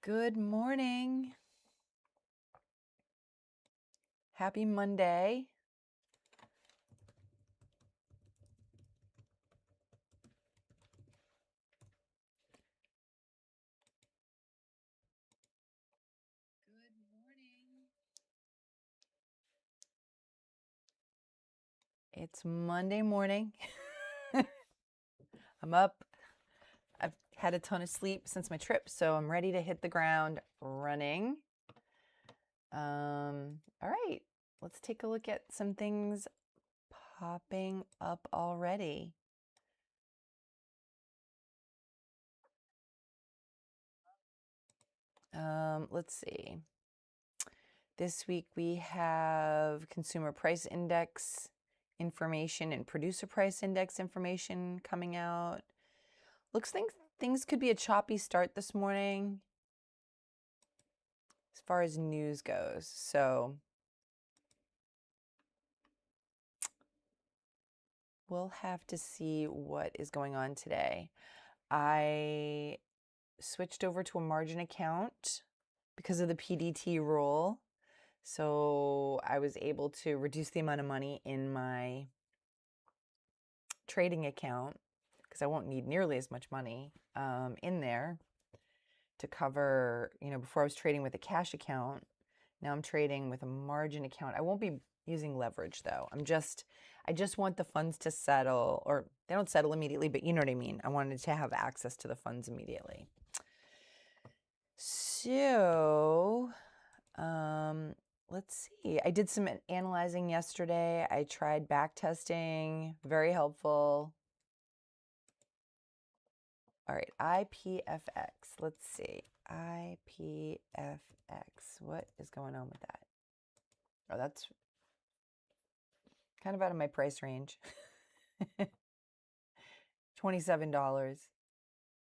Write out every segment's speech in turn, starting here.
Good morning. Happy Monday. Good morning. It's Monday morning. I'm up. I've had a ton of sleep since my trip, so I'm ready to hit the ground running. All right, let's take a look at some things popping up already. Let's see. This week we have consumer price index information and producer price index information coming out. Looks like things could be a choppy start this morning as far as news goes. So we'll have to see what is going on today. I switched over to a margin account because of the PDT rule. So I was able to reduce the amount of money in my trading account because I won't need nearly as much money in there to cover, before I was trading with a cash account. Now I'm trading with a margin account. I won't be using leverage though. I just want the funds to settle, or they don't settle immediately, but you know what I mean. I wanted to have access to the funds immediately. So, let's see. I did some analyzing yesterday. I tried back testing, very helpful. All right, IPFX. Let's see. IPFX. What is going on with that? Oh, that's kind of out of my price range. $27. A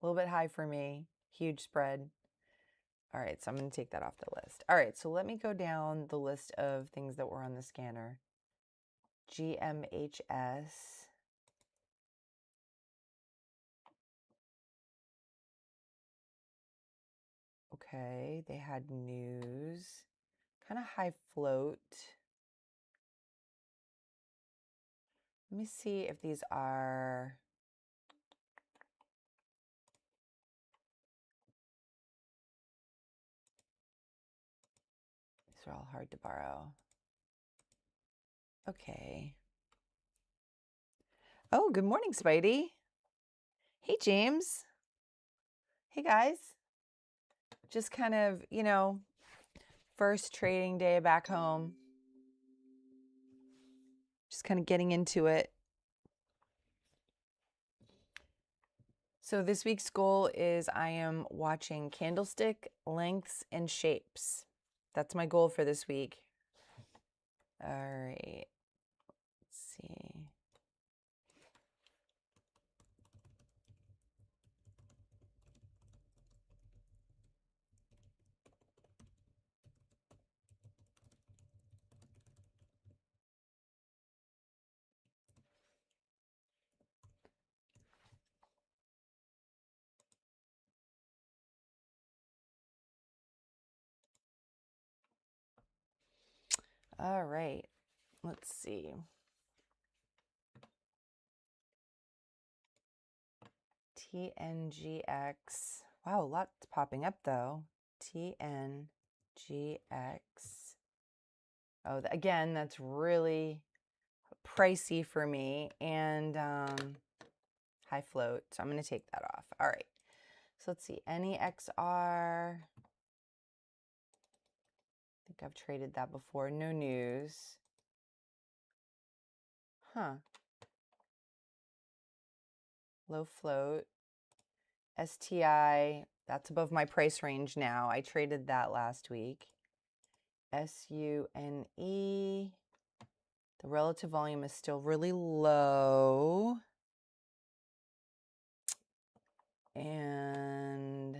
little bit high for me. Huge spread. All right, so I'm going to take that off the list. All right, so let me go down the list of things that were on the scanner. GMHS. Okay, they had news. Kind of high float. Let me see if these are... These are all hard to borrow. Okay. Oh, good morning, Spidey. Hey, James. Hey, guys. Just kind of, first trading day back home. Just kind of getting into it. So this week's goal is I am watching candlestick lengths and shapes. That's my goal for this week. All right. Let's see. All right. Let's see. TNGX. Wow, a lot's popping up though. TNGX. Oh, again, that's really pricey for me and high float. So I'm going to take that off. All right. So let's see. NEXR. I think I've traded that before. No news. Huh. Low float. STI. That's above my price range now. I traded that last week. SUNE. The relative volume is still really low. And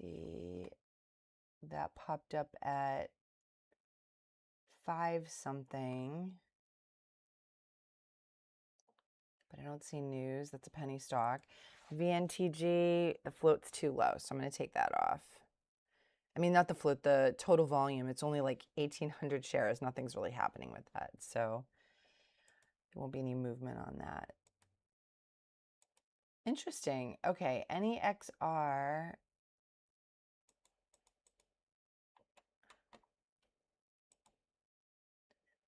TDIC, that popped up at 5 something. but I don't see news. That's a penny stock. VNTG, the float's too low, so I'm going to take that off. I mean, not the float, the total volume. It's only like 1,800 shares. Nothing's really happening with that, so there won't be any movement on that. Interesting. Okay, NEXR.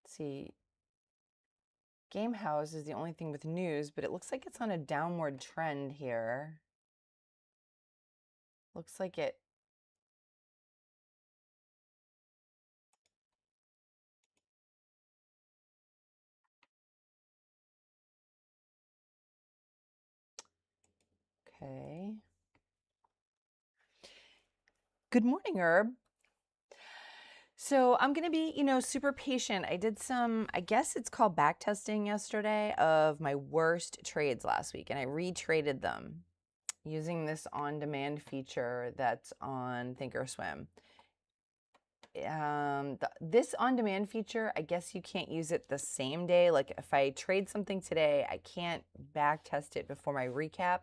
Let's see. Gamehouse is the only thing with news, but it looks like it's on a downward trend here. Looks like it. Okay. Good morning, Herb. So I'm going to be, super patient. I did some, I guess it's called back testing yesterday of my worst trades last week, and I retraded them using this on-demand feature that's on Thinkorswim. This on-demand feature, I guess you can't use it the same day. Like if I trade something today, I can't back test it before my recap,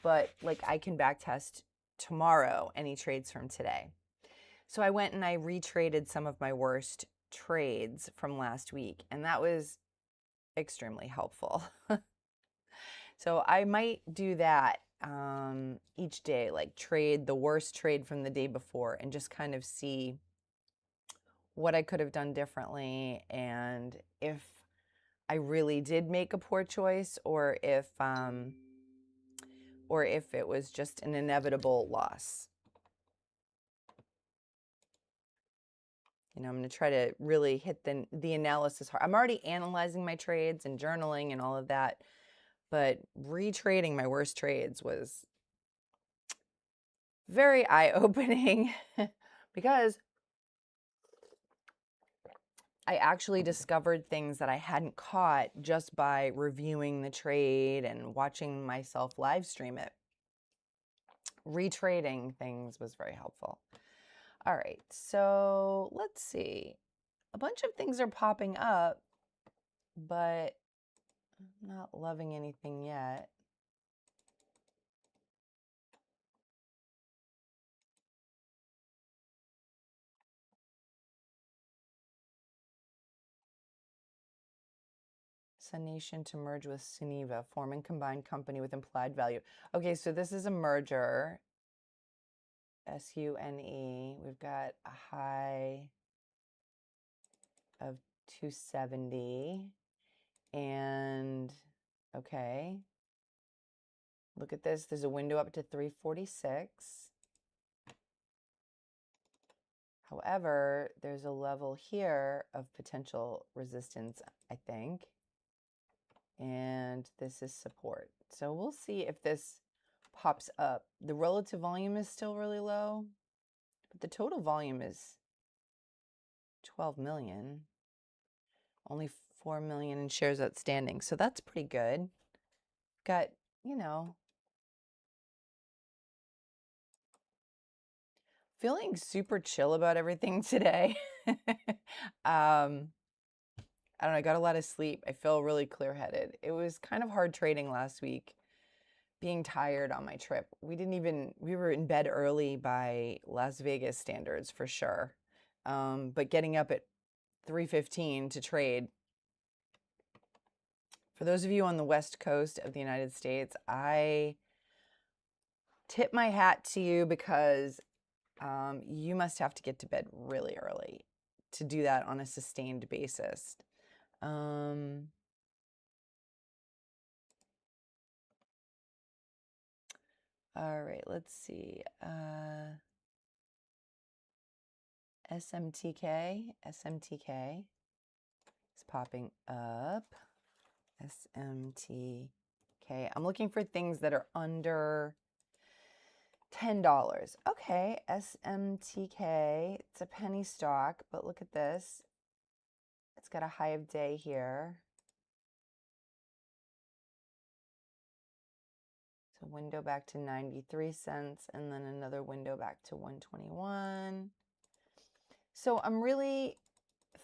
but like I can back test tomorrow any trades from today. So I went and I retraded some of my worst trades from last week, and that was extremely helpful. So I might do that each day, like trade the worst trade from the day before and just kind of see what I could have done differently and if I really did make a poor choice or if it was just an inevitable loss. I'm going to try to really hit the analysis hard. I'm already analyzing my trades and journaling and all of that, but retrading my worst trades was very eye-opening because I actually discovered things that I hadn't caught just by reviewing the trade and watching myself live stream it. Retrading things was very helpful. All right, so let's see. A bunch of things are popping up, but I'm not loving anything yet. Sunation to merge with Suniva, forming combined company with implied value. Okay, so this is a merger. SUNE. We've got a high of 270. And okay. Look at this. There's a window up to 346. However, there's a level here of potential resistance, I think. And this is support. So we'll see if this pops up. The relative volume is still really low, but the total volume is 12 million. Only 4 million in shares outstanding. So that's pretty good. Got, feeling super chill about everything today. I don't know, I got a lot of sleep. I feel really clear-headed. It was kind of hard trading last week, being tired on my trip. We were in bed early by Las Vegas standards for sure. But getting up at 3:15 to trade. For those of you on the West Coast of the United States, I tip my hat to you because you must have to get to bed really early to do that on a sustained basis. All right, let's see. SMTK is popping up. SMTK. I'm looking for things that are under $10. Okay, SMTK. It's a penny stock, but look at this. It's got a high of day here. So window back to 93 cents and then another window back to 121. So I'm really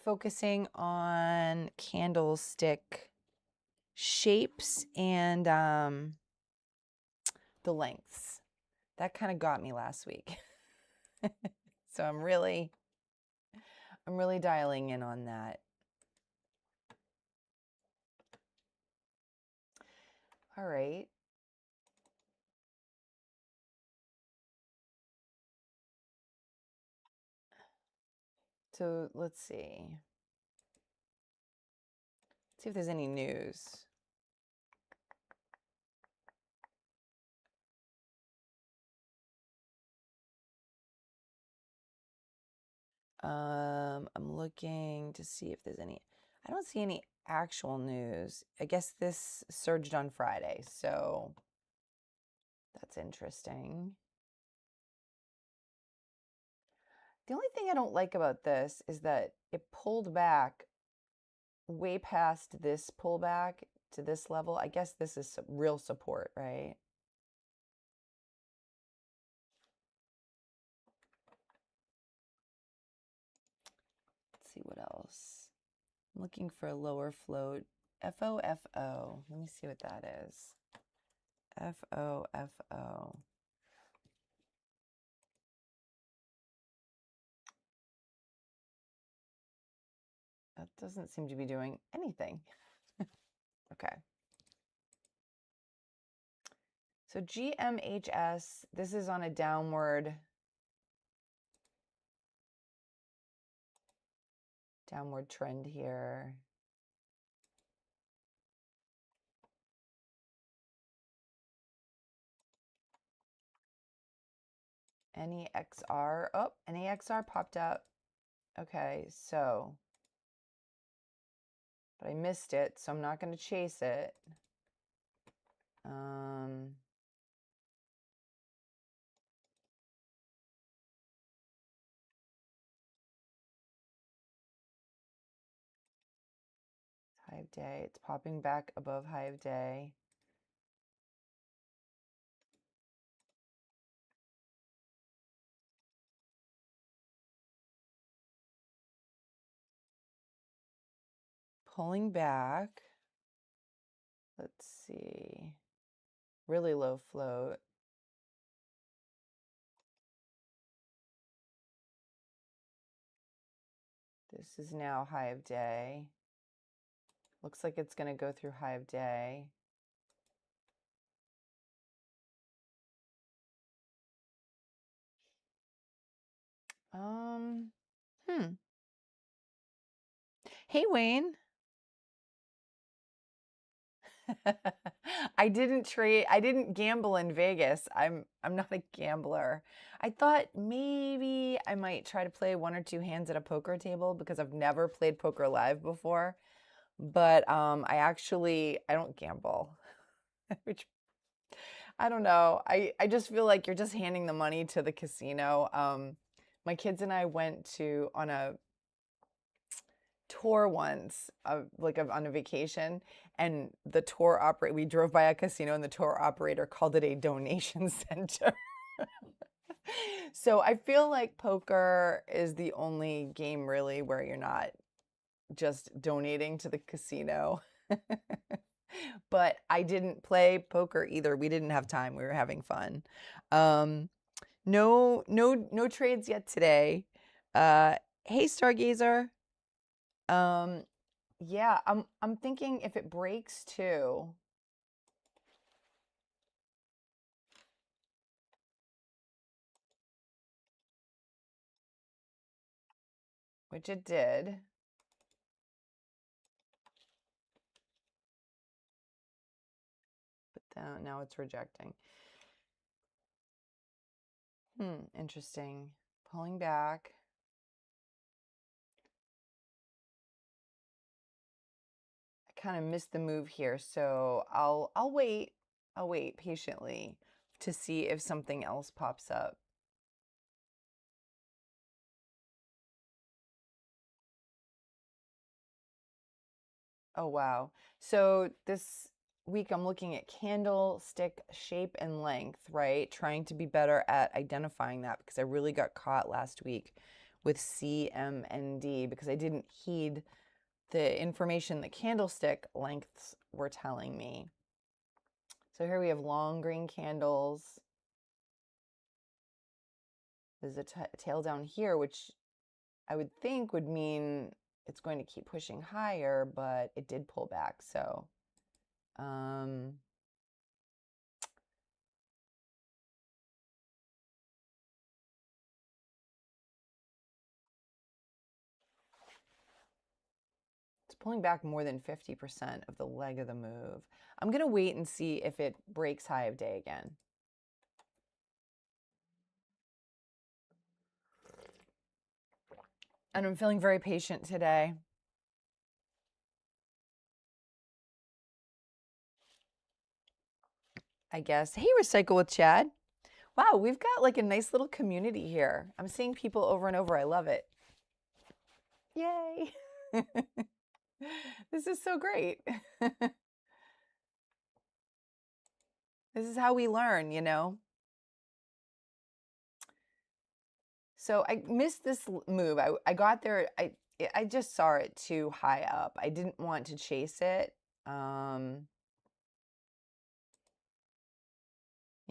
focusing on candlestick shapes and the lengths. That kind of got me last week. So I'm really dialing in on that. All right. So let's see. See if there's any news. I'm looking to see if there's any. I don't see any actual news. I guess this surged on Friday, so that's interesting. The only thing I don't like about this is that it pulled back way past this pullback to this level. I guess this is real support, right? Let's see what else. I'm looking for a lower float. FOFO. Let me see what that is. FOFO. That doesn't seem to be doing anything. Okay. So GMHS, this is on a downward trend here. NEXR. Oh, NEXR popped up. Okay, so, but I missed it, so I'm not going to chase it. 5-day. It's popping back above high of day. Pulling back. Let's see. Really low float. This is now high of day. Looks like it's going to go through high of day. Hey, Wayne. I didn't gamble in Vegas. I'm not a gambler. I thought maybe I might try to play 1 or 2 hands at a poker table because I've never played poker live before. But I don't gamble. Which I don't know. I just feel like you're just handing the money to the casino. My kids and I went on a tour once, on a vacation, and we drove by a casino and the tour operator called it a donation center. So I feel like poker is the only game really where you're not just donating to the casino. But I didn't play poker either. We didn't have time. We were having fun. No trades yet today. Hey, Stargazer. Yeah, I'm thinking if it breaks too, which it did. But now it's rejecting. Interesting. Pulling back. I kind of missed the move here, so I'll wait. I'll wait patiently to see if something else pops up. Oh, wow. So this week I'm looking at candlestick shape and length, right? Trying to be better at identifying that because I really got caught last week with CMND because I didn't heed the information the candlestick lengths were telling me. So here we have long green candles. There's a tail down here, which I would think would mean it's going to keep pushing higher, but it did pull back. So it's pulling back more than 50% of the leg of the move. I'm going to wait and see if it breaks high of day again. And I'm feeling very patient today. I guess. Hey, Recycle with Chad. Wow, we've got like a nice little community here. I'm seeing people over and over. I love it. Yay. This is so great. This is how we learn, you know? So I missed this move. I got there. I just saw it too high up. I didn't want to chase it. You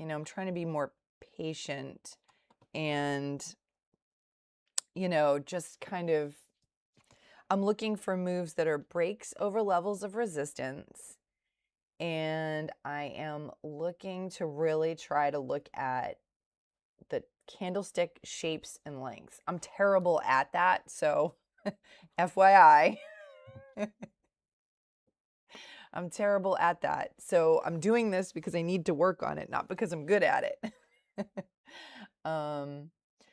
know, I'm trying to be more patient and, you know, just kind of, I'm looking for moves that are breaks over levels of resistance. And I am looking to really try to look at the candlestick shapes and lengths. I'm terrible at that, so FYI. I'm terrible at that. So I'm doing this because I need to work on it, not because I'm good at it.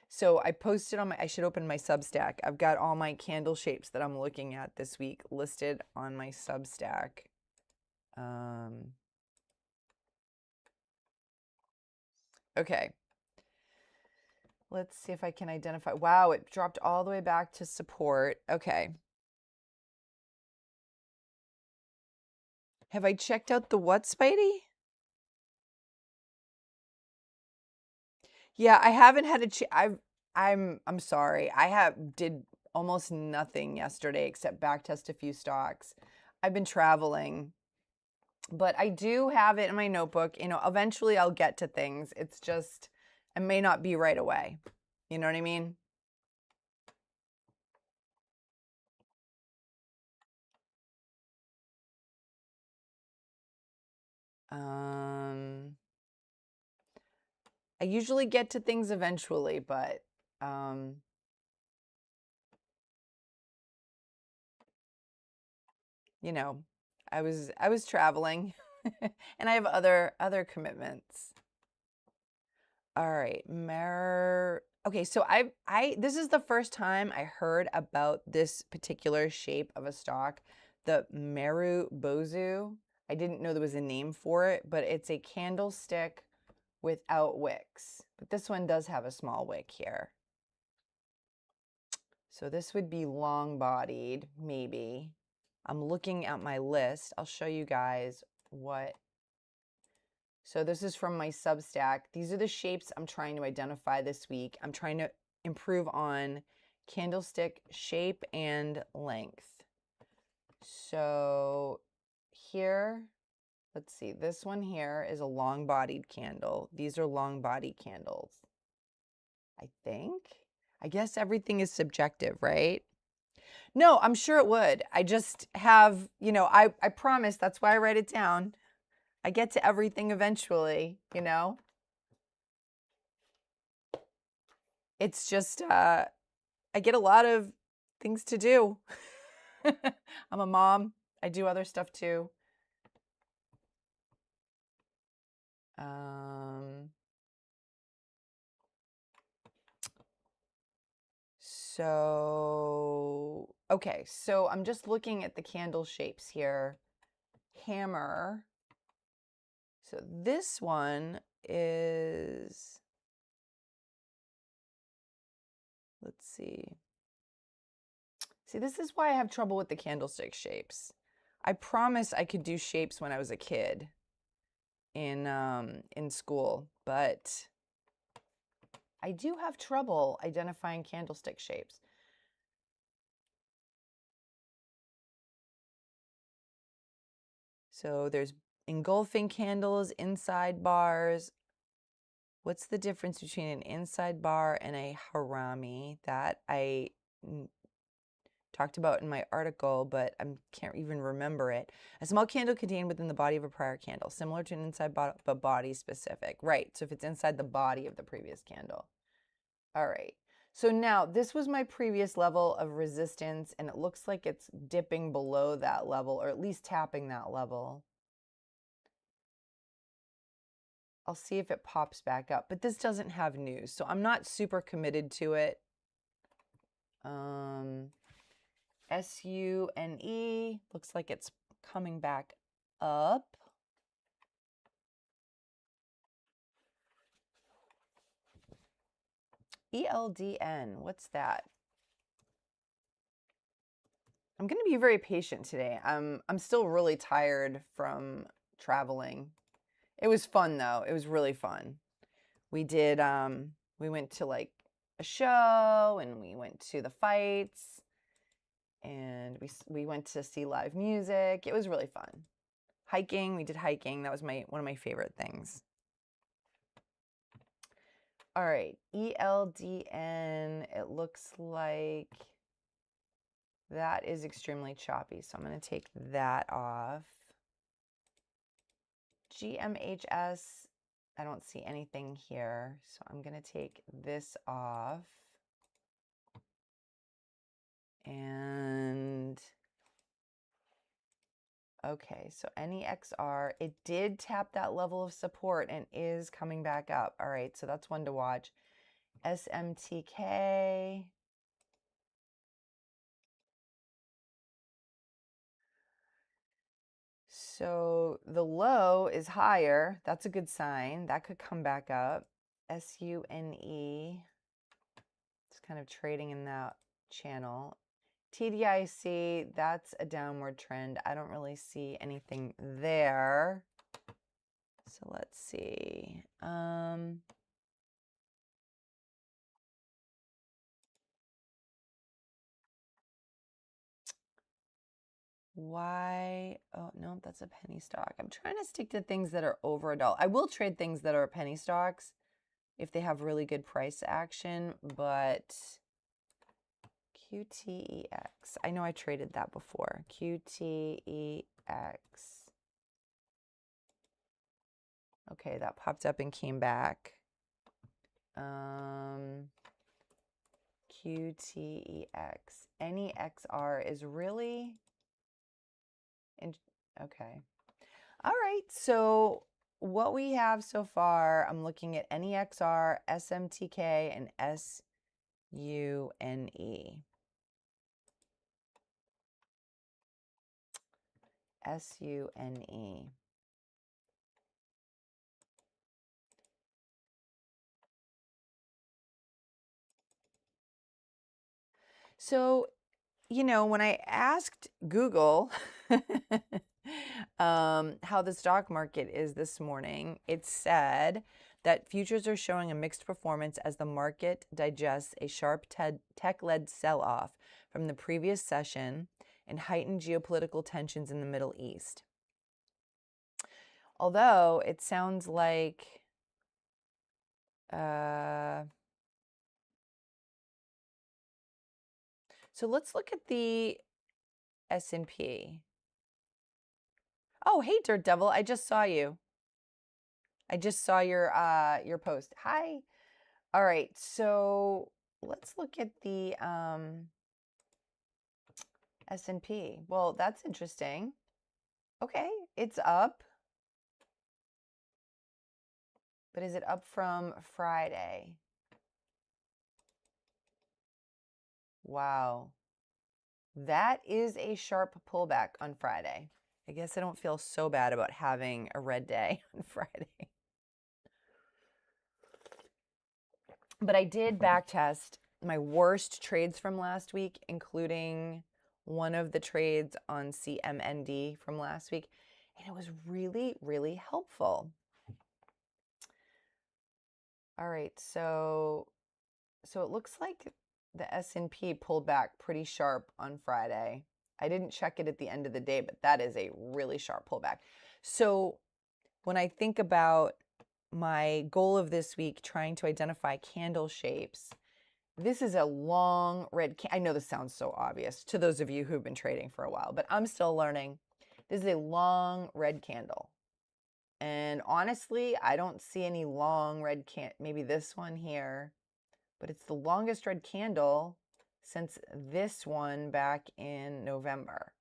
So I posted on I should open my Substack. I've got all my candle shapes that I'm looking at this week listed on my Substack. Okay. Let's see if I can identify. Wow, it dropped all the way back to support. Okay. Have I checked out the what, Spidey? Yeah, I haven't had I'm sorry. Did almost nothing yesterday except backtest a few stocks. I've been traveling, but I do have it in my notebook. You know, eventually I'll get to things. It's just it may not be right away. You know what I mean? I usually get to things eventually, but you know, I was traveling and I have other commitments. All right, okay, so this is the first time I heard about this particular shape of a stock, the Meru Bozu. I didn't know there was a name for it, but it's a candlestick without wicks. But this one does have a small wick here. So this would be long-bodied, maybe. I'm looking at my list. I'll show you guys what. So this is from my Substack. These are the shapes I'm trying to identify this week. I'm trying to improve on candlestick shape and length. So here, let's see, this one here is a long-bodied candle. These are long-bodied candles, I think. I guess everything is subjective, right? No, I'm sure it would. I just have, you know, I promise, that's why I write it down. I get to everything eventually, you know? It's just, I get a lot of things to do. I'm a mom. I do other stuff too. So, okay, so I'm just looking at the candle shapes here. Hammer. So this one is, let's see. See, this is why I have trouble with the candlestick shapes. I promise I could do shapes when I was a kid in school, but I do have trouble identifying candlestick shapes. So there's engulfing candles, inside bars. What's the difference between an inside bar and a harami? That I talked about in my article, but I can't even remember it. A small candle contained within the body of a prior candle, similar to an inside but body specific. Right, so if it's inside the body of the previous candle. All right, so now this was my previous level of resistance, and it looks like it's dipping below that level, or at least tapping that level. I'll see if it pops back up, but this doesn't have news, so I'm not super committed to it. SUNE looks like it's coming back up. ELDN, what's that? I'm going to be very patient today. I'm still really tired from traveling. It was fun though. It was really fun. We did we went to like a show, and we went to the fights, and we went to see live music. It was really fun. Hiking, we did hiking. That was one of my favorite things. All right, ELDN, it looks like that is extremely choppy, so I'm going to take that off. GMHS, I don't see anything here, so I'm going to take this off. And okay, so NEXR, it did tap that level of support and is coming back up. All right, so that's one to watch. SMTK. So the low is higher. That's a good sign. That could come back up. SUNE. It's kind of trading in that channel. TDIC, that's a downward trend. I don't really see anything there. So let's see. Why? Oh, no, that's a penny stock. I'm trying to stick to things that are over $1. I will trade things that are penny stocks if they have really good price action, but QTEX. I know I traded that before. QTEX. Okay, that popped up and came back. QTEX. NEXR is really okay. All right, so what we have so far, I'm looking at NEXR, SMTK, and SUNE. SUNE. So, you know, when I asked Google how the stock market is this morning, it said that futures are showing a mixed performance as the market digests a sharp tech-led sell-off from the previous session and heightened geopolitical tensions in the Middle East. Although it sounds like so let's look at the S&P. Oh, hey, Dirt Devil, I just saw you. I just saw your post. Hi. All right, so let's look at the S&P. Well, that's interesting. Okay, it's up. But is it up from Friday? Wow. That is a sharp pullback on Friday. I guess I don't feel so bad about having a red day on Friday. But I did backtest my worst trades from last week, including one of the trades on CMND from last week, and it was really, really helpful. All right, so it looks like the S&P pulled back pretty sharp on Friday. I didn't check it at the end of the day, but that is a really sharp pullback. So when I think about my goal of this week, trying to identify candle shapes, this is a long red I know this sounds so obvious to those of you who've been trading for a while, but I'm still learning. This is a long red candle. And honestly, I don't see any long red maybe this one here, but it's the longest red candle since this one back in November.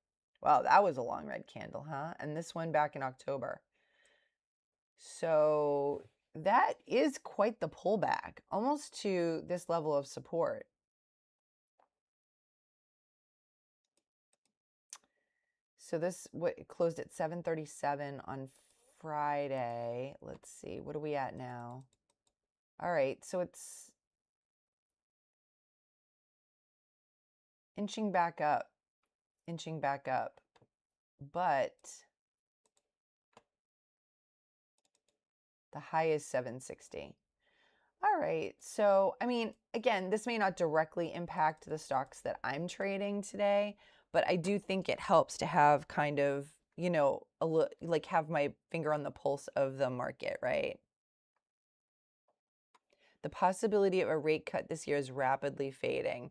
Wow, that was a long red candle, huh? And this one back in October. So that is quite the pullback, almost to this level of support. So this it closed at 737 on Friday. Let's see, what are we at now? All right, so it's inching back up, but the high is 760. All right, so I mean, again, this may not directly impact the stocks that I'm trading today, but I do think it helps to have kind of, you know, like have my finger on the pulse of the market, right? The possibility of a rate cut this year is rapidly fading.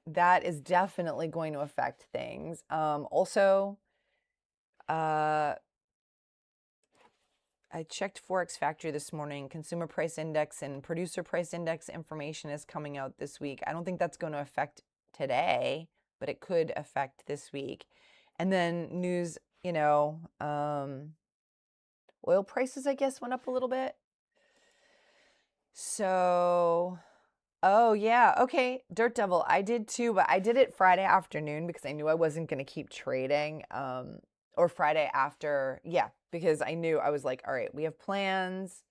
That is definitely going to affect things. Also, I checked Forex Factory this morning. Consumer Price Index and Producer Price Index information is coming out this week. I don't think that's going to affect today, but it could affect this week. And then news, you know, oil prices, I guess, went up a little bit. So, oh yeah, okay, Dirt Devil, I did too, but I did it Friday afternoon because I knew I wasn't going to keep trading. Or Friday after, yeah, because I knew I was like, all right, we have plans.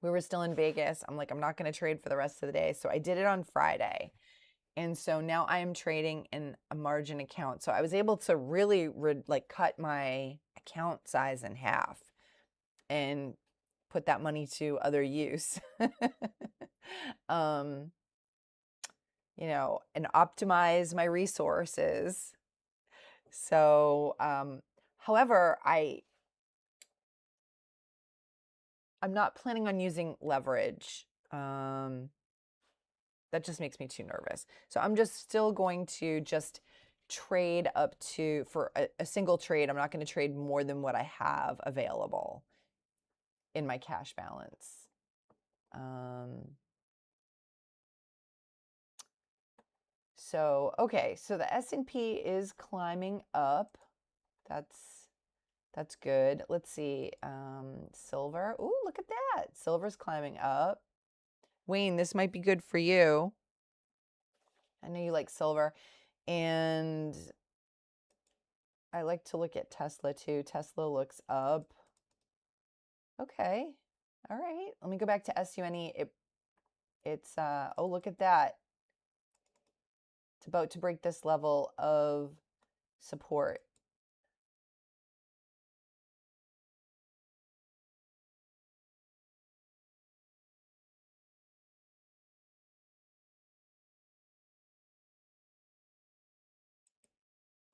We were still in Vegas. I'm like, I'm not going to trade for the rest of the day. So I did it on Friday. And so now I am trading in a margin account. So I was able to really like cut my account size in half and put that money to other use. You know, and optimize my resources. So, however, I'm not planning on using leverage. That just makes me too nervous. So I'm just still going to just trade up to, for a single trade, I'm not going to trade more than what I have available in my cash balance. So, okay, so the S&P is climbing up. That's good. Let's see. Silver. Ooh, look at that. Silver's climbing up. Wayne, this might be good for you. I know you like silver. And I like to look at Tesla too. Tesla looks up. Okay. All right. Let me go back to SUNE. It's oh, look at that. It's about to break this level of support.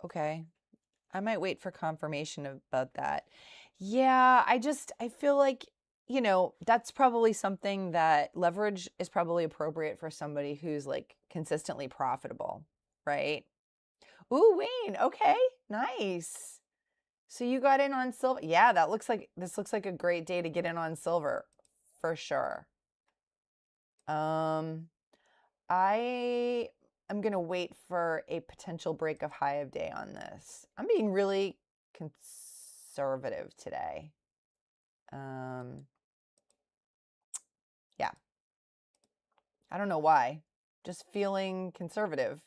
Okay. I might wait for confirmation about that. Yeah, I feel like, you know, that's probably something that leverage is probably appropriate for somebody who's like consistently profitable, right? Ooh, Wayne, okay, nice. So you got in on silver. Yeah, this looks like a great day to get in on silver for sure. I am going to wait for a potential break of high of day on this. I'm being really conservative today. Yeah. I don't know why. Just feeling conservative.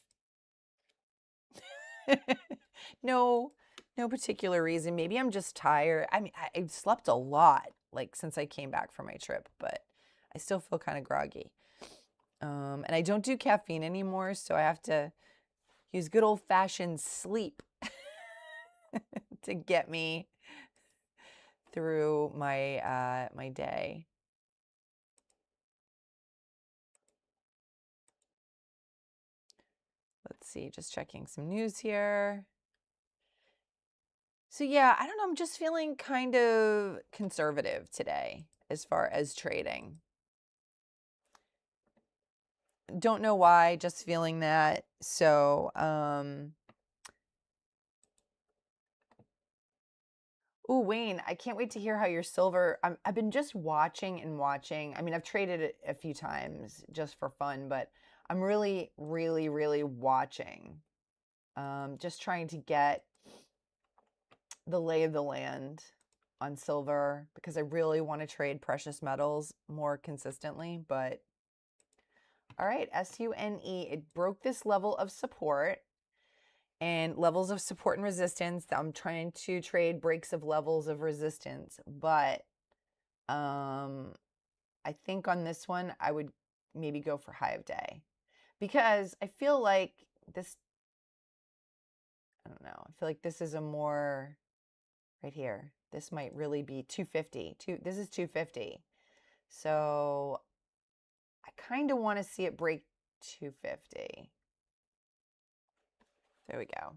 No particular reason. Maybe I'm just tired. I mean, I slept a lot like since I came back from my trip, but I still feel kind of groggy. And I don't do caffeine anymore, so I have to use good old-fashioned sleep to get me through my my day. Let's Let's see, just checking some news here. So yeah, I don't know, I'm just feeling kind of conservative today as far as trading. Don't know why, just feeling that. So, ooh, Wayne, I can't wait to hear how your silver. I've been just watching and watching. I mean, I've traded it a few times just for fun, but I'm really, really, really watching. Just trying to get the lay of the land on silver because I really want to trade precious metals more consistently. But all right, SUNE, it broke this level of support and levels of support and resistance. I'm trying to trade breaks of levels of resistance, but I think on this one I would maybe go for high of day because I feel like this, I don't know, I feel like this is a more right here. This might really be 250. This is 250. So I kind of want to see it break 250. There we go.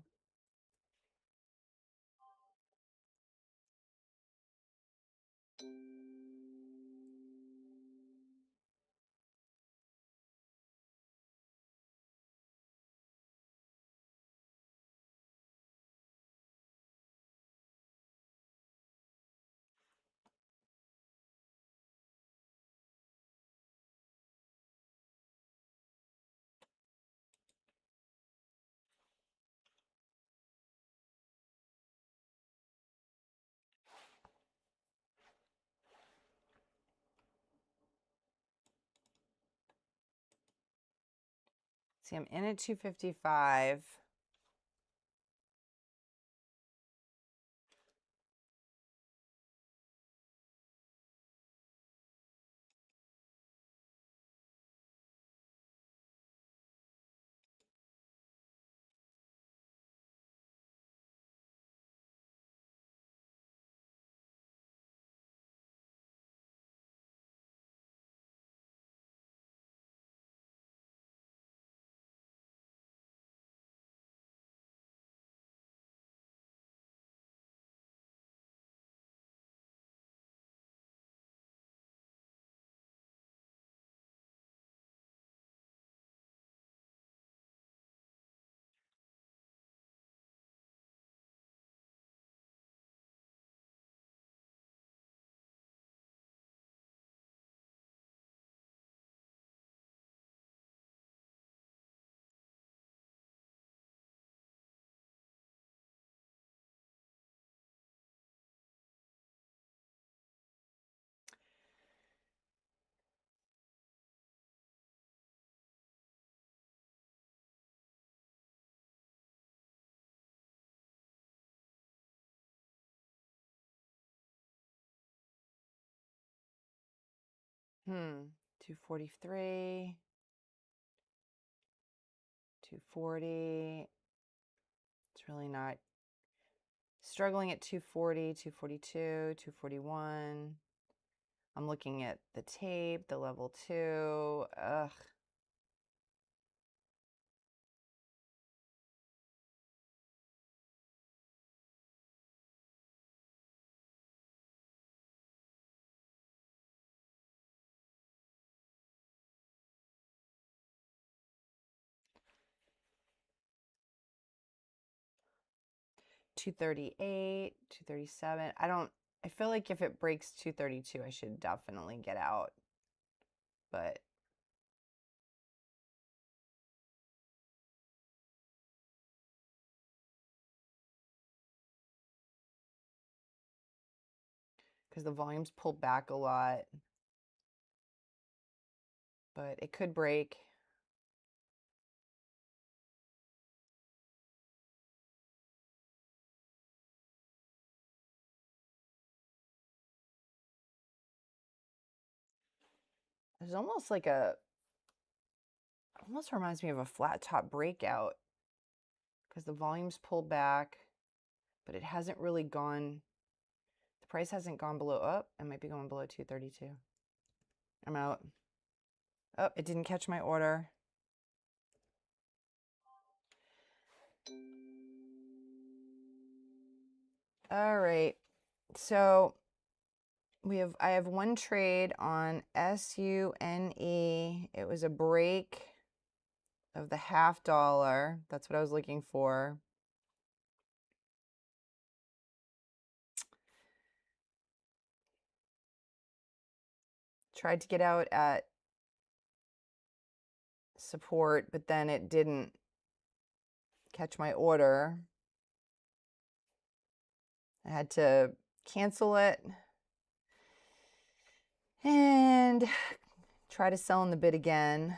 See, I'm in at 255. Hmm, 243, 240. It's really not struggling at 240, 242, 241. I'm looking at the tape, the level 2. Ugh. $238, $237. I feel like if it breaks 232, I should definitely get out. But because the volume's pulled back a lot. But it could break. There's almost like almost reminds me of a flat top breakout because the volume's pulled back, but it hasn't really gone, the price hasn't gone below, it might be going below 232. I'm out. Oh, it didn't catch my order. right. So I have one trade on SUNE. It was a break of the $0.50. That's what I was looking for. Tried to get out at support, but then it didn't catch my order. I had to cancel it and try to sell in the bid again.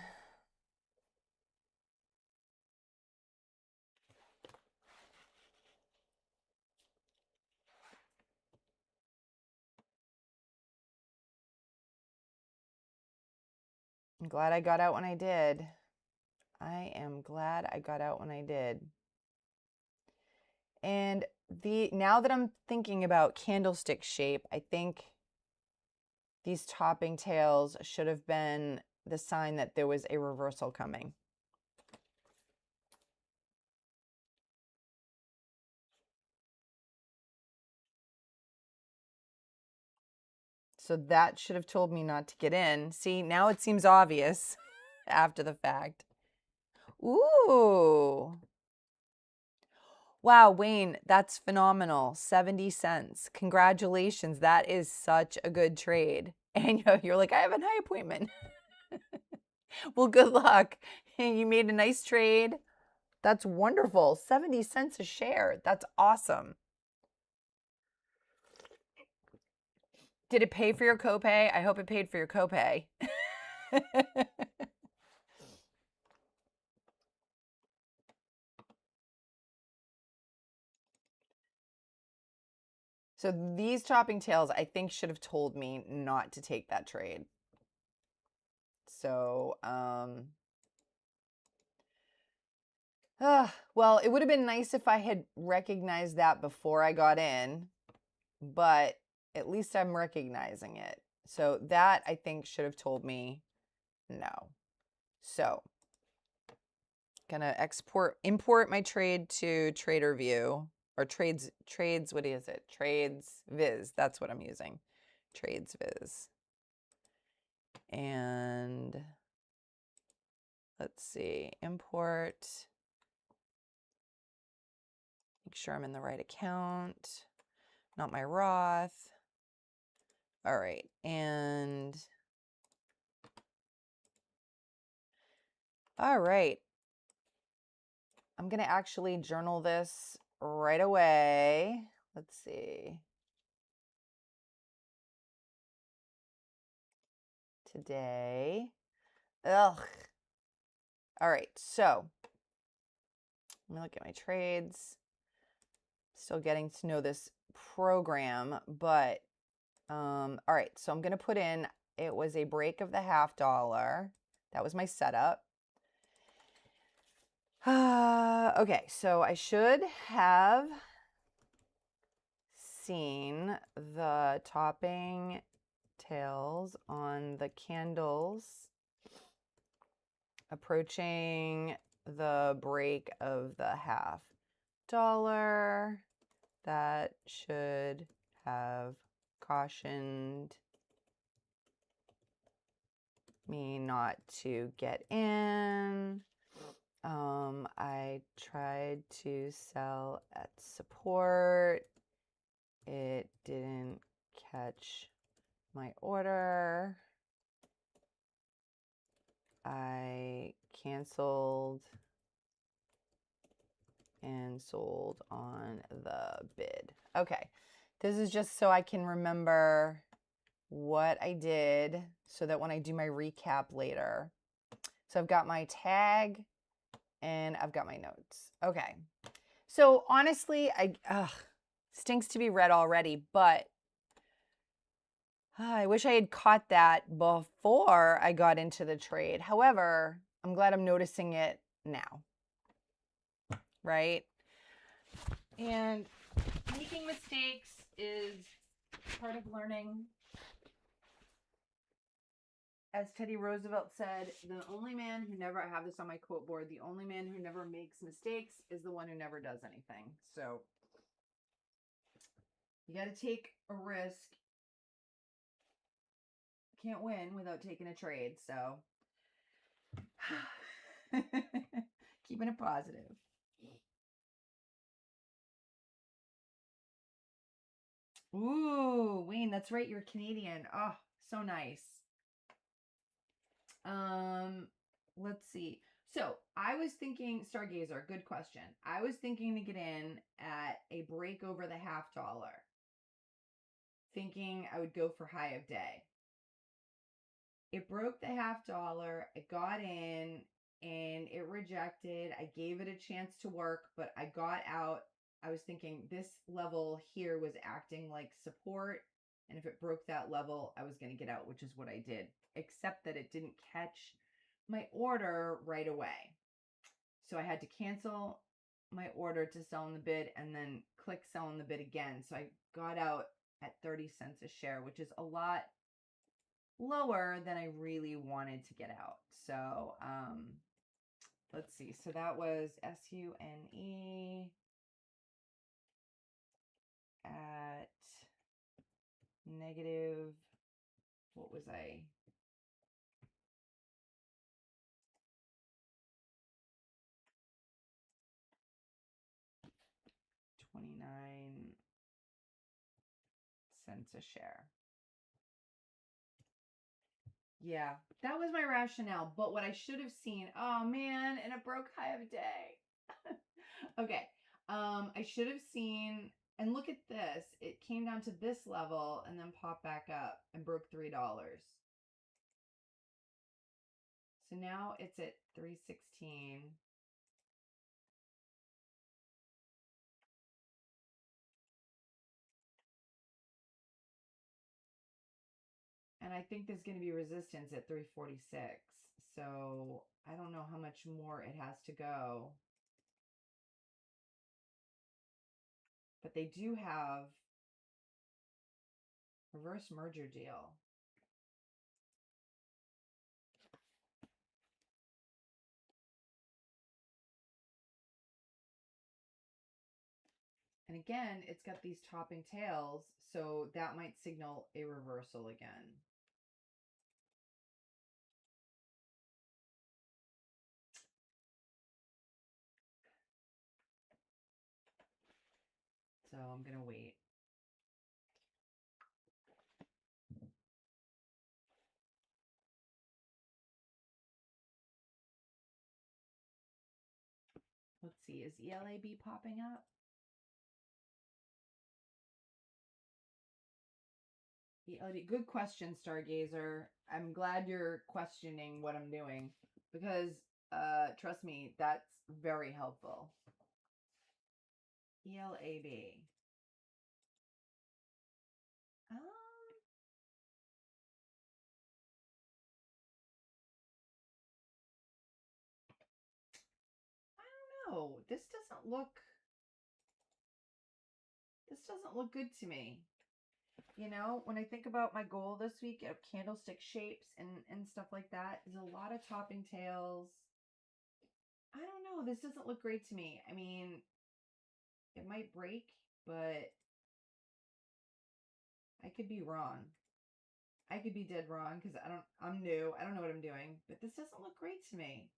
I'm glad I got out when I did. I am glad I got out when I did. And now that I'm thinking about candlestick shape, I think these topping tails should have been the sign that there was a reversal coming. So that should have told me not to get in. See, now it seems obvious after the fact. Ooh. Wow, Wayne, that's phenomenal. 70 cents. Congratulations. That is such a good trade. And you're like, I have an eye appointment. Well, good luck. You made a nice trade. That's wonderful. 70 cents a share. That's awesome. Did it pay for your copay? I hope it paid for your copay. So these topping tails, I think, should have told me not to take that trade. So, well, it would have been nice if I had recognized that before I got in, but at least I'm recognizing it. So that, I think, should have told me no. So, gonna import my trade to TraderView. Or trades, what is it? Trades Viz, that's what I'm using. Trades Viz. And let's see, import. Make sure I'm in the right account, not my Roth. All right, and all right. I'm gonna actually journal this right away. Let's see. Today. Ugh. All right, so let me look at my trades. Still getting to know this program, but all right, so I'm gonna put in, it was a break of the $0.50. That was my setup. Okay, so I should have seen the topping tails on the candles approaching the break of the $0.50. That should have cautioned me not to get in. I tried to sell at support. It didn't catch my order. I canceled and sold on the bid. Okay, this is just so I can remember what I did so that when I do my recap later. So I've got my tag and I've got my notes. Okay, so honestly, stinks to be red already, but I wish I had caught that before I got into the trade. However, I'm glad I'm noticing it now, right? And making mistakes is part of learning. As Teddy Roosevelt said, the only man who never, I have this on my quote board, the only man who never makes mistakes is the one who never does anything. So, You got to take a risk. Can't win without taking a trade, so keeping it positive. Ooh, Wayne, that's right. You're Canadian. Oh, so nice. Let's see. So I was thinking, Stargazer, good question. I was thinking to get in at a break over the $0.50, thinking I would go for high of day. It broke the $0.50. I got in and it rejected. I gave it a chance to work, but I got out. I was thinking this level here was acting like support. And if it broke that level, I was going to get out, which is what I did, except that it didn't catch my order right away. So I had to cancel my order to sell in the bid and then click sell in the bid again. So I got out at 30 cents a share, which is a lot lower than I really wanted to get out. So let's see. So that was SUNE at negative, what was I? $0.29 a share. Yeah, that was my rationale. But what I should have seen, oh man, and it broke high of day. Okay. I should have seen, and look at this. It came down to this level and then popped back up and broke $3. So now it's at 316. And I think there's going to be resistance at 346. So I don't know how much more it has to go. But they do have reverse merger deal. And again, it's got these topping tails, so that might signal a reversal again. So I'm going to wait. Let's see, is ELAB popping up? ELAB, good question, Stargazer. I'm glad you're questioning what I'm doing because trust me, that's very helpful. ELAB. I don't know. This doesn't look good to me. You know, when I think about my goal this week of candlestick shapes and stuff like that, there's a lot of topping tails. I don't know. This doesn't look great to me. I mean, it might break, but I could be wrong. I could be dead wrong because I'm new. I don't know what I'm doing, but this doesn't look great to me.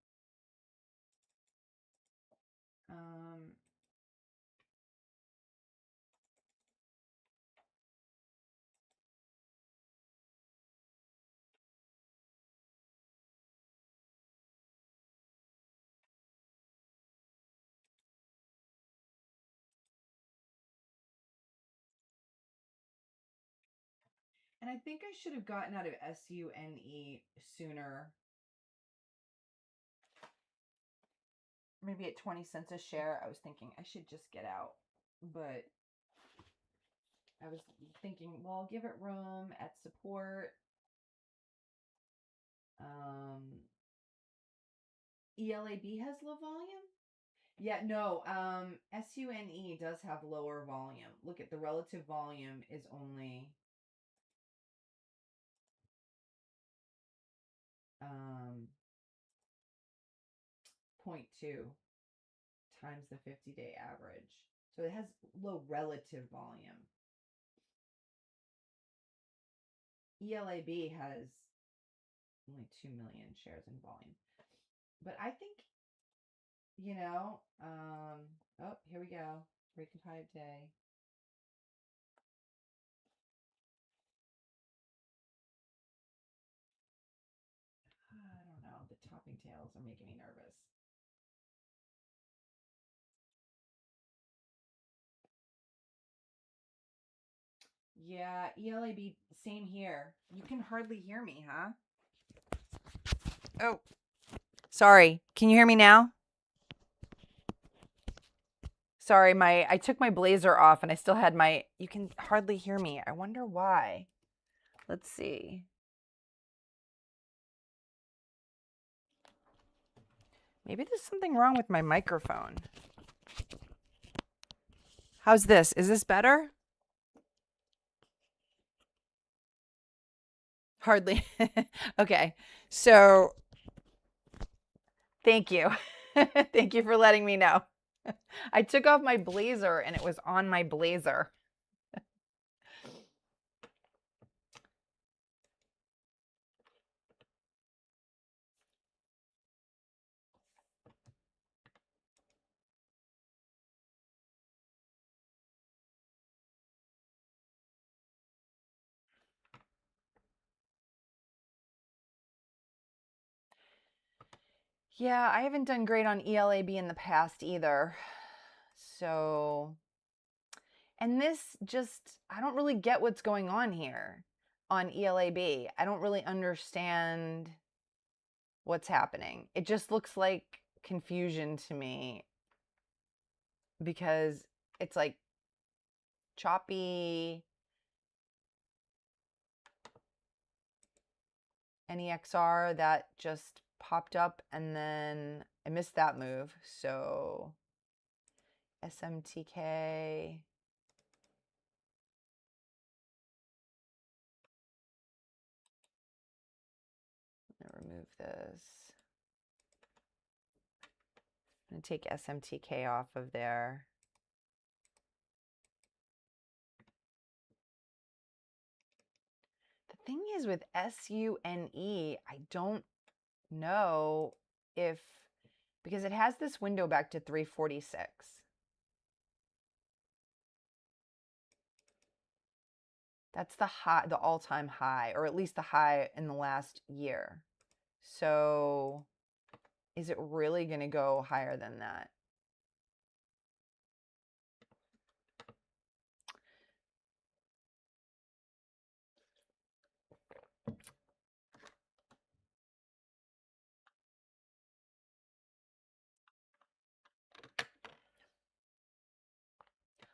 And I think I should have gotten out of SUNE sooner. Maybe at 20 cents a share, I was thinking I should just get out. But I was thinking, well, I'll give it room at support. ELAB has low volume? Yeah, no, SUNE does have lower volume. Look at the relative volume is only 0.2 times the 50-day average. So it has low relative volume. ELAB has only 2 million shares in volume. But I think, oh, here we go. Break of high of day. I don't know. The topping tails are making me nervous. Yeah, ELAB, same here. You can hardly hear me, huh? Oh, sorry. Can you hear me now? Sorry, I took my blazer off and I still had you can hardly hear me. I wonder why. Let's see. Maybe there's something wrong with my microphone. How's this? Is this better? Hardly. Okay. So, thank you. Thank you for letting me know. I took off my blazer and it was on my blazer. Yeah, I haven't done great on ELAB in the past either. So, and this just, I don't really get what's going on here on ELAB. I don't really understand what's happening. It just looks like confusion to me because it's like choppy NEXR that just popped up and then I missed that move. So SMTK. I'm gonna remove this. I'm gonna take SMTK off of there. The thing is with SUNE, I don't know if, because it has this window back to 346. That's the high, the all-time high, or at least the high in the last year. So is it really going to go higher than that?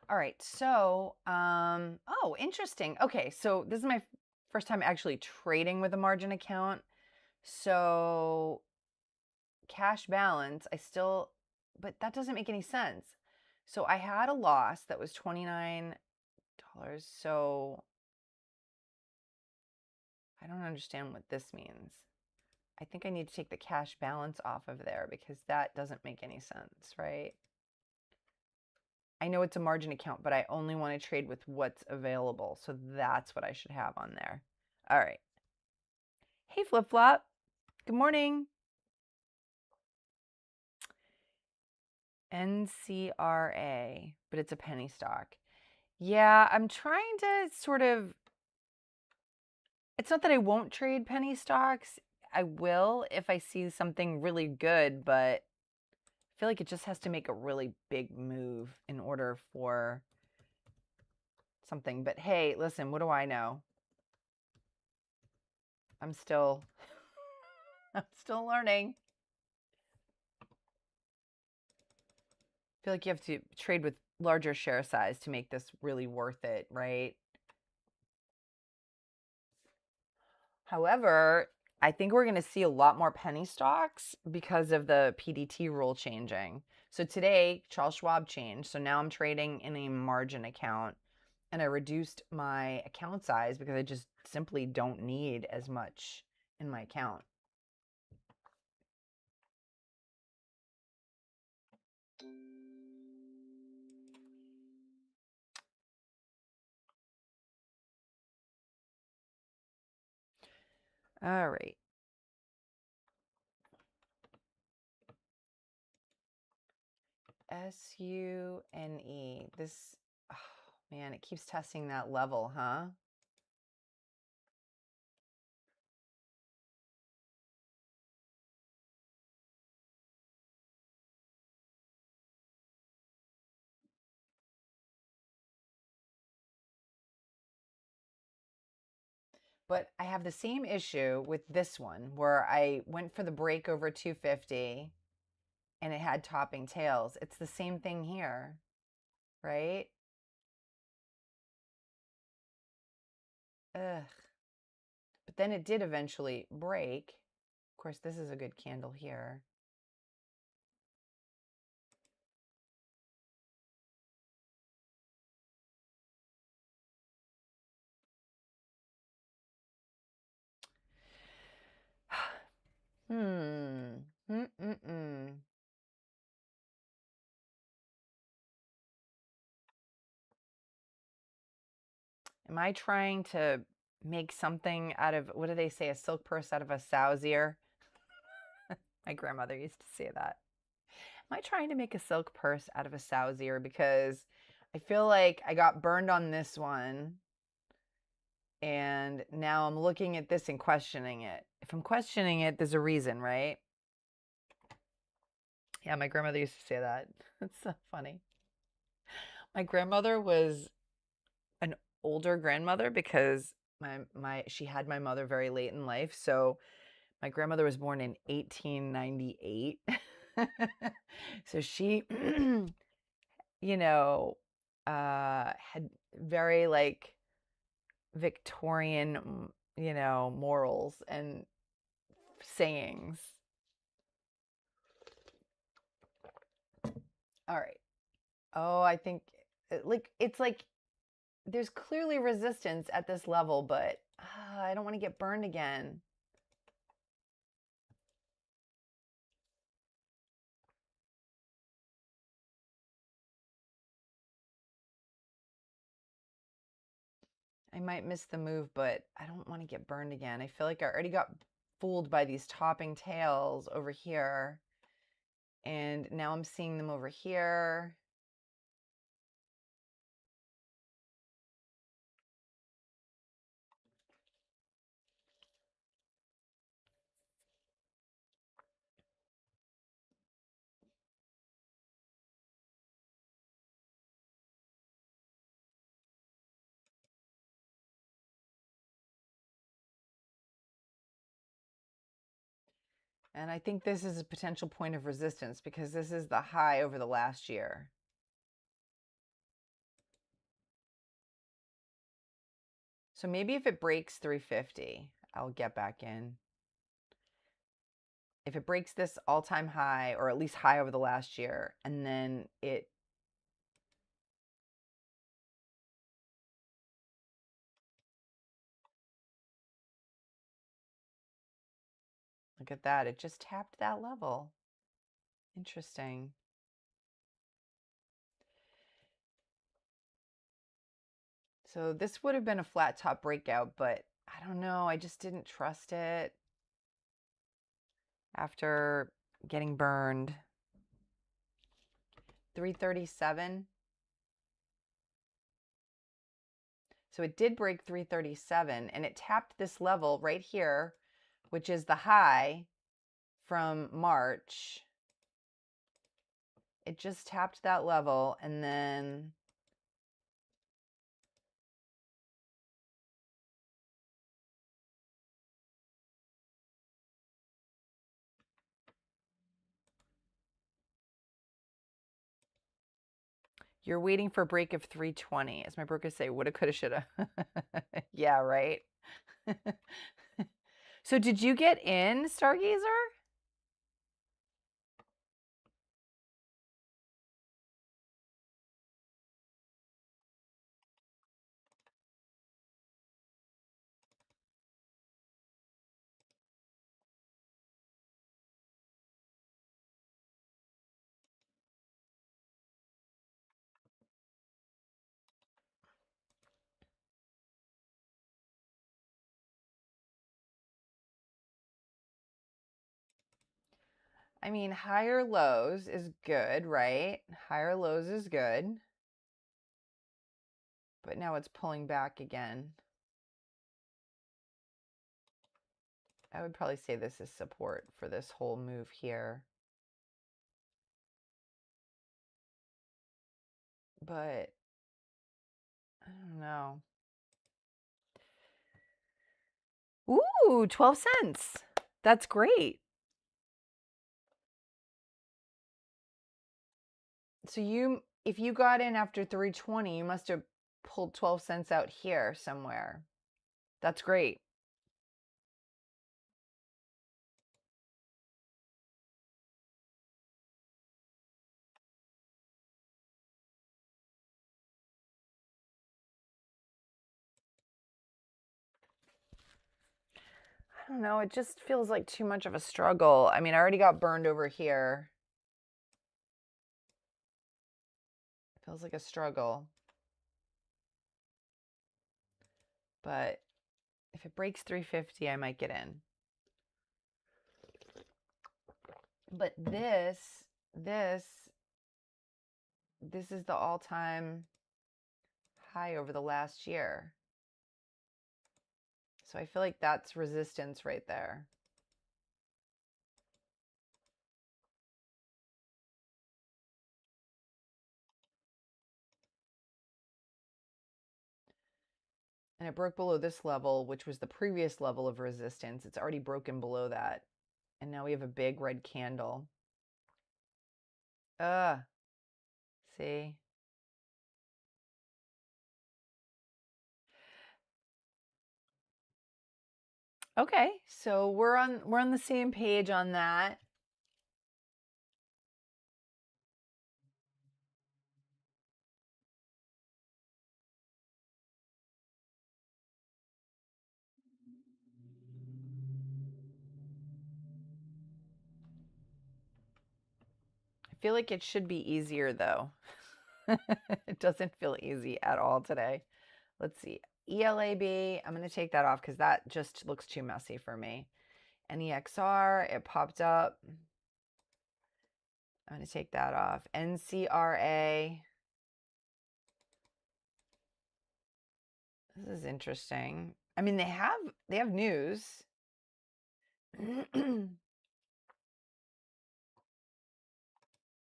All right, so, oh, interesting. Okay, so this is my first time actually trading with a margin account. So cash balance, but that doesn't make any sense. So I had a loss that was $29. So I don't understand what this means. I think I need to take the cash balance off of there because that doesn't make any sense, right? I know it's a margin account, but I only want to trade with what's available. So that's what I should have on there. All right. Hey, Flip Flop. Good morning. NCRA, but it's a penny stock. Yeah, I'm trying to sort of, it's not that I won't trade penny stocks. I will if I see something really good, but I feel like it just has to make a really big move in order for something. But hey, listen, what do I know? I'm still I'm still learning. I feel like you have to trade with larger share size to make this really worth it, right? However, I think we're going to see a lot more penny stocks because of the PDT rule changing. So today, Charles Schwab changed. So now I'm trading in a margin account and I reduced my account size because I just simply don't need as much in my account. All right. SUNE. This, oh man, it keeps testing that level, huh? But I have the same issue with this one where I went for the break over 250 and it had topping tails. It's the same thing here, right? Ugh. But then it did eventually break. Of course, this is a good candle here. Hmm. Mm-mm-mm. Am I trying to make something out of, what do they say, a silk purse out of a sow's ear? My grandmother used to say that. Am I trying to make a silk purse out of a sow's ear? Because I feel like I got burned on this one. And now I'm looking at this and questioning it. If I'm questioning it, there's a reason, right? Yeah, my grandmother used to say that. It's so funny. My grandmother was an older grandmother because she had my mother very late in life. So my grandmother was born in 1898. So she, you know, had very like Victorian, morals and sayings. All right. Oh, I think it's like there's clearly resistance at this level, but I don't want to get burned again. I might miss the move, but I don't want to get burned again. I feel like I already got fooled by these topping tails over here. And now I'm seeing them over here. And I think this is a potential point of resistance because this is the high over the last year. So maybe if it breaks 350, I'll get back in. If it breaks this all-time high, or at least high over the last year, and then it look at that, it just tapped that level. Interesting. So this would have been a flat top breakout, but I don't know, I just didn't trust it after getting burned. 337. So it did break 337 and it tapped this level right here, which is the high from March. It just tapped that level and then you're waiting for a break of 320. As my broker say, woulda, coulda, shoulda. Yeah, right? So did you get in, Stargazer? I mean, higher lows is good, right? Higher lows is good. But now it's pulling back again. I would probably say this is support for this whole move here. But I don't know. Ooh, 12 cents. That's great. So if you got in after 320, you must have pulled 12 cents out here somewhere. That's great. I don't know. It just feels like too much of a struggle. I mean, I already got burned over here. It feels like a struggle. But if it breaks 350, I might get in. But this is the all-time high over the last year. So I feel like that's resistance right there. And it broke below this level, which was the previous level of resistance. It's already broken below that. And now we have a big red candle. See? Okay, so we're on the same page on that. I feel like it should be easier though. It doesn't feel easy at all today. Let's see. ELAB, I'm going to take that off because that just looks too messy for me. NEXR, it popped up. I'm going to take that off. NCRA. This is interesting. I mean, they have news. I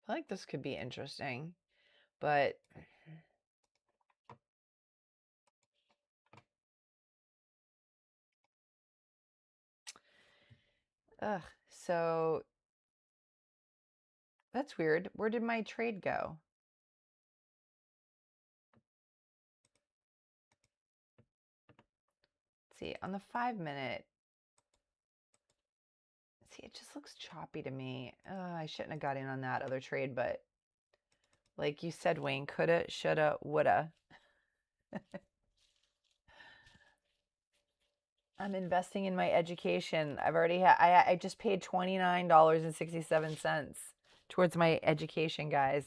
feel like this could be interesting, but so that's weird. Where did my trade go? Let's see, on the 5-minute. See, it just looks choppy to me. I shouldn't have got in on that other trade, but like you said, Wayne, coulda, shoulda, woulda. I'm investing in my education. I've already I just paid $29.67 towards my education, guys.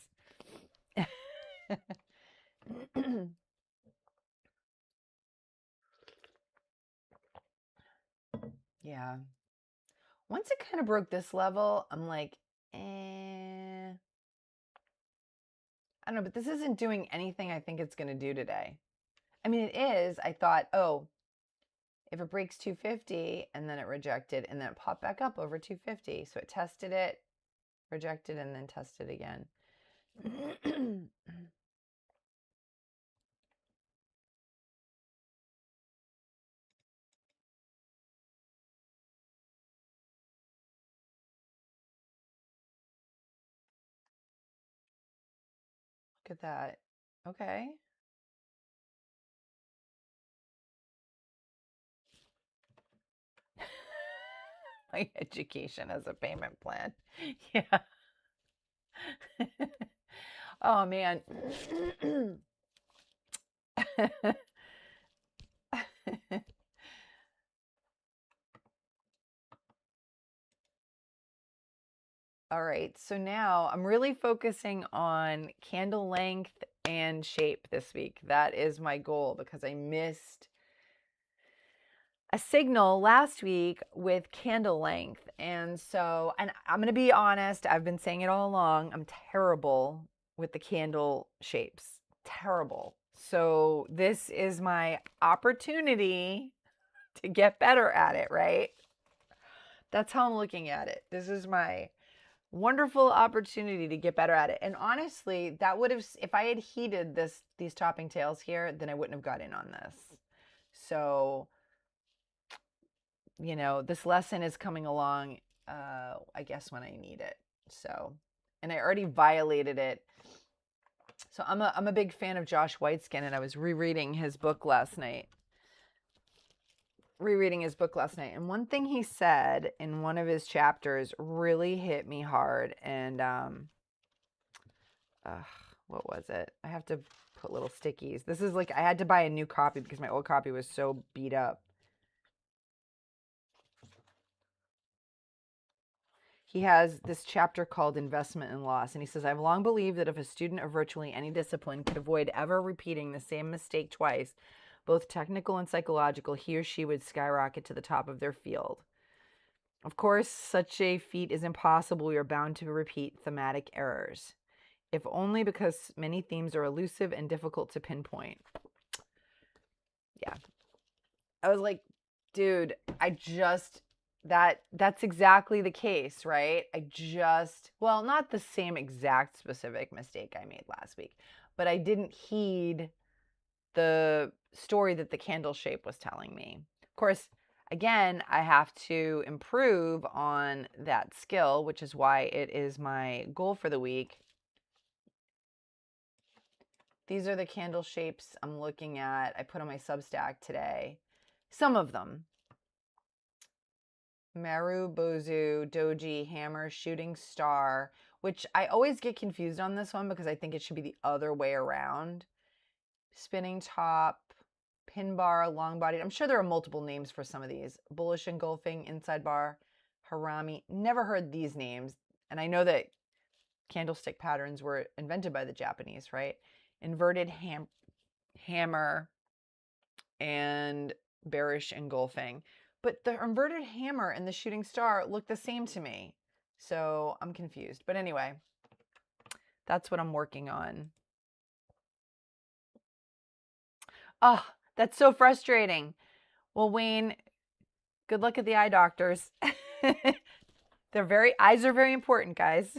Yeah. Once it kind of broke this level, I'm like, I don't know, but this isn't doing anything I think it's going to do today. I mean, it is. I thought, oh, if it breaks 250 and then it rejected and then it popped back up over 250. So it tested it, rejected, and then tested again. Look at that. Okay. My education as a payment plan. Yeah. Oh, man. All right, so now I'm really focusing on candle length and shape this week. That is my goal because I missed a signal last week with candle length. And so, and I'm going to be honest, I've been saying it all along. I'm terrible with the candle shapes. Terrible. So this is my opportunity to get better at it, right? That's how I'm looking at it. This is my wonderful opportunity to get better at it. And honestly, that would have, if I had heeded these topping tails here, then I wouldn't have got in on this. So, you know, this lesson is coming along, I guess, when I need it. So, and I already violated it. So I'm a big fan of Josh Whiteskin, and I was rereading his book last night. And one thing he said in one of his chapters really hit me hard. And what was it? I have to put little stickies. This is like, I had to buy a new copy because my old copy was so beat up. He has this chapter called Investment and Loss, and he says, I've long believed that if a student of virtually any discipline could avoid ever repeating the same mistake twice, both technical and psychological, he or she would skyrocket to the top of their field. Of course, such a feat is impossible. We are bound to repeat thematic errors, if only because many themes are elusive and difficult to pinpoint. Yeah. I was like, dude, that's exactly the case, right? Well, not the same exact specific mistake I made last week, but I didn't heed the story that the candle shape was telling me. Of course, again, I have to improve on that skill, which is why it is my goal for the week. These are the candle shapes I'm looking at. I put on my Substack today. Some of them. Maru, Bozu, Doji, Hammer, Shooting Star, which I always get confused on this one because I think it should be the other way around. Spinning Top, Pin Bar, Long Bodied. I'm sure there are multiple names for some of these. Bullish Engulfing, Inside Bar, Harami. Never heard these names. And I know that candlestick patterns were invented by the Japanese, right? Inverted Hammer and Bearish Engulfing. But the inverted hammer and the shooting star look the same to me. So I'm confused. But anyway, that's what I'm working on. Oh, that's so frustrating. Well, Wayne, good luck at the eye doctors. Eyes are very important, guys.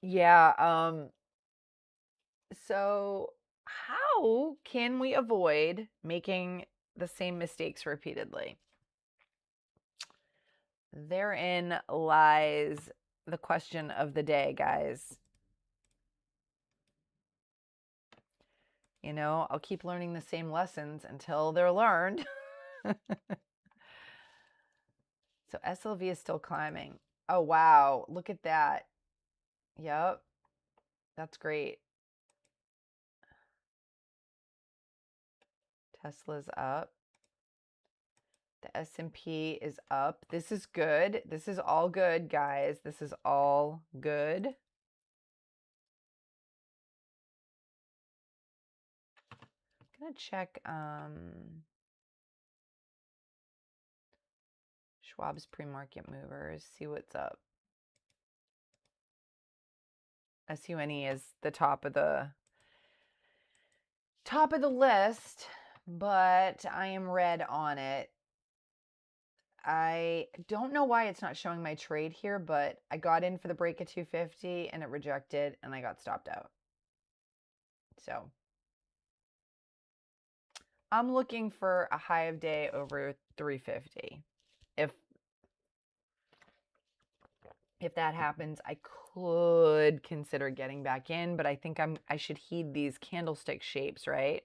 Yeah. So how can we avoid making the same mistakes repeatedly? Therein lies the question of the day, guys. You know, I'll keep learning the same lessons until they're learned. So SLV is still climbing. Oh, wow. Look at that. Yep. That's great. Tesla's up. The S&P is up. This is good. This is all good, guys. This is all good. I'm going to check Schwab's pre-market movers, see what's up. SUNE is the top of the list, but I am red on it. I don't know why it's not showing my trade here, but I got in for the break at 250 and it rejected and I got stopped out. So I'm looking for a high of day over 350. If that happens, I could consider getting back in, but I think I should heed these candlestick shapes, right?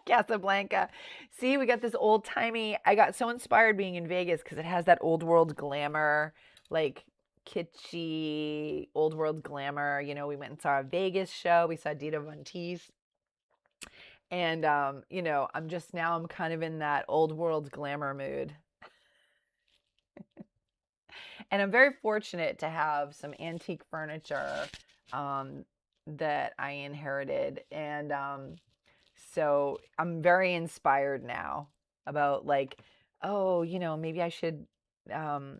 Casablanca. See, we got this old timey. I got so inspired being in Vegas because it has that old world glamour, like kitschy old world glamour. You know, we went and saw a Vegas show. We saw Dita Von Teese. And, you know, I'm kind of in that old world glamour mood. And I'm very fortunate to have some antique furniture that I inherited. And so I'm very inspired now about like, oh, maybe I should um,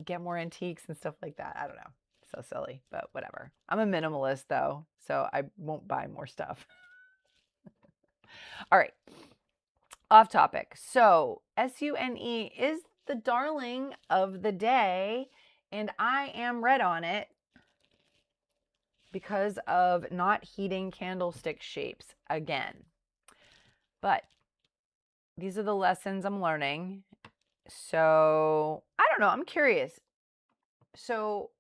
get more antiques and stuff like that. I don't know. So silly, but whatever. I'm a minimalist though, so I won't buy more stuff. All right, off topic. So SUNE is the darling of the day, and I am red on it because of not heating candlestick shapes again. But these are the lessons I'm learning. So I don't know. I'm curious. So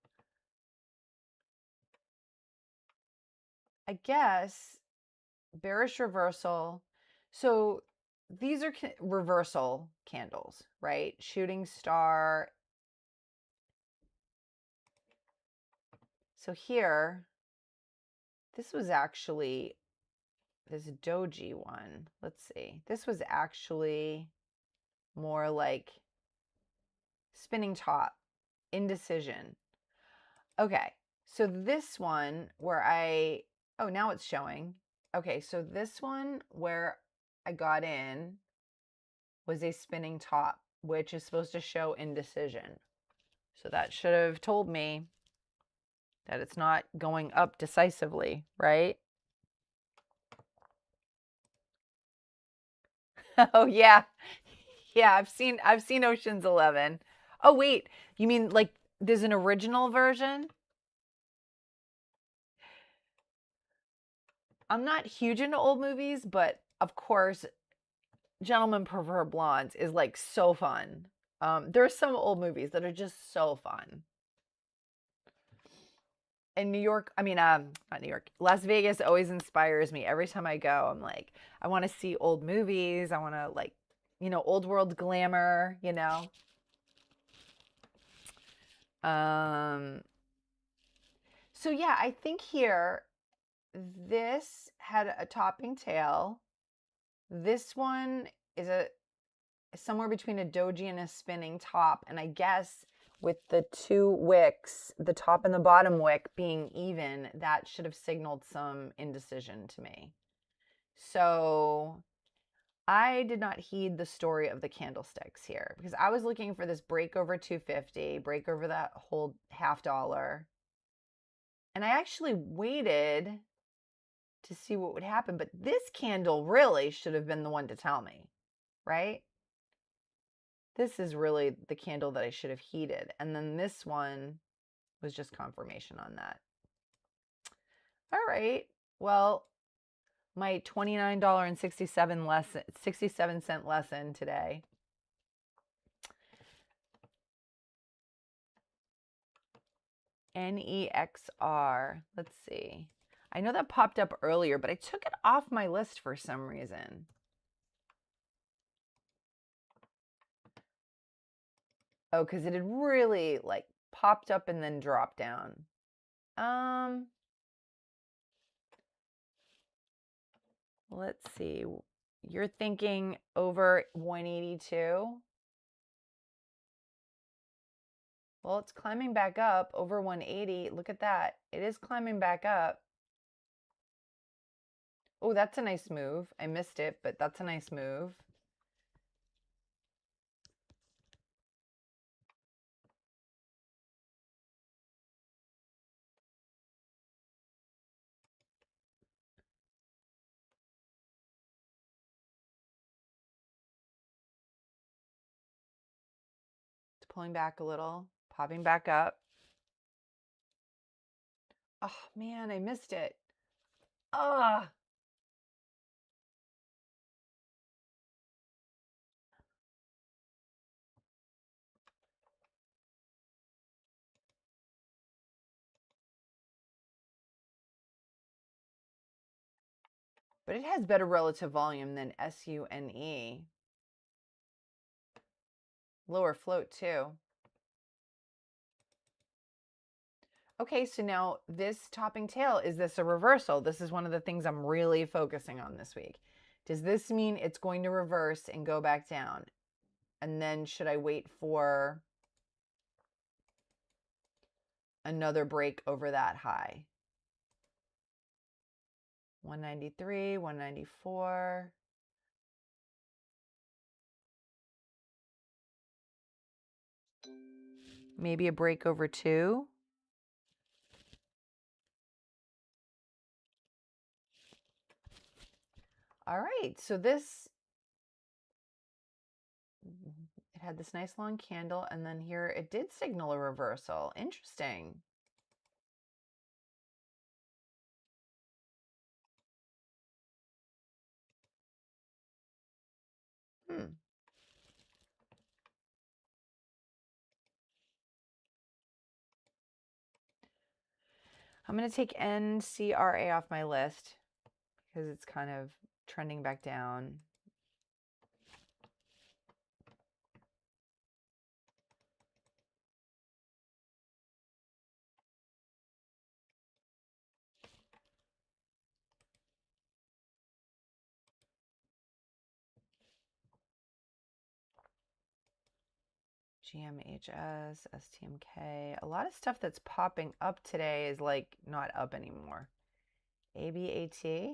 I guess bearish reversal. So these are reversal candles, right? Shooting star. So here, this was actually this doji one. Let's see. This was actually more like spinning top, indecision. Okay. So this one where oh, now it's showing. Okay. So this one where I got in was a spinning top, which is supposed to show indecision. So that should have told me that it's not going up decisively, right? Oh yeah. Yeah, I've seen Ocean's 11. Oh wait, you mean like there's an original version? I'm not huge into old movies, but of course, Gentlemen Prefer Blondes is like so fun. There are some old movies that are just so fun. In New York, I mean, not New York, Las Vegas always inspires me. Every time I go, I'm like, I want to see old movies. I want to like, old world glamour, Um, so yeah, I think here, this had a topping tail. This one is somewhere between a doji and a spinning top. And I guess with the two wicks, the top and the bottom wick being even, that should have signaled some indecision to me. So I did not heed the story of the candlesticks here because I was looking for this break over 250, break over that whole $0.50. And I actually waited to see what would happen. But this candle really should have been the one to tell me, right? This is really the candle that I should have heated. And then this one was just confirmation on that. All right. Well, my $29.67 67 cent lesson today. NEXR. Let's see. I know that popped up earlier, but I took it off my list for some reason. Oh, because it had really like popped up and then dropped down. Let's see. You're thinking over 182? Well, it's climbing back up over 180. Look at that. It is climbing back up. Oh, that's a nice move. I missed it, but that's a nice move. It's pulling back a little, popping back up. Oh, man, I missed it. Ah. But it has better relative volume than SUNE. Lower float, too. Okay, so now this topping tail, is this a reversal? This is one of the things I'm really focusing on this week. Does this mean it's going to reverse and go back down? And then should I wait for another break over that high? 193, 194. Maybe a break over 2. All right, so this, it had this nice long candle, and then here it did signal a reversal. Interesting. I'm going to take NCRA off my list because it's kind of trending back down. GMHS, STMK. A lot of stuff that's popping up today is like not up anymore. ABAT.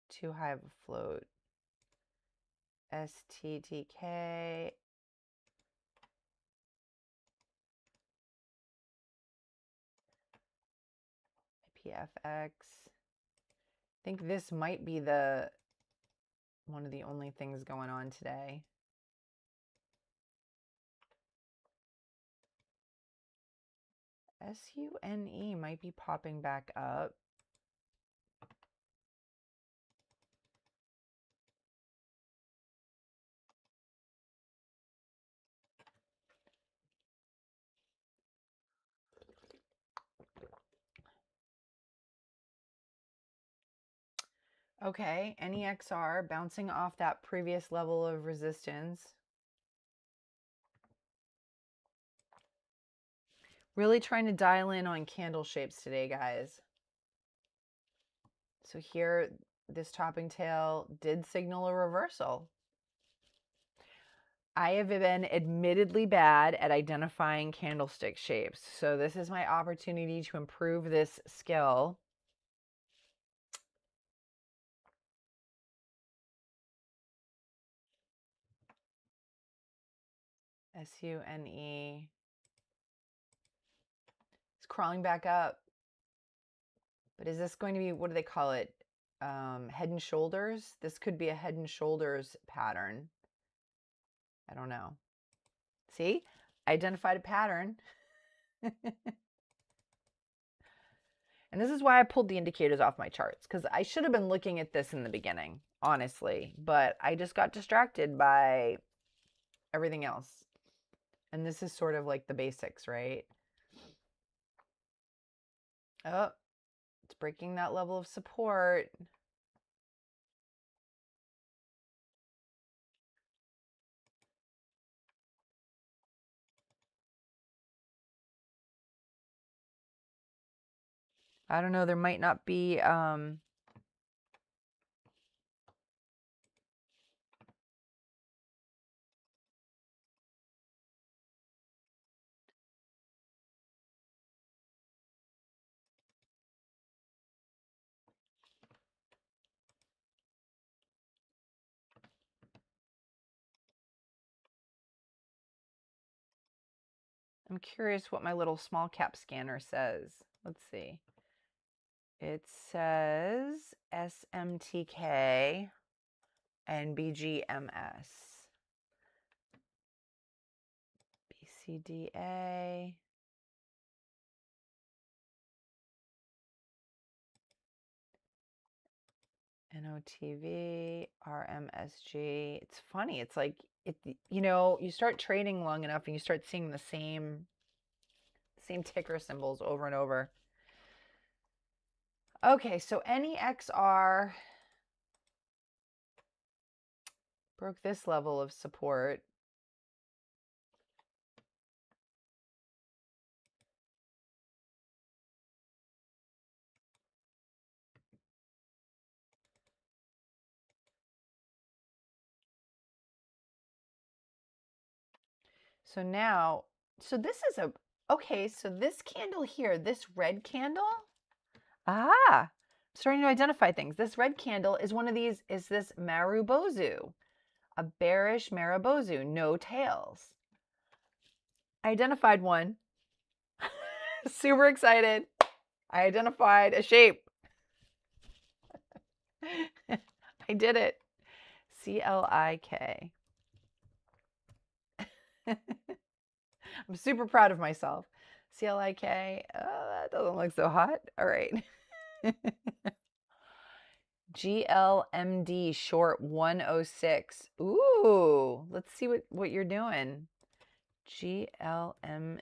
Too high of a float. STTK. PFX. I think this might be one of the only things going on today. SUNE might be popping back up. Okay, NEXR bouncing off that previous level of resistance. Really trying to dial in on candle shapes today, guys. So here, this topping tail did signal a reversal. I have been admittedly bad at identifying candlestick shapes. So this is my opportunity to improve this skill. SUNE. It's crawling back up. But is this going to be, what do they call it? Head and shoulders? This could be a head and shoulders pattern. I don't know. See? I identified a pattern. And this is why I pulled the indicators off my charts, because I should have been looking at this in the beginning, honestly. But I just got distracted by everything else. And this is sort of like the basics, right? Oh, it's breaking that level of support. I don't know, there might not be I'm curious what my little small cap scanner says. Let's see. It says SMTK and BGMS. BCDA. NOTV, RMSG. It's funny. It's like, you start trading long enough and you start seeing the same ticker symbols over and over. Okay, so NEXR broke this level of support. So now, this is Okay, so this candle here, this red candle, I'm starting to identify things. This red candle is one of these, is this Marubozu, a bearish Marubozu, no tails. I identified one. Super excited. I identified a shape. I did it. CLIK. I'm super proud of myself. CLIK. Oh, that doesn't look so hot. All right. GLMD short 106. Ooh, let's see what you're doing. GLMD.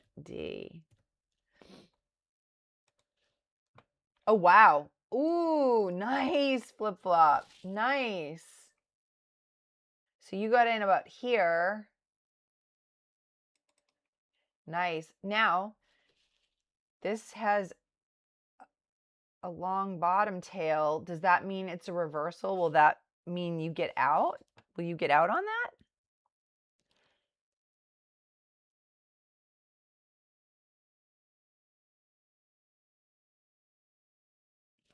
Oh, wow. Ooh, nice flip-flop. Nice. So you got in about here. Nice. Now, this has a long bottom tail. Does that mean it's a reversal? Will that mean you get out? Will you get out on that?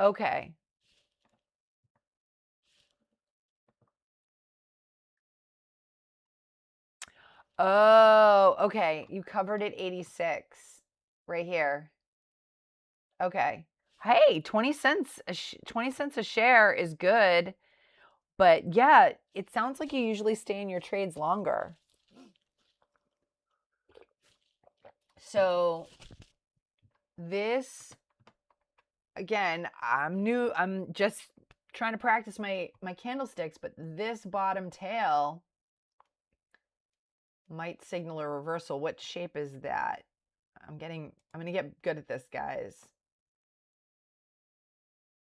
Okay. Oh, okay. You covered at 86 right here. Okay. Hey, 20 cents, 20 cents a share is good. But yeah, it sounds like you usually stay in your trades longer. So this, again, I'm just trying to practice my candlesticks, but this bottom tail might signal a reversal. What shape is that? I'm going to get good at this, guys.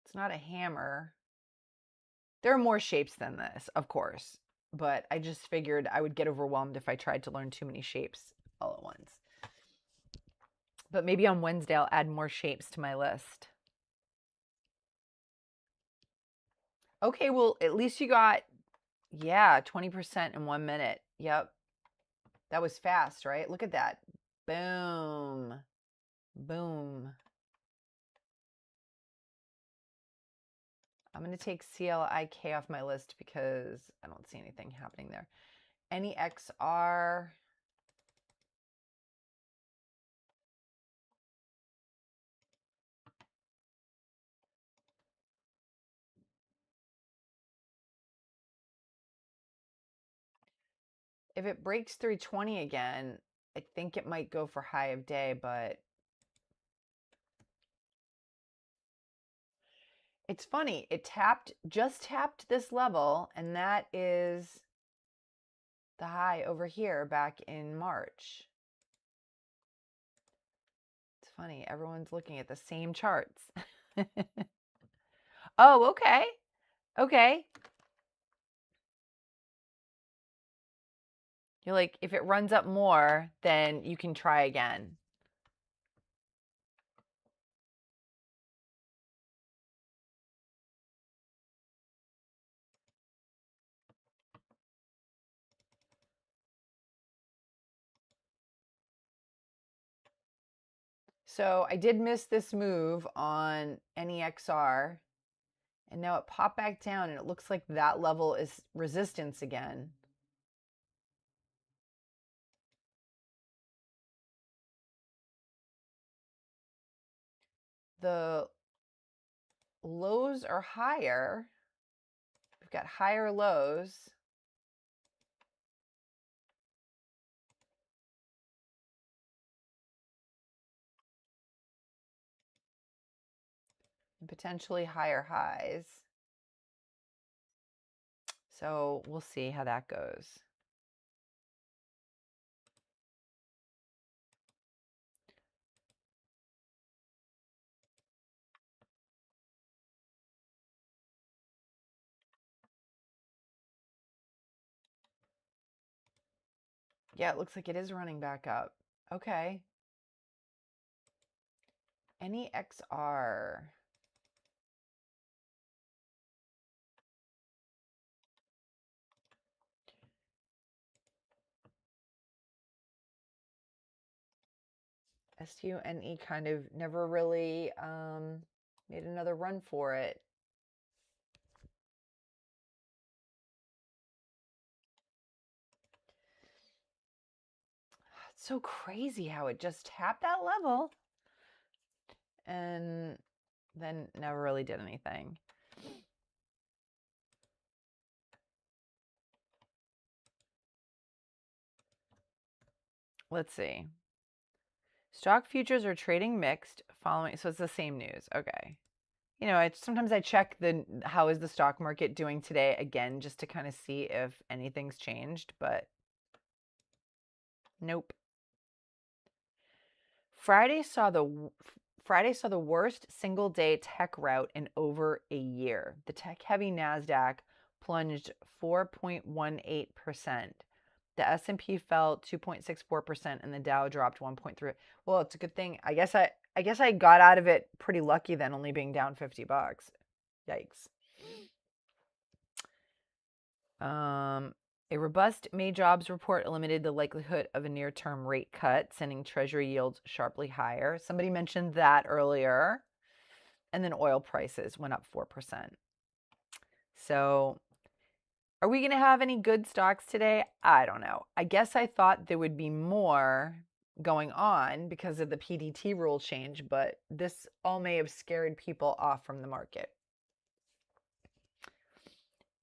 It's not a hammer. There are more shapes than this, of course, but I just figured I would get overwhelmed if I tried to learn too many shapes all at once. But maybe on Wednesday I'll add more shapes to my list. Okay, well, at least you got, yeah, 20% in 1 minute. Yep. That was fast, right? Look at that. Boom. Boom. I'm going to take CLIK off my list because I don't see anything happening there. Any XR. If it breaks 320 again, I think it might go for high of day, but it's funny. It just tapped this level, and that is the high over here back in March. It's funny. Everyone's looking at the same charts. Oh, okay. Okay. You're like, if it runs up more, then you can try again. So I did miss this move on NEXR, and now it popped back down, and it looks like that level is resistance again. The lows are higher. We've got higher lows. And potentially higher highs. So we'll see how that goes. Yeah, it looks like it is running back up. Okay. NEXR. SUNE kind of never really made another run for it. It's so crazy how it just tapped that level and then never really did anything. Let's see. Stock futures are trading mixed following, so it's the same news. Okay. You know, sometimes I check how is the stock market doing today again, just to kind of see if anything's changed, but nope. Friday saw the worst single day tech rout in over a year. The tech heavy Nasdaq plunged 4.18%. The S&P fell 2.64% and the Dow dropped 1.3. Well, it's a good thing. I guess I got out of it pretty lucky then, only being down $50. Yikes. A robust May jobs report eliminated the likelihood of a near-term rate cut, sending Treasury yields sharply higher. Somebody mentioned that earlier. And then oil prices went up 4%. So are we going to have any good stocks today? I don't know. I guess I thought there would be more going on because of the PDT rule change, but this all may have scared people off from the market.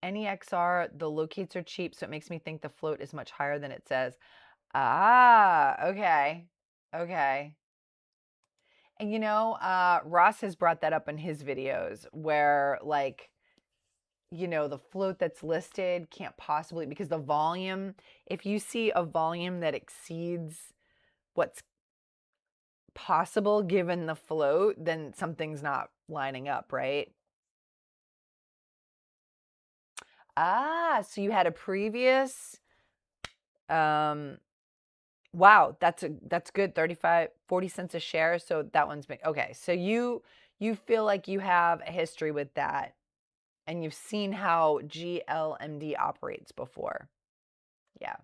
NEXR, the locates are cheap, so it makes me think the float is much higher than it says. Ah, okay. Okay. And you know, Ross has brought that up in his videos where, like, you know, the float that's listed can't possibly, because the volume, if you see a volume that exceeds what's possible given the float, then something's not lining up, right? Ah, so you had a previous, wow, that's good. 40 cents a share. So that one's been, okay. So you feel like you have a history with that and you've seen how GLMD operates before. Yeah.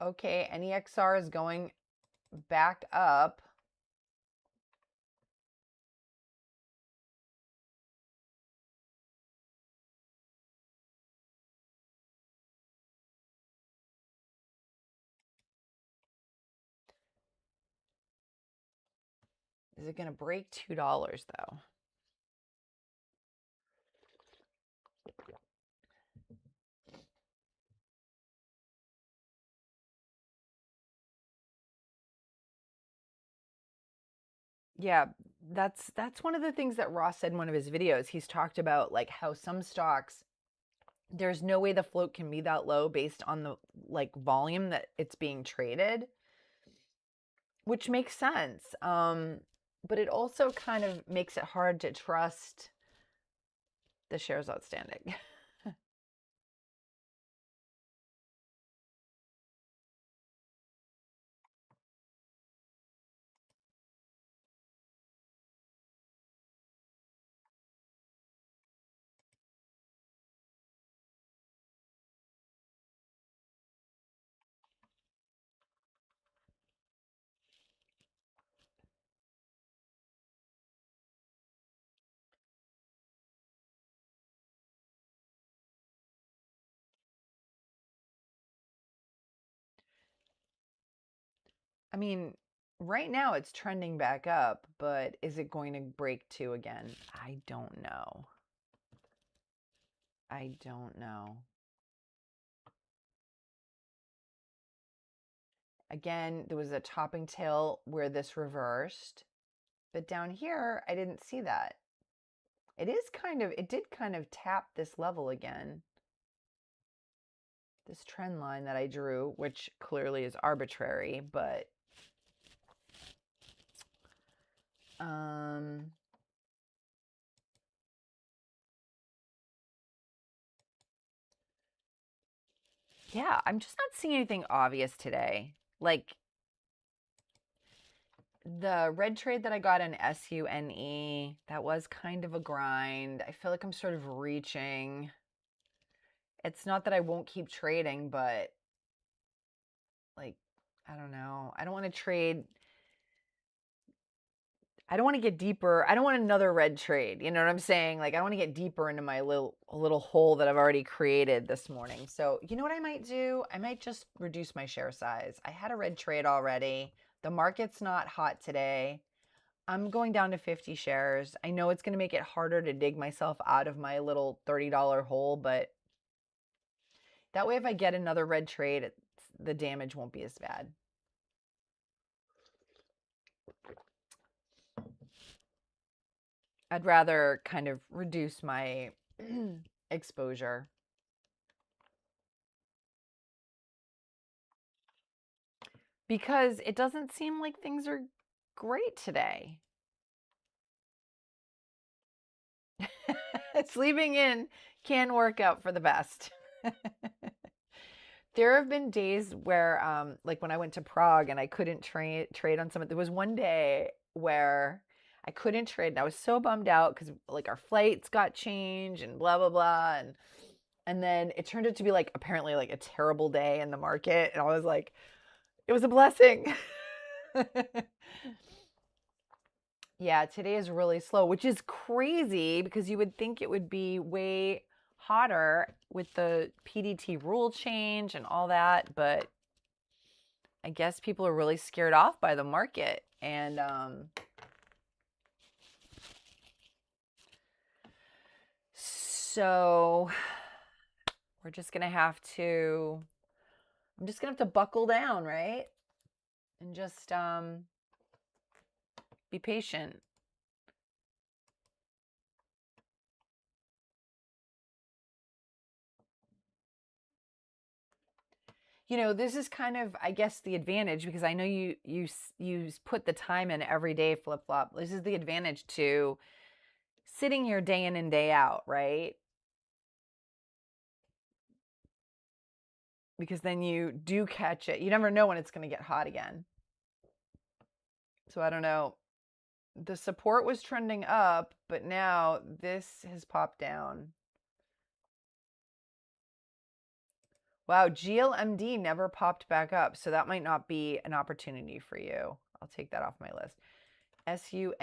Okay, NEXR is going back up. Is it going to break $2 though? Yeah, that's one of the things that Ross said in one of his videos. He's talked about like how some stocks, there's no way the float can be that low based on the like volume that it's being traded, which makes sense. But it also kind of makes it hard to trust the shares outstanding. I mean, right now it's trending back up, but is it going to break 2 again? I don't know. I don't know. Again, there was a topping tail where this reversed, but down here, I didn't see that. It did kind of tap this level again. This trend line that I drew, which clearly is arbitrary, but yeah, I'm just not seeing anything obvious today. Like the red trade that I got in SUNE, that was kind of a grind. I feel like I'm sort of reaching. It's not that I won't keep trading, but like, I don't know. I don't want to trade. I don't want to get deeper. I don't want another red trade. You know what I'm saying? Like, I want to get deeper into my little hole that I've already created this morning. So, you know what I might do? I might just reduce my share size. I had a red trade already. The market's not hot today. I'm going down to 50 shares. I know it's going to make it harder to dig myself out of my little $30 hole, but that way if I get another red trade, the damage won't be as bad. I'd rather kind of reduce my exposure. Because it doesn't seem like things are great today. Sleeping in can work out for the best. There have been days where, like when I went to Prague and I couldn't trade on something. There was one day where I couldn't trade, and I was so bummed out because like our flights got changed and blah blah blah, and then it turned out to be like apparently like a terrible day in the market, and I was like, it was a blessing. Yeah, today is really slow, which is crazy because you would think it would be way hotter with the PDT rule change and all that, but I guess people are really scared off by the market. And so we're just going to have to, I'm just going to have to buckle down, right? And just be patient. You know, this is kind of, I guess, the advantage because I know you put the time in every day, flip flop. This is the advantage to sitting here day in and day out, right? Because then you do catch it. You never know when it's going to get hot again. So I don't know. The support was trending up, but now this has popped down. Wow, GLMD never popped back up, so that might not be an opportunity for you. I'll take that off my list. SUNE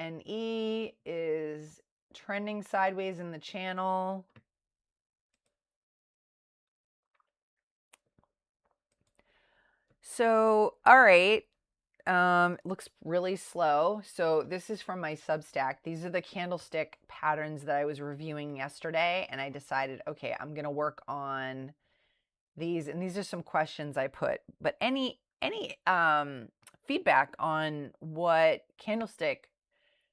is trending sideways in the channel. So, all right. Looks really slow. So this is from my Substack. These are the candlestick patterns that I was reviewing yesterday, and I decided, okay, I'm gonna work on these, and these are some questions I put. But any feedback on what candlestick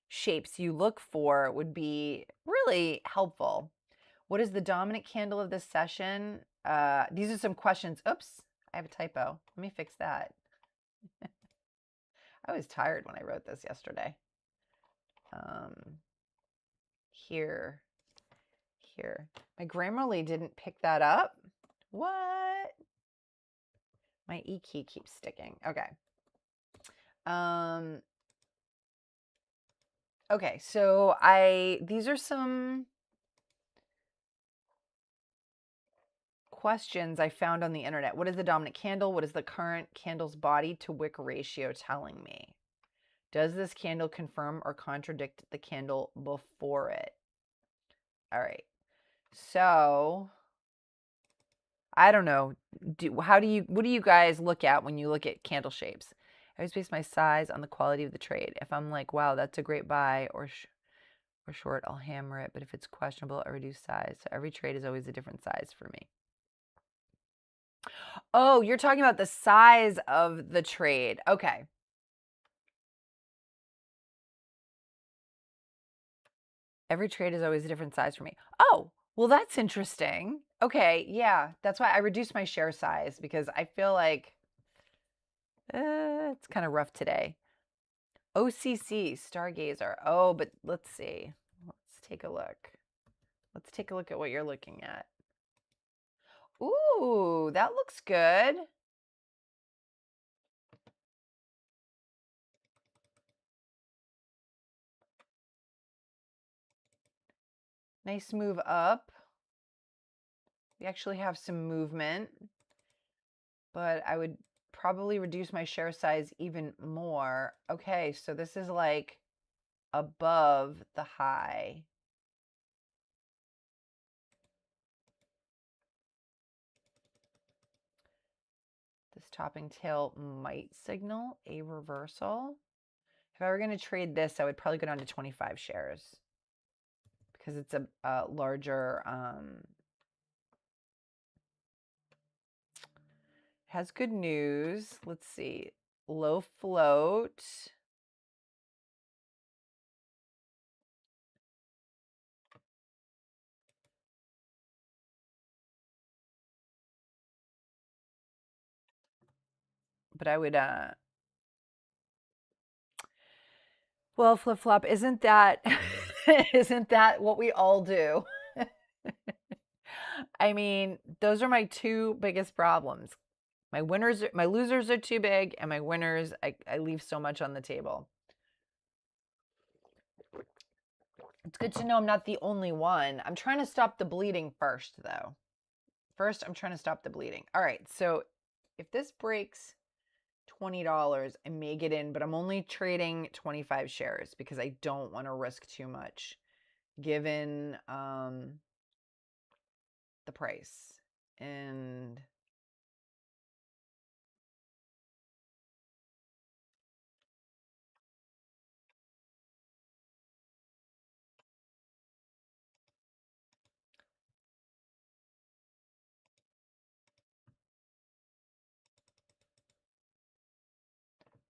shapes you look for would be really helpful. What is the dominant candle of this session? These are some questions. Oops, I have a typo. Let me fix that. I was tired when I wrote this yesterday. Here. My Grammarly didn't pick that up. What? My E key keeps sticking. Okay. Okay, so these are some questions I found on the internet. What is the dominant candle? What is the current candle's body to wick ratio telling me? Does this candle confirm or contradict the candle before it? All right. So, I don't know. What do you guys look at when you look at candle shapes? I always base my size on the quality of the trade. If I'm like, wow, that's a great buy or short, I'll hammer it. But if it's questionable, I reduce size. So every trade is always a different size for me. Oh, you're talking about the size of the trade. Okay. Every trade is always a different size for me. Oh, well, that's interesting. Okay, yeah, that's why I reduced my share size because I feel like it's kind of rough today. OCC, Stargazer. Oh, but let's see. Let's take a look. Let's take a look at what you're looking at. Ooh, that looks good. Nice move up. We actually have some movement, but I would probably reduce my share size even more. Okay, so this is like above the high. This topping tail might signal a reversal. If I were going to trade this, I would probably go down to 25 shares because it's a larger, has good news. Let's see, low float. But I would, well, flip flop, isn't that, isn't that what we all do? I mean, those are my two biggest problems. My winners, my losers are too big, and my winners, I leave so much on the table. It's good to know I'm not the only one. I'm trying to stop the bleeding first, though. First, I'm trying to stop the bleeding. All right, so if this breaks $20, I may get in, but I'm only trading 25 shares because I don't want to risk too much given the price. And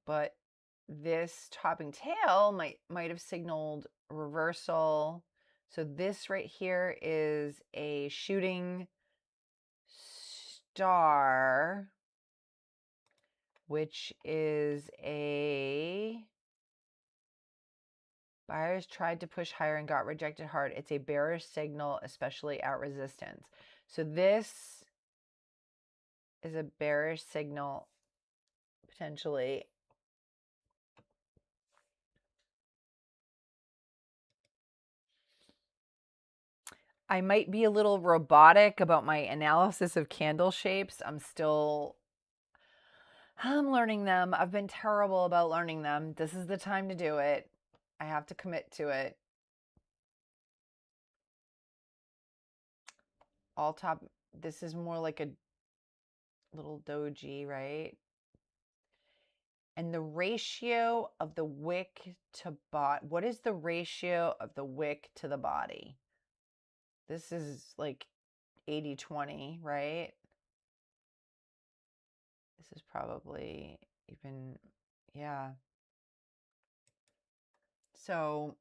but this topping tail might have signaled reversal. So this right here is a shooting star, which is a buyers tried to push higher and got rejected hard. It's a bearish signal, especially at resistance. So this is a bearish signal potentially. I might be a little robotic about my analysis of candle shapes. I'm learning them. I've been terrible about learning them. This is the time to do it. I have to commit to it. All top, this is more like a little doji, right? And the ratio of the wick to bot, what is the ratio of the wick to the body? This is like 80-20, right? This is probably even, yeah. So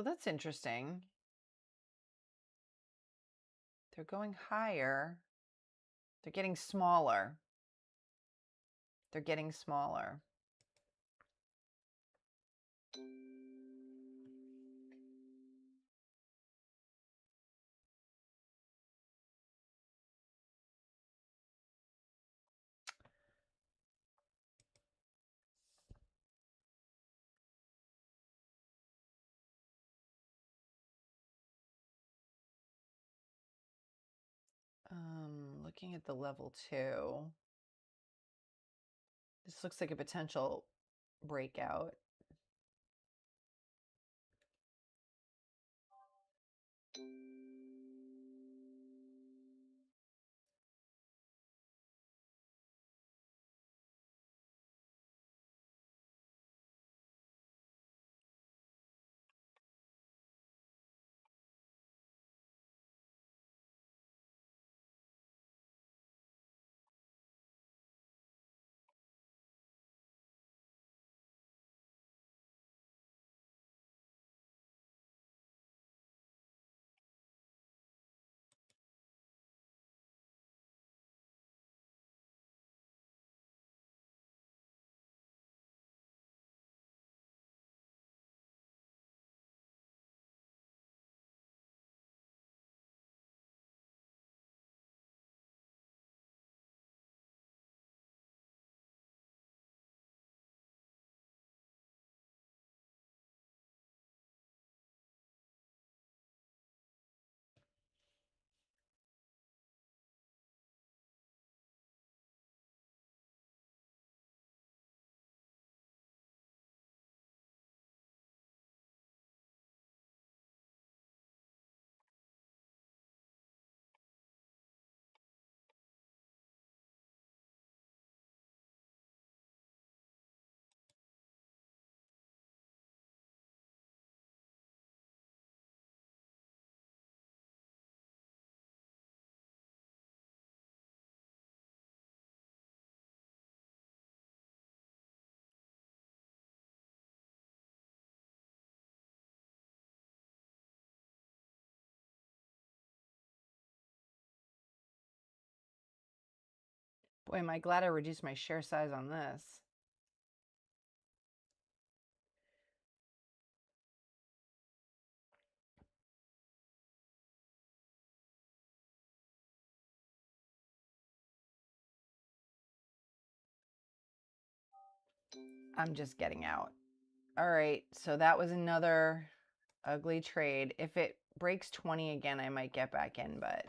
that's interesting. They're going higher. They're getting smaller. They're getting smaller. Looking at the level 2, this looks like a potential breakout. Boy, am I glad I reduced my share size on this. I'm just getting out. All right, so that was another ugly trade. If it breaks 20 again, I might get back in, but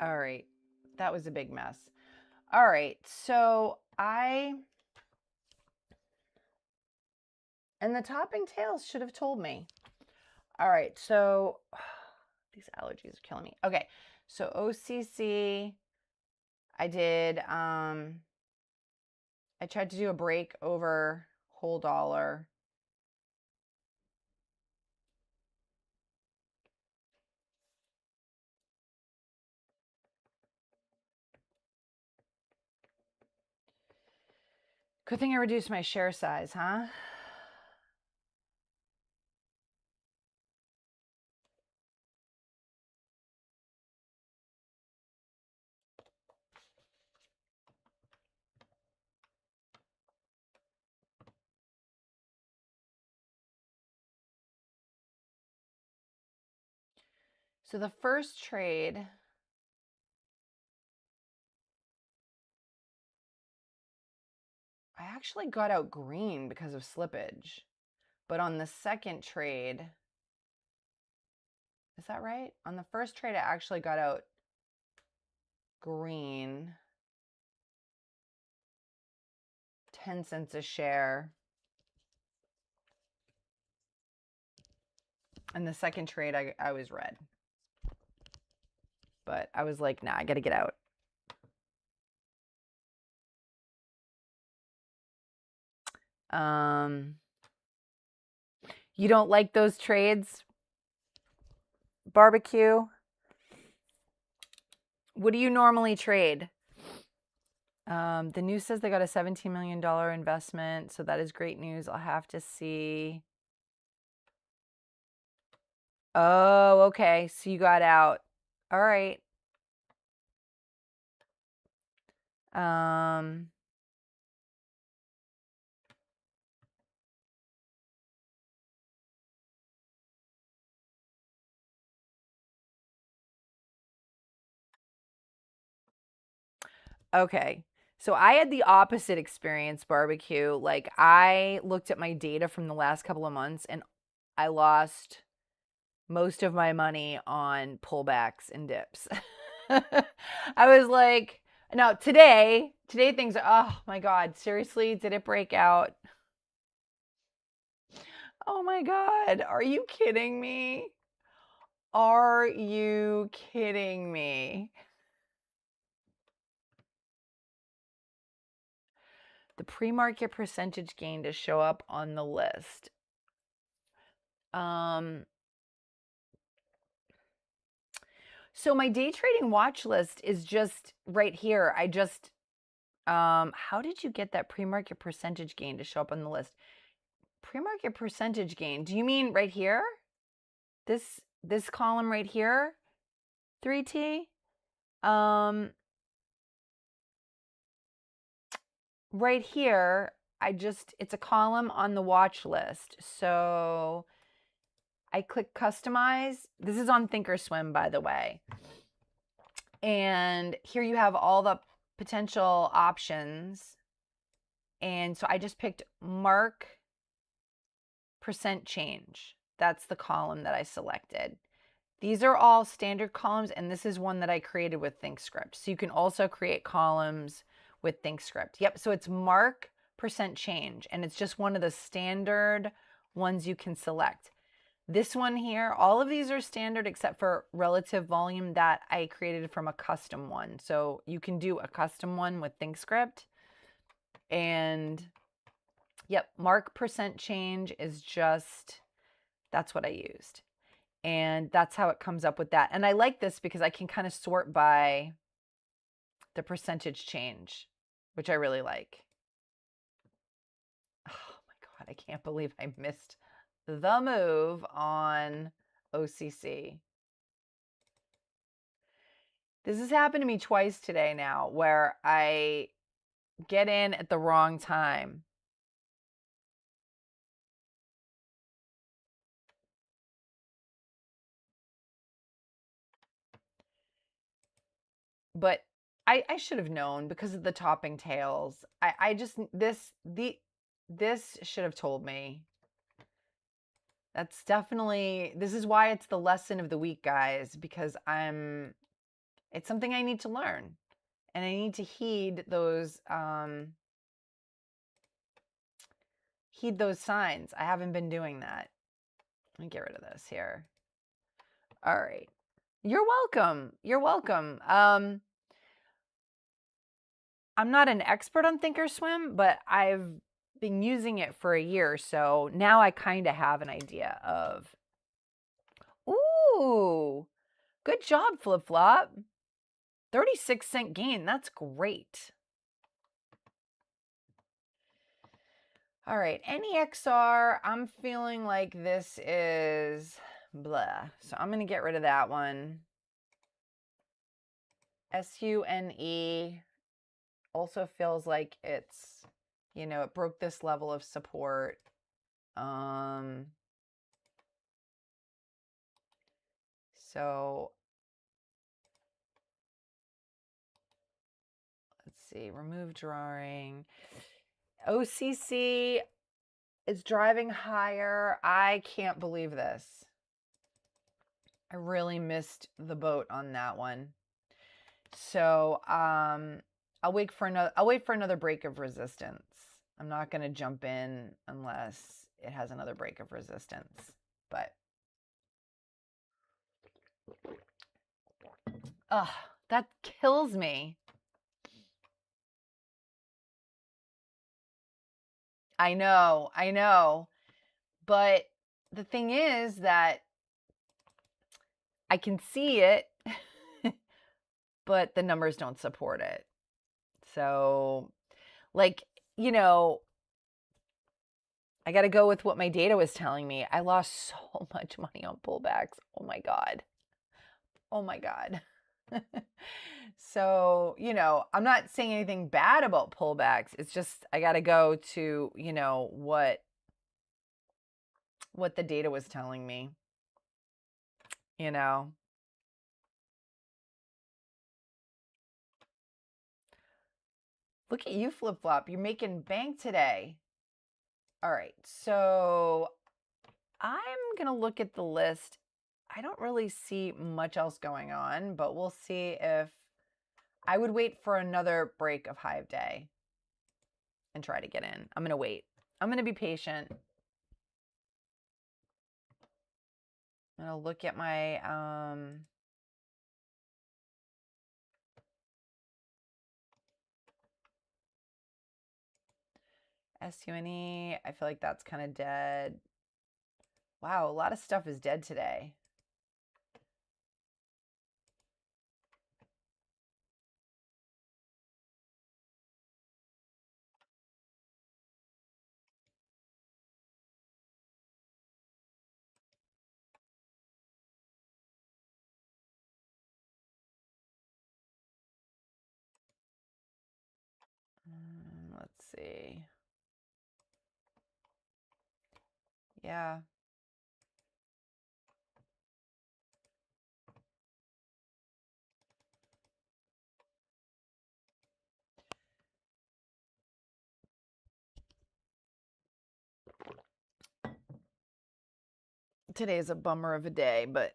all right. That was a big mess. All right, so and the topping tails should have told me. All right, so these allergies are killing me. Okay, so OCC, I did, I tried to do a break over whole dollar. Good thing I reduced my share size, huh? So the first trade, I actually got out green because of slippage. But on the second trade, is that right? On the first trade, I actually got out green. 10 cents a share. And the second trade, I was red. But I was like, nah, I got to get out. You don't like those trades? Barbecue? What do you normally trade? The news says they got a $17 million investment, so that is great news. I'll have to see. Oh, okay. So you got out. All right. Okay. So I had the opposite experience, barbecue. Like I looked at my data from the last couple of months and I lost most of my money on pullbacks and dips. I was like, now today things are, oh my God, seriously, did it break out? Oh my God, are you kidding me? Are you kidding me? The pre-market percentage gain to show up on the list. So my day trading watch list is just right here. I just, how did you get that pre-market percentage gain to show up on the list? Pre-market percentage gain. Do you mean right here? This column right here? 3T? Right here, it's a column on the watch list. So I click customize. This is on Thinkorswim, by the way. And here you have all the potential options. And so I just picked mark percent change. That's the column that I selected. These are all standard columns, and this is one that I created with ThinkScript. So you can also create columns with ThinkScript. Yep, so it's mark percent change, and it's just one of the standard ones you can select. This one here, all of these are standard except for relative volume that I created from a custom one. So you can do a custom one with ThinkScript. And yep, mark percent change is just, that's what I used. And that's how it comes up with that. And I like this because I can kind of sort by the percentage change, which I really like. Oh my God, I can't believe I missed the move on OCC. This has happened to me twice today now where I get in at the wrong time. But I should have known because of the topping tails. I just, this should have told me. That's definitely, this is why it's the lesson of the week, guys, because it's something I need to learn. And I need to heed those signs. I haven't been doing that. Let me get rid of this here. All right. You're welcome. You're welcome. I'm not an expert on Thinkorswim, but I've been using it for a year, so now I kind of have an idea of. Ooh, good job, Flip Flop. 36-cent gain. That's great. All right, NEXR, I'm feeling like this is blah. So I'm going to get rid of that one. SUNE also feels like it's, it broke this level of support. So let's see, remove drawing. OCC is driving higher. I can't believe this. I really missed the boat on that one. So I'll wait for another break of resistance. I'm not going to jump in unless it has another break of resistance. But that kills me. I know. But the thing is that I can see it, but the numbers don't support it. So, like, you know, I got to go with what my data was telling me. I lost so much money on pullbacks. Oh my God. Oh my God. So, I'm not saying anything bad about pullbacks. It's just I got to go to, what the data was telling me, you know. Look at you, Flip Flop. You're making bank today. All right. So, I'm going to look at the list. I don't really see much else going on, but we'll see if I would wait for another break of high of day and try to get in. I'm going to wait. I'm going to be patient. I'm going to look at my SUNE. I feel like that's kind of dead. Wow, a lot of stuff is dead today. Let's see. Yeah. Today is a bummer of a day, but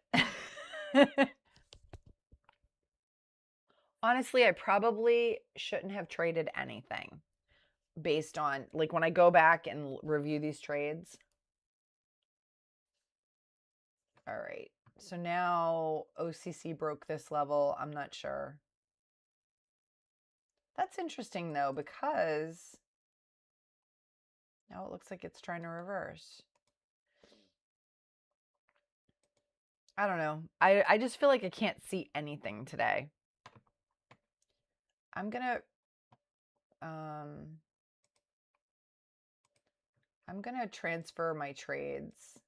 honestly, I probably shouldn't have traded anything based on, like, when I go back and review these trades. All right. So now OCC broke this level. I'm not sure. That's interesting, though, because now it looks like it's trying to reverse. I don't know. I just feel like I can't see anything today. I'm gonna transfer my trades.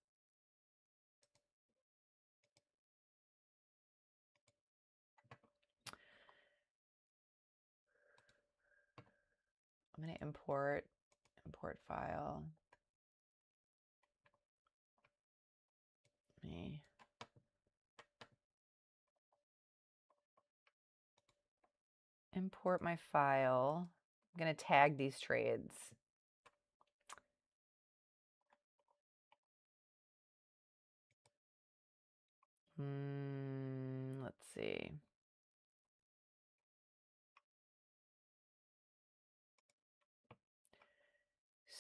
I'm gonna import file. Me. Import my file. I'm going to tag these trades. Let's see.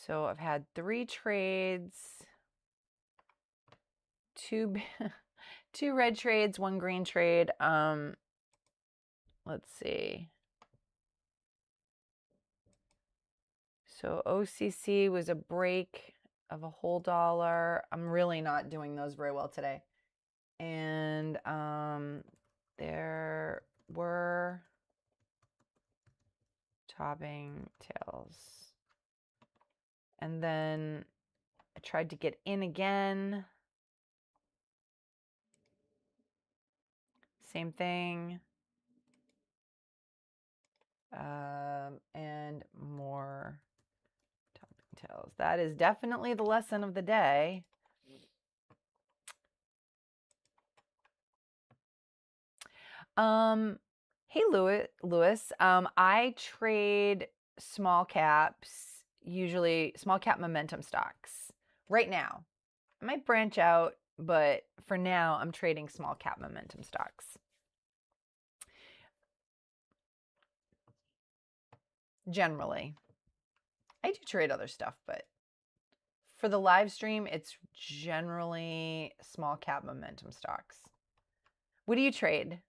So I've had 3 trades, 2 red trades, 1 green trade. Let's see. So OCC was a break of a whole dollar. I'm really not doing those very well today. And there were topping tails. And then I tried to get in again. Same thing. And more topping tails. That is definitely the lesson of the day. Hey, Lewis. I trade small caps, usually small cap momentum stocks right now. I might branch out, but for now, I'm trading small cap momentum stocks. Generally. I do trade other stuff, but for the live stream, it's generally small cap momentum stocks. What do you trade?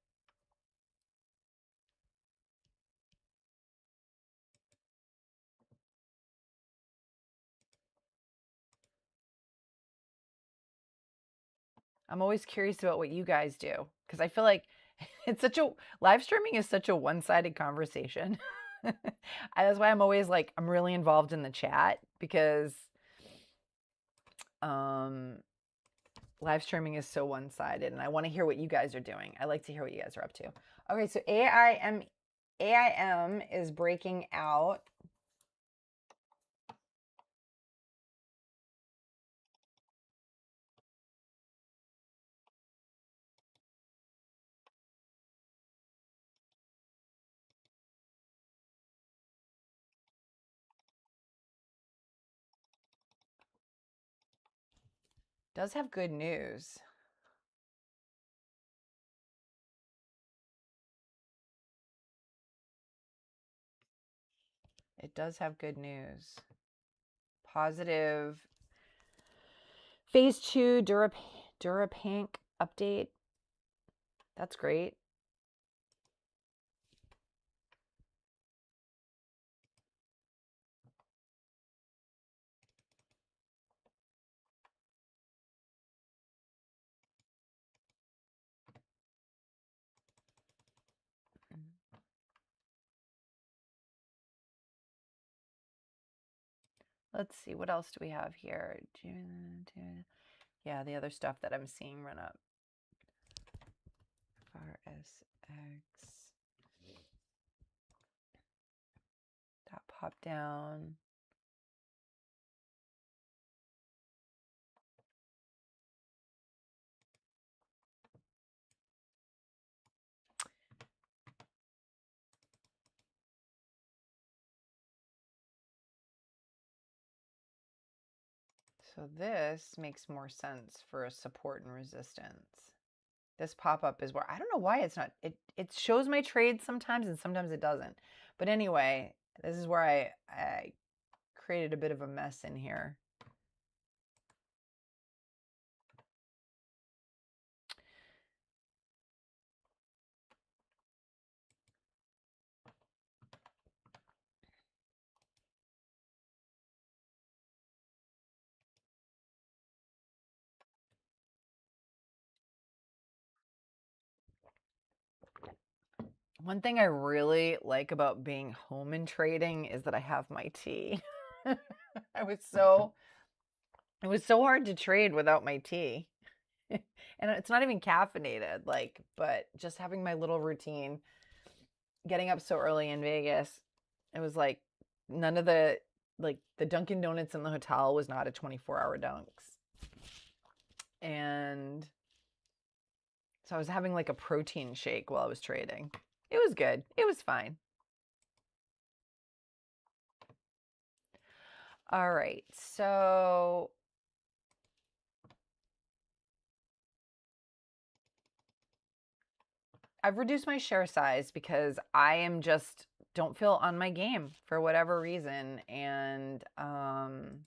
I'm always curious about what you guys do because I feel like it's live streaming is such a one-sided conversation. That's why I'm always like, I'm really involved in the chat because um, live streaming is so one-sided and I want to hear what you guys are doing. I like to hear what you guys are up to. Okay, so AIM is breaking out. Does have good news. It does have good news. Positive phase 2 Durapank update. That's great. Let's see, what else do we have here? Yeah, the other stuff that I'm seeing run up. RSX. That popped down. So this makes more sense for a support and resistance. This pop-up is where, I don't know why it's not, it shows my trades sometimes and sometimes it doesn't. But anyway, this is where I created a bit of a mess in here. One thing I really like about being home and trading is that I have my tea. It was so hard to trade without my tea. And it's not even caffeinated, like, but just having my little routine, getting up so early in Vegas, it was like none of the Dunkin' Donuts in the hotel was not a 24-hour Dunks. And so I was having like a protein shake while I was trading. It was good. It was fine. All right. So I've reduced my share size because I am just don't feel on my game for whatever reason. And I've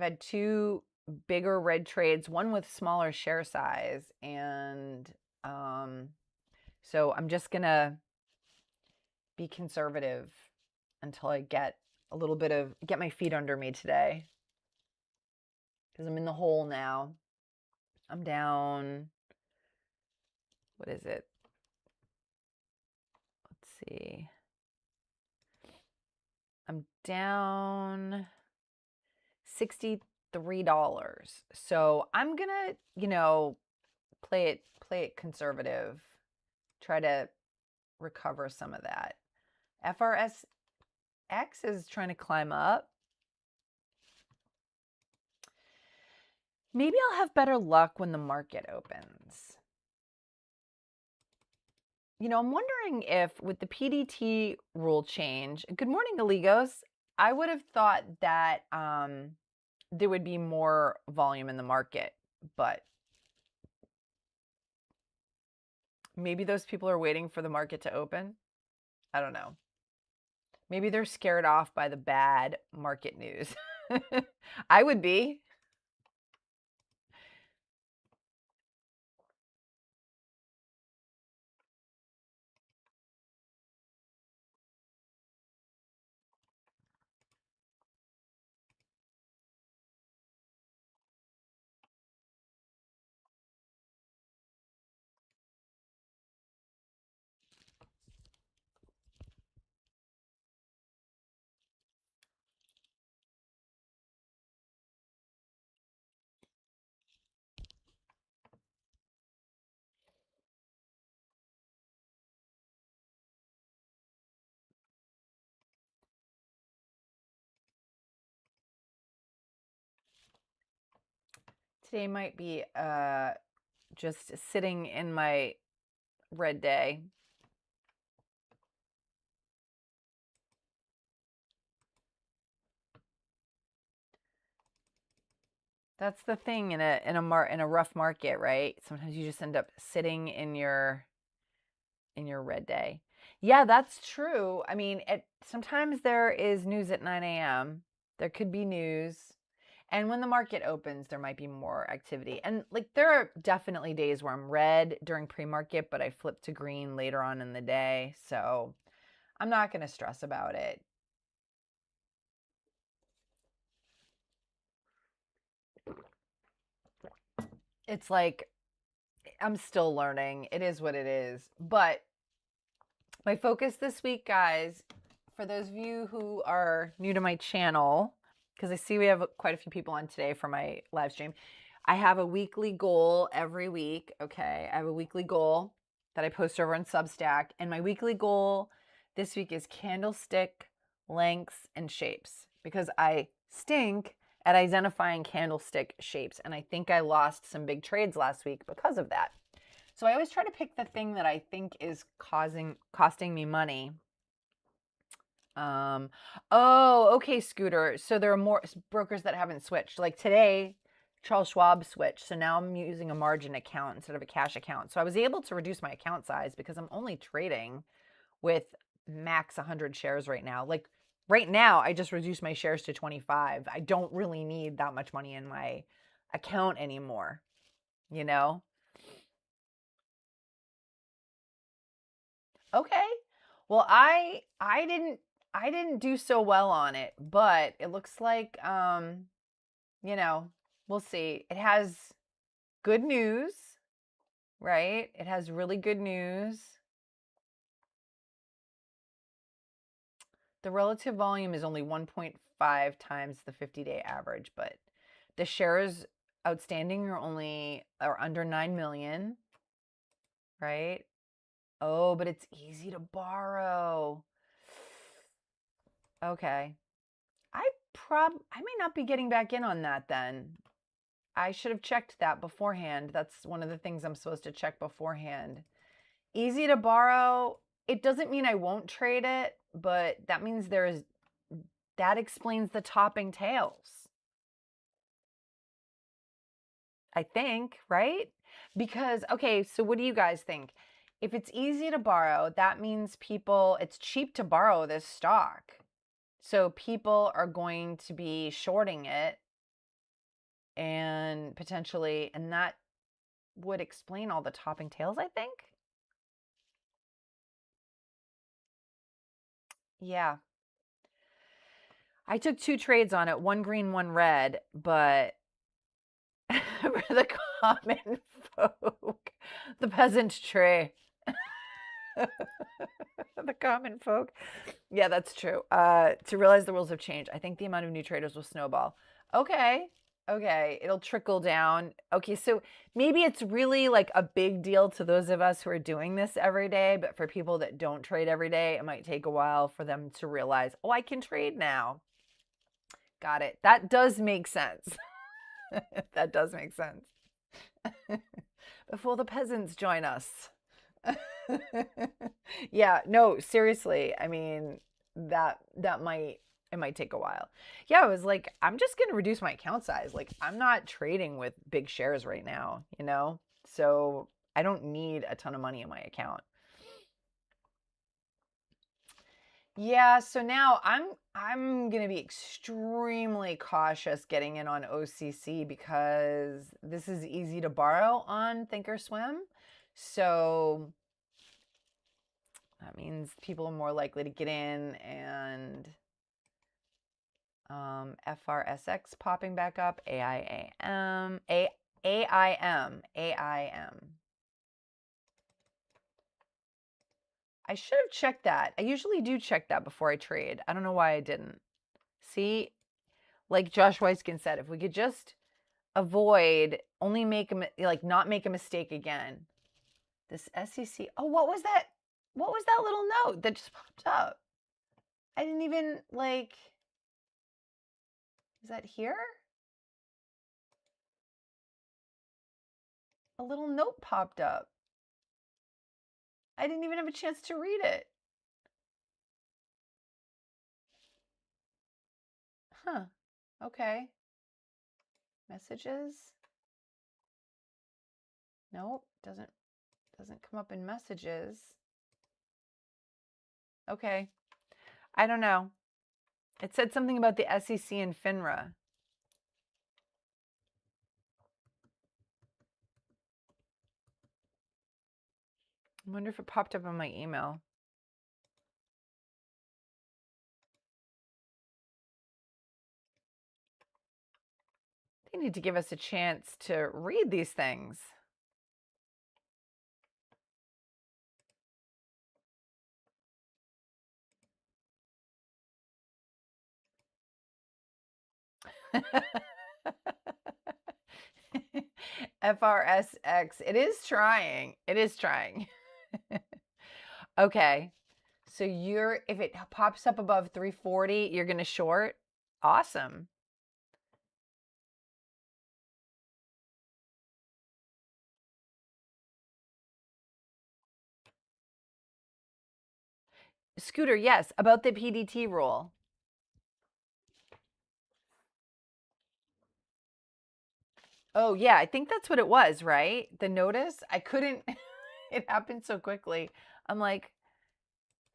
had two bigger red trades, one with smaller share size. And so I'm just going to be conservative until I get a little bit of, get my feet under me today. Because I'm in the hole now. I'm down, what is it? Let's see. I'm down $63. So I'm gonna, play it conservative. Try to recover some of that. FRSX is trying to climb up. Maybe I'll have better luck when the market opens. I'm wondering if with the PDT rule change, good morning, Aligos. I would have thought that there would be more volume in the market, but maybe those people are waiting for the market to open. I don't know. Maybe they're scared off by the bad market news. I would be. Today might be just sitting in my red day. That's the thing in a rough market, right? Sometimes you just end up sitting in your red day. Yeah, that's true. I mean, sometimes there is news at 9 a.m. There could be news. And when the market opens, there might be more activity. And like there are definitely days where I'm red during pre-market, but I flip to green later on in the day. So I'm not going to stress about it. It's like I'm still learning. It is what it is. But my focus this week, guys, for those of you who are new to my channel, because I see we have quite a few people on today for my live stream, I have a weekly goal every week. Okay. I have a weekly goal that I post over on Substack. And my weekly goal this week is candlestick lengths and shapes, because I stink at identifying candlestick shapes. And I think I lost some big trades last week because of that. So I always try to pick the thing that I think is costing me money. Oh, okay, Scooter. So there are more brokers that haven't switched. Like today, Charles Schwab switched. So now I'm using a margin account instead of a cash account. So I was able to reduce my account size because I'm only trading with max 100 shares right now. Like right now, I just reduced my shares to 25. I don't really need that much money in my account anymore, you know? Okay. Well, I didn't do so well on it, but it looks like you know, we'll see. It has good news, right? It has really good news. The relative volume is only 1.5 times the 50-day average, but the shares outstanding are under 9 million, right? Oh, but it's easy to borrow. Okay. I may not be getting back in on that then. I should have checked that beforehand. That's one of the things I'm supposed to check beforehand. Easy to borrow. It doesn't mean I won't trade it, but that means that explains the topping tails. I think, right? Because, okay, so what do you guys think? If it's easy to borrow, that means it's cheap to borrow this stock. So people are going to be shorting it and potentially, and that would explain all the topping tails, I think. Yeah. I took 2 trades on it, one green, one red, but for the common folk, the peasant tree, the common folk. Yeah, that's true. To realize the rules have changed, I think the amount of new traders will snowball. Okay. Okay, it'll trickle down. Okay, so maybe it's really like a big deal to those of us who are doing this every day, but for people that don't trade every day, it might take a while for them to realize, oh, I can trade now. Got it. That does make sense. That does make sense. Before the peasants join us. Yeah, no, seriously. I mean, it might take a while. Yeah, I was like, I'm just gonna reduce my account size. Like, I'm not trading with big shares right now, you know? So I don't need a ton of money in my account. Yeah, so now I'm going to be extremely cautious getting in on OCC because this is easy to borrow on Thinkorswim. So that means people are more likely to get in, and FRSX popping back up, AIM. I should have checked that. I usually do check that before I trade. I don't know why I didn't. See, like Josh Weiskin said, if we could just avoid, only not make a mistake again. This SEC. Oh, what was that? What was that little note that just popped up? I didn't even is that here? a little note popped up. I didn't even have a chance to read it. Huh. Okay. Messages? Nope, doesn't come up in messages. Okay. I don't know. It said something about the SEC and FINRA. I wonder if it popped up on my email. They need to give us a chance to read these things. FRSX. It is trying. It is trying. Okay. So if it pops up above 340, you're going to short? Awesome. Scooter, yes, about the PDT rule. Oh, yeah, I think that's what it was, right? The notice? I couldn't, it happened so quickly. I'm like,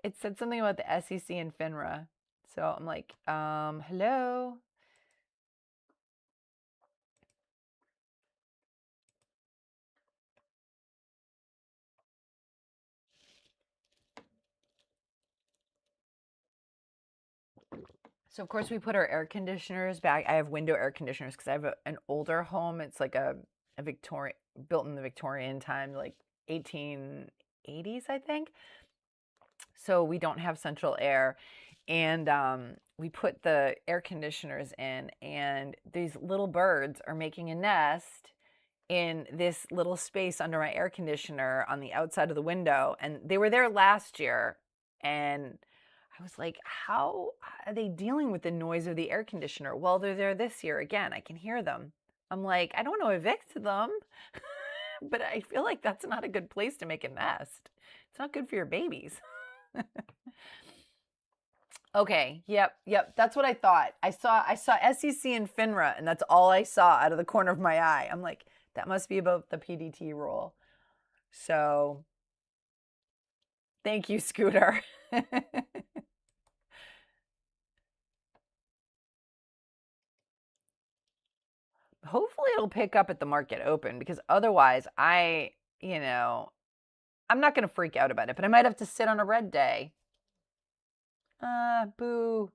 it said something about the SEC and FINRA. So I'm like, hello? So of course we put our air conditioners back. I have window air conditioners because I have an older home. It's like a Victorian, built in the Victorian time, like 1880s, I think. So we don't have central air. And we put the air conditioners in, and these little birds are making a nest in this little space under my air conditioner on the outside of the window. And they were there last year. And I was like, how are they dealing with the noise of the air conditioner? Well, they're there this year again. I can hear them. I'm like, I don't want to evict them, but I feel like that's not a good place to make a nest. It's not good for your babies. Okay, yep. That's what I thought. I saw SEC and FINRA, and that's all I saw out of the corner of my eye. I'm like, that must be about the PDT rule. So, thank you, Scooter. Hopefully it'll pick up at the market open, because otherwise I'm not going to freak out about it, but I might have to sit on a red day. Boo.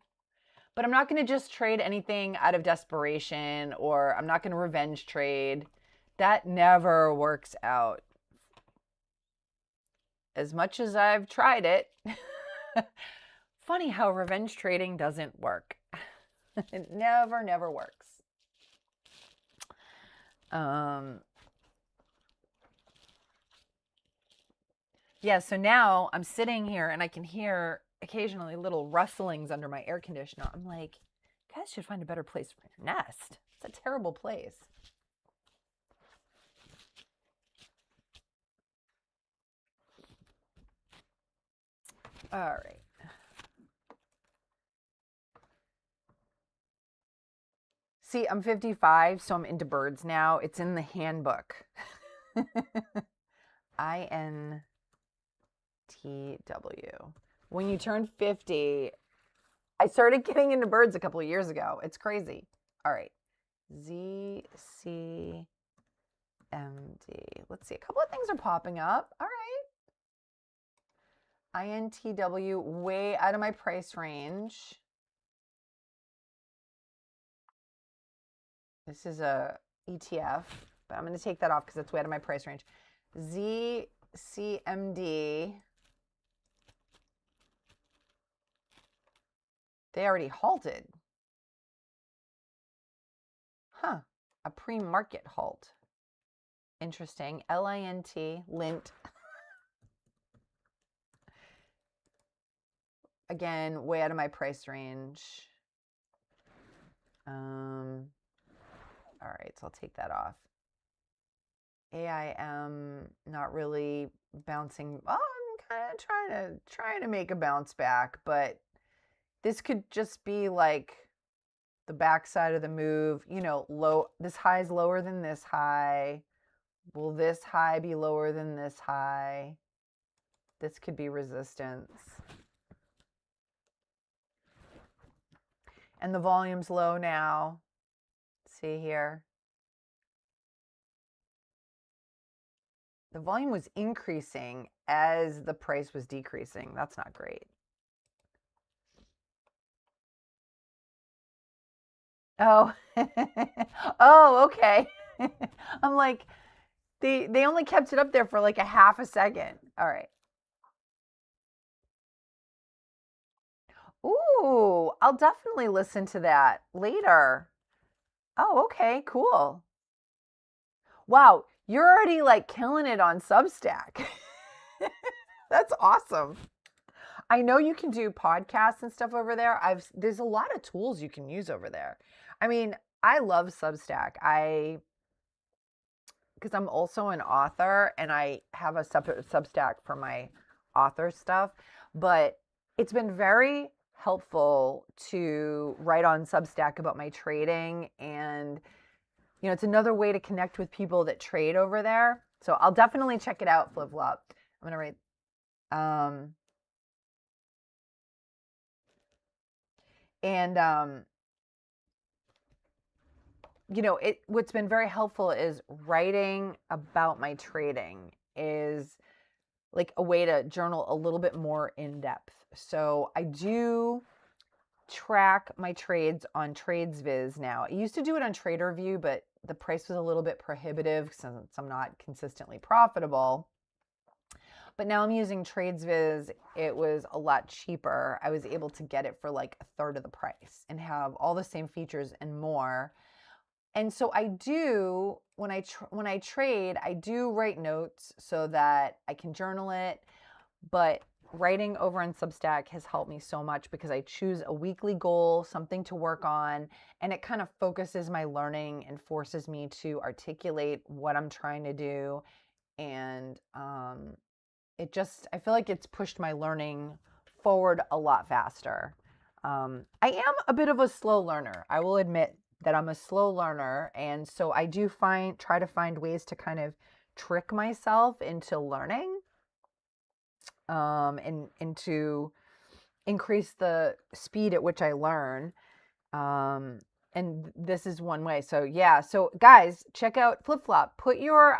But I'm not going to just trade anything out of desperation, or I'm not going to revenge trade. That never works out. As much as I've tried it. Funny how revenge trading doesn't work. It never works. Yeah, so now I'm sitting here and I can hear occasionally little rustlings under my air conditioner. I'm like, you guys should find a better place for your nest. It's a terrible place. All right. See, I'm 55, so I'm into birds now. It's in the handbook. INTW. When you turn 50, I started getting into birds a couple of years ago. It's crazy. All right. ZCMD. Let's see. A couple of things are popping up. All right. INTW, way out of my price range. This is a ETF, but I'm going to take that off because it's way out of my price range. ZCMD. They already halted. Huh. A pre-market halt. Interesting. LINT, Lint. Again, way out of my price range. All right, so I'll take that off. AIM not really bouncing. Oh, I'm kind of trying to make a bounce back, but this could just be like the backside of the move. You know, low. This high is lower than this high. Will this high be lower than this high? This could be resistance. And the volume's low now. See here. The volume was increasing as the price was decreasing. That's not great. Oh, oh, okay. I'm like, they only kept it up there for like a half a second. All right. Ooh, I'll definitely listen to that later. Oh, okay, cool. Wow, you're already like killing it on Substack. That's awesome. I know you can do podcasts and stuff over there. There's a lot of tools you can use over there. I mean, I love Substack. Because I'm also an author and I have a separate Substack for my author stuff, but it's been very helpful to write on Substack about my trading, and it's another way to connect with people that trade over there. So I'll definitely check it out, Flip Flop. I'm gonna write and what's been very helpful is writing about my trading is like a way to journal a little bit more in depth. So I do track my trades on TradesViz now. I used to do it on TraderView, but the price was a little bit prohibitive since I'm not consistently profitable. But now I'm using TradesViz. It was a lot cheaper. I was able to get it for like a third of the price and have all the same features and more. And so I do, when I trade, I do write notes so that I can journal it. But writing over on Substack has helped me so much because I choose a weekly goal, something to work on, and it kind of focuses my learning and forces me to articulate what I'm trying to do. And I feel like it's pushed my learning forward a lot faster. I am a bit of a slow learner. I will admit that I'm a slow learner. And so I do try to find ways to kind of trick myself into learning, and to increase the speed at which I learn. And this is one way. So yeah. So guys, check out Flip Flop. Put your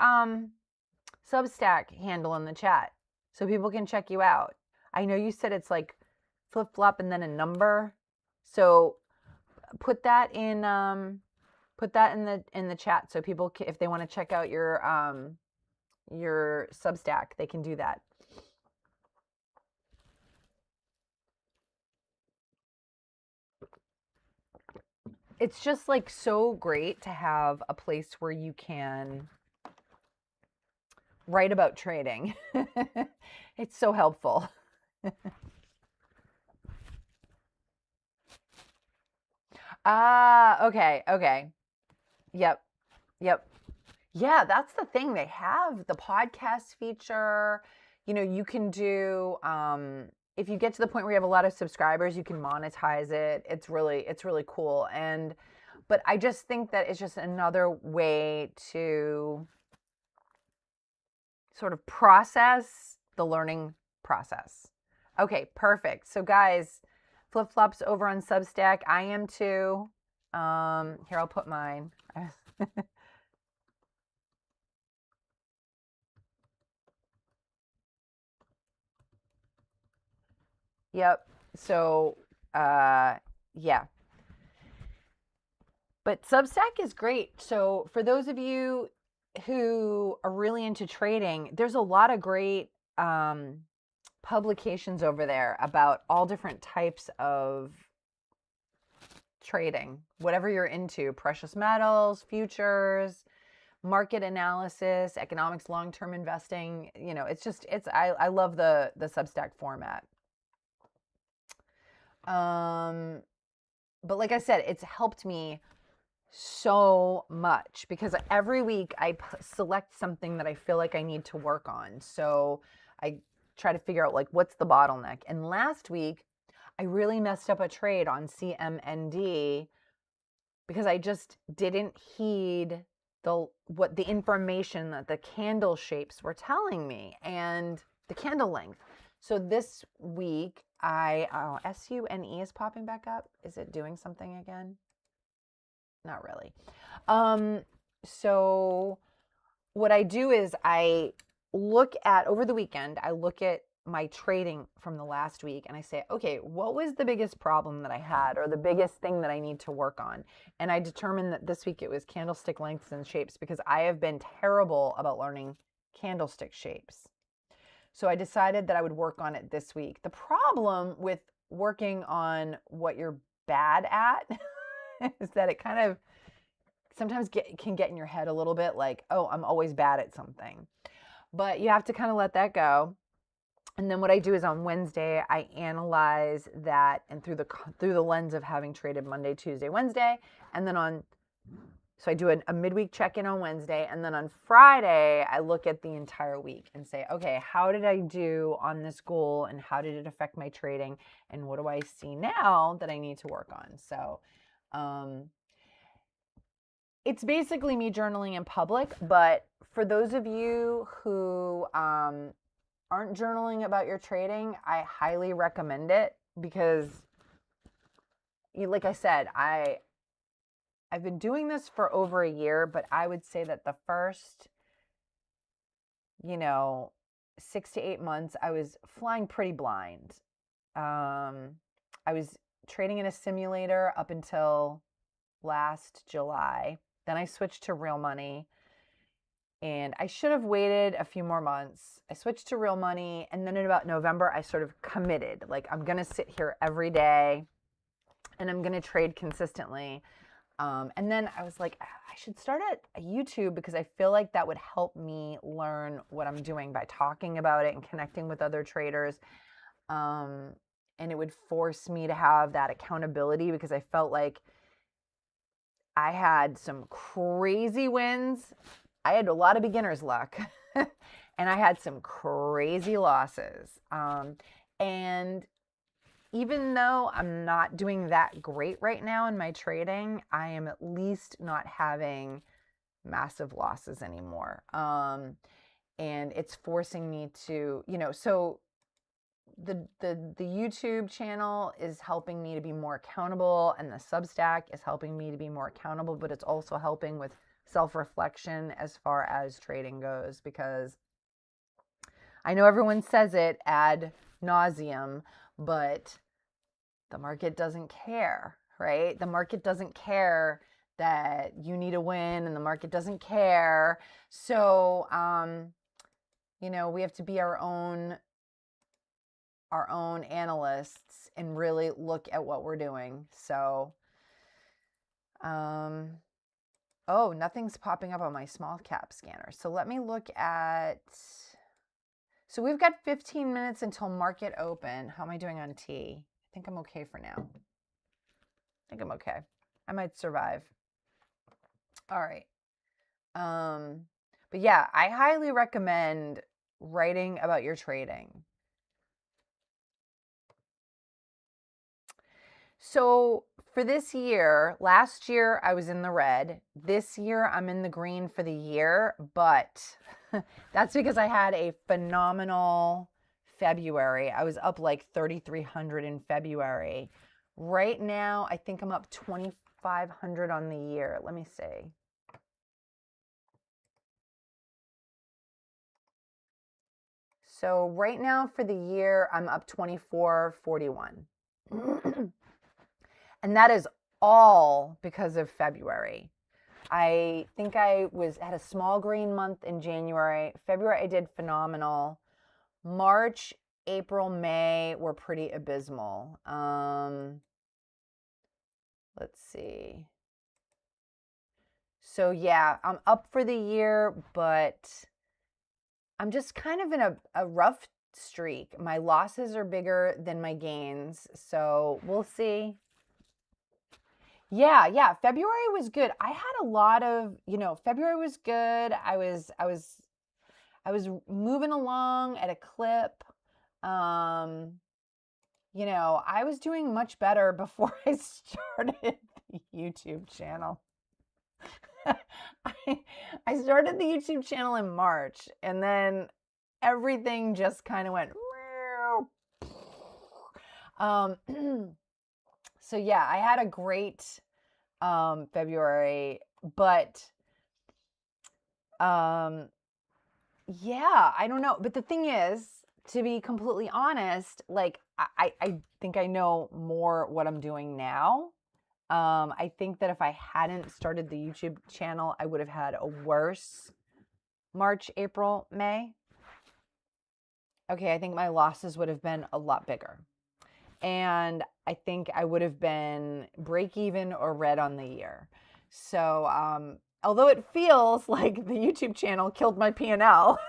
Substack handle in the chat so people can check you out. I know you said it's like Flip Flop and then a number. So put that in the chat so people if they want to check out your Substack, they can do that. It's just like so great to have a place where you can write about trading. It's so helpful. Okay. Yep. Yeah, that's the thing. They have the podcast feature. You can do, if you get to the point where you have a lot of subscribers, you can monetize it. It's really cool. But I just think that it's just another way to sort of process the learning process. Okay, perfect. So guys, Flip Flop's over on Substack. I am too. Here, I'll put mine. Yep. So, yeah. But Substack is great. So for those of you who are really into trading, there's a lot of great publications over there about all different types of trading, whatever you're into: precious metals, futures, market analysis, economics, long-term investing. I love the Substack format. But like I said, it's helped me so much because every week I select something that I feel like I need to work on. So I try to figure out like what's the bottleneck. And last week I really messed up a trade on CMND because I just didn't heed the information that the candle shapes were telling me and the candle length. So this week SUNE is popping back up. Is it doing something again? Not really. So what I do is I look at over the weekend, I look at my trading from the last week and I say, okay, what was the biggest problem that I had or the biggest thing that I need to work on? And I determined that this week it was candlestick lengths and shapes because I have been terrible about learning candlestick shapes. So I decided that I would work on it this week. The problem with working on what you're bad at is that it kind of sometimes can get in your head a little bit like, oh, I'm always bad at something. But you have to kind of let that go. And then what I do is on Wednesday, I analyze that and through the lens of having traded Monday, Tuesday, Wednesday. And then so I do a midweek check-in on Wednesday. And then on Friday, I look at the entire week and say, okay, how did I do on this goal? And how did it affect my trading? And what do I see now that I need to work on? So, it's basically me journaling in public, but for those of you who aren't journaling about your trading, I highly recommend it because, like I said, I've been doing this for over a year, but I would say that the first, 6 to 8 months, I was flying pretty blind. I was trading in a simulator up until last July. Then I switched to real money and I should have waited a few more months. I switched to real money. And then in about November, I sort of committed, like I'm going to sit here every day and I'm going to trade consistently. And then I was like, I should start a YouTube because I feel like that would help me learn what I'm doing by talking about it and connecting with other traders. And it would force me to have that accountability because I felt like I had some crazy wins. I had a lot of beginner's luck and I had some crazy losses. And even though I'm not doing that great right now in my trading, I am at least not having massive losses anymore. And it's forcing me to, so the YouTube channel is helping me to be more accountable and the Substack is helping me to be more accountable, but it's also helping with self-reflection as far as trading goes because I know everyone says it ad nauseum, but the market doesn't care, right? The market doesn't care that you need a win and the market doesn't care. So, we have to be our own analysts and really look at what we're doing. So, oh, nothing's popping up on my small cap scanner. So let me look at, so we've got 15 minutes until market open. How am I doing on T? I think I'm okay for now. I think I'm okay. I might survive. All right. But yeah, I highly recommend writing about your trading. So for this year, last year I was in the red. This year I'm in the green for the year, but that's because I had a phenomenal February. I was up like 3,300 in February. Right now, I think I'm up 2,500 on the year. Let me see. So right now for the year, I'm up 2441. And that is all because of February. I think I had a small green month in January. February, I did phenomenal. March, April, May were pretty abysmal. Let's see. So yeah, I'm up for the year, but I'm just kind of in a rough streak. My losses are bigger than my gains, so we'll see. Yeah. February was good. I had a lot of, February was good. I was moving along at a clip. Um, I was doing much better before I started the YouTube channel. I started the YouTube channel in March, and then everything just kind of went. Um, so yeah, I had a great February, but yeah, I don't know. But the thing is, to be completely honest, like I think I know more what I'm doing now. I think that if I hadn't started the YouTube channel, I would have had a worse March, April, May. Okay, I think my losses would have been a lot bigger. And I think I would have been break even or red on the year. So, although it feels like the YouTube channel killed my P&L,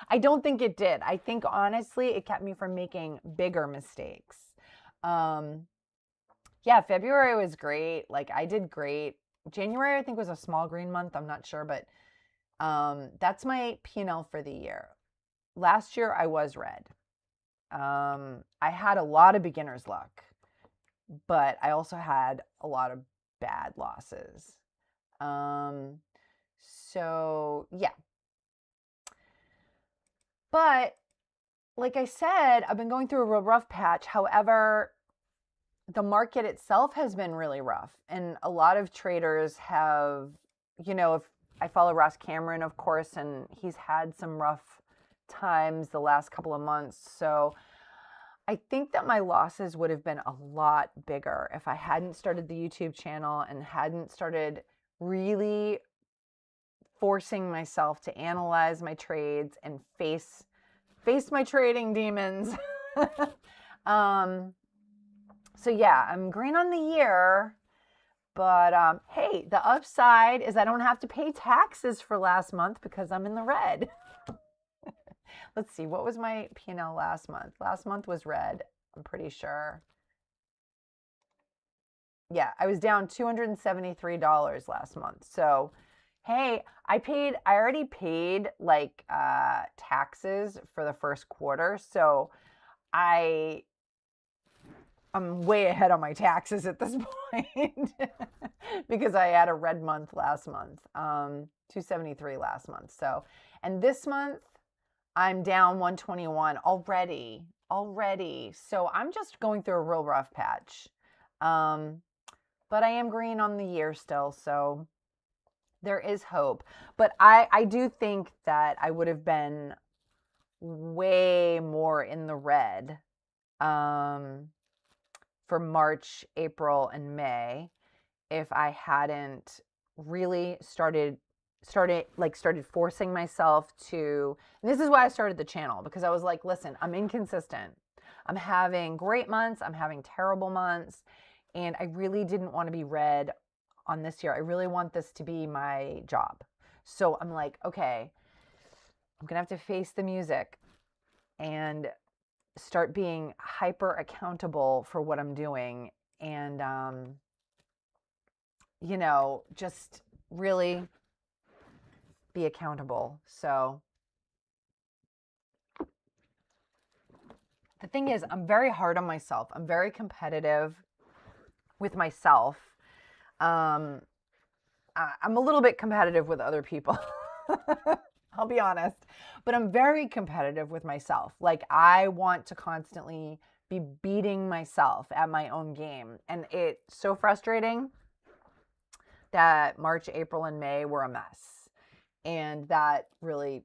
I don't think it did. I think honestly, it kept me from making bigger mistakes. Yeah, February was great. Like I did great. January, I think was a small green month. I'm not sure, but that's my P&L for the year. Last year, I was red. I had a lot of beginner's luck, but I also had a lot of bad losses. So yeah. But like I said, I've been going through a real rough patch. However, the market itself has been really rough. And a lot of traders have, if I follow Ross Cameron, of course, and he's had some rough times the last couple of months. So I think that my losses would have been a lot bigger if I hadn't started the YouTube channel and hadn't started really forcing myself to analyze my trades and face my trading demons. So yeah, I'm green on the year, but hey, the upside is I don't have to pay taxes for last month because I'm in the red. Let's see, what was my P&L last month? Last month was red, I'm pretty sure. Yeah, I was down $273 last month. So, hey, I already paid like taxes for the first quarter. So I'm way ahead on my taxes at this point because I had a red month last month, 273 last month. So, and this month I'm down 121 already. So I'm just going through a real rough patch. But I am green on the year still, so there is hope. But I do think that I would have been way more in the red for March, April, and May if I hadn't really started forcing myself to, and this is why I started the channel, because I was like, listen, I'm inconsistent. I'm having great months, I'm having terrible months, and I really didn't want to be red on this year. I really want this to be my job. So I'm like, okay, I'm gonna have to face the music and start being hyper accountable for what I'm doing, and just really be accountable. So the thing is, I'm very hard on myself. I'm very competitive with myself. I'm a little bit competitive with other people. I'll be honest, but I'm very competitive with myself. Like I want to constantly be beating myself at my own game. And it's so frustrating that March, April, and May were a mess. And that really,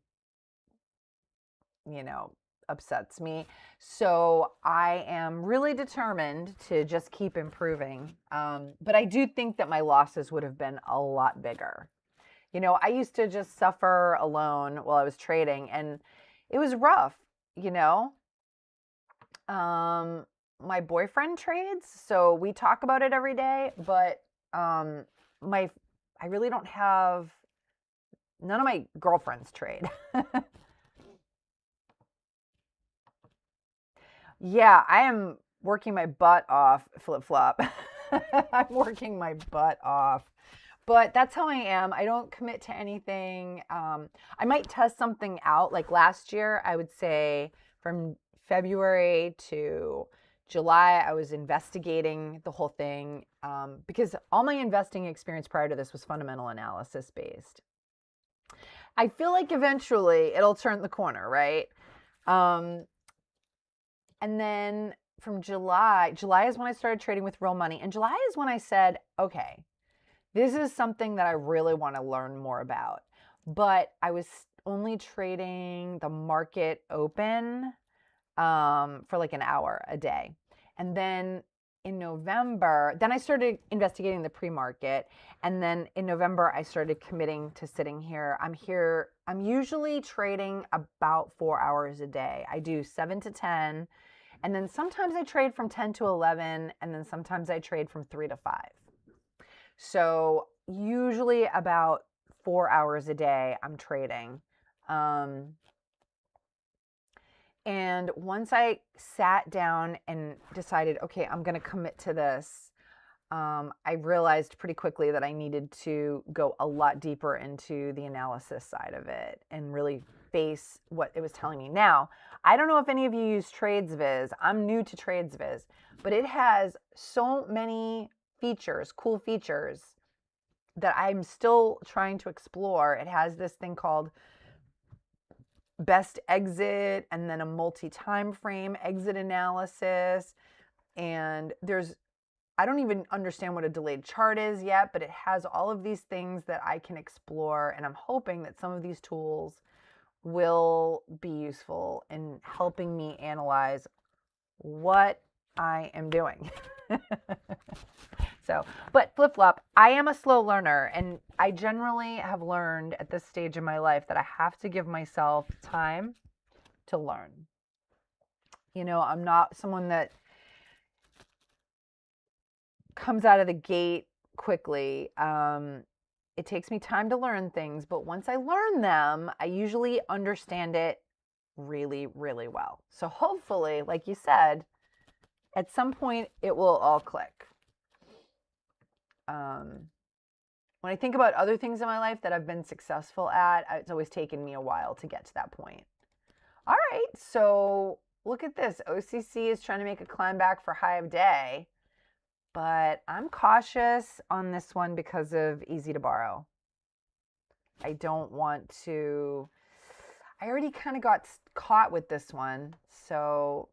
upsets me. So I am really determined to just keep improving. But I do think that my losses would have been a lot bigger. I used to just suffer alone while I was trading, and it was rough, you know. My boyfriend trades, so we talk about it every day, but my I really don't have none of my girlfriends trade. Yeah, I am working my butt off flip flop. I'm working my butt off. But that's how I am. I don't commit to anything. I might test something out. Like last year, I would say from February to July, I was investigating the whole thing because all my investing experience prior to this was fundamental analysis based. I feel like eventually it'll turn the corner, right? Um, and then from July is when I started trading with real money. And July is when I said, okay, this is something that I really want to learn more about. But I was only trading the market open for like an hour a day. And then in November, then I started investigating the pre-market. And then in November, I started committing to sitting here. I'm usually trading about 4 hours a day. I do 7 to 10. And then sometimes I trade from 10 to 11. And then sometimes I trade from 3 to 5. So usually about 4 hours a day, I'm trading. And once I sat down and decided, okay, I'm going to commit to this, I realized pretty quickly that I needed to go a lot deeper into the analysis side of it and really face what it was telling me. Now, I don't know if any of you use TradesViz. I'm new to TradesViz, but it has so many features, cool features that I'm still trying to explore. It has this thing called best exit and then a multi-time frame exit analysis. And I don't even understand what a delayed chart is yet, but it has all of these things that I can explore. And I'm hoping that some of these tools will be useful in helping me analyze what I am doing. So, but flip-flop, I am a slow learner, and I generally have learned at this stage in my life that I have to give myself time to learn. You know, I'm not someone that comes out of the gate quickly. It takes me time to learn things, but once I learn them, I usually understand it really, really well. So hopefully, like you said, at some point it will all click. When I think about other things in my life that I've been successful at, it's always taken me a while to get to that point. All right, so look at this. OCC is trying to make a climb back for high of day, but I'm cautious on this one because of easy to borrow. I don't want to, I already kind of got caught with this one. So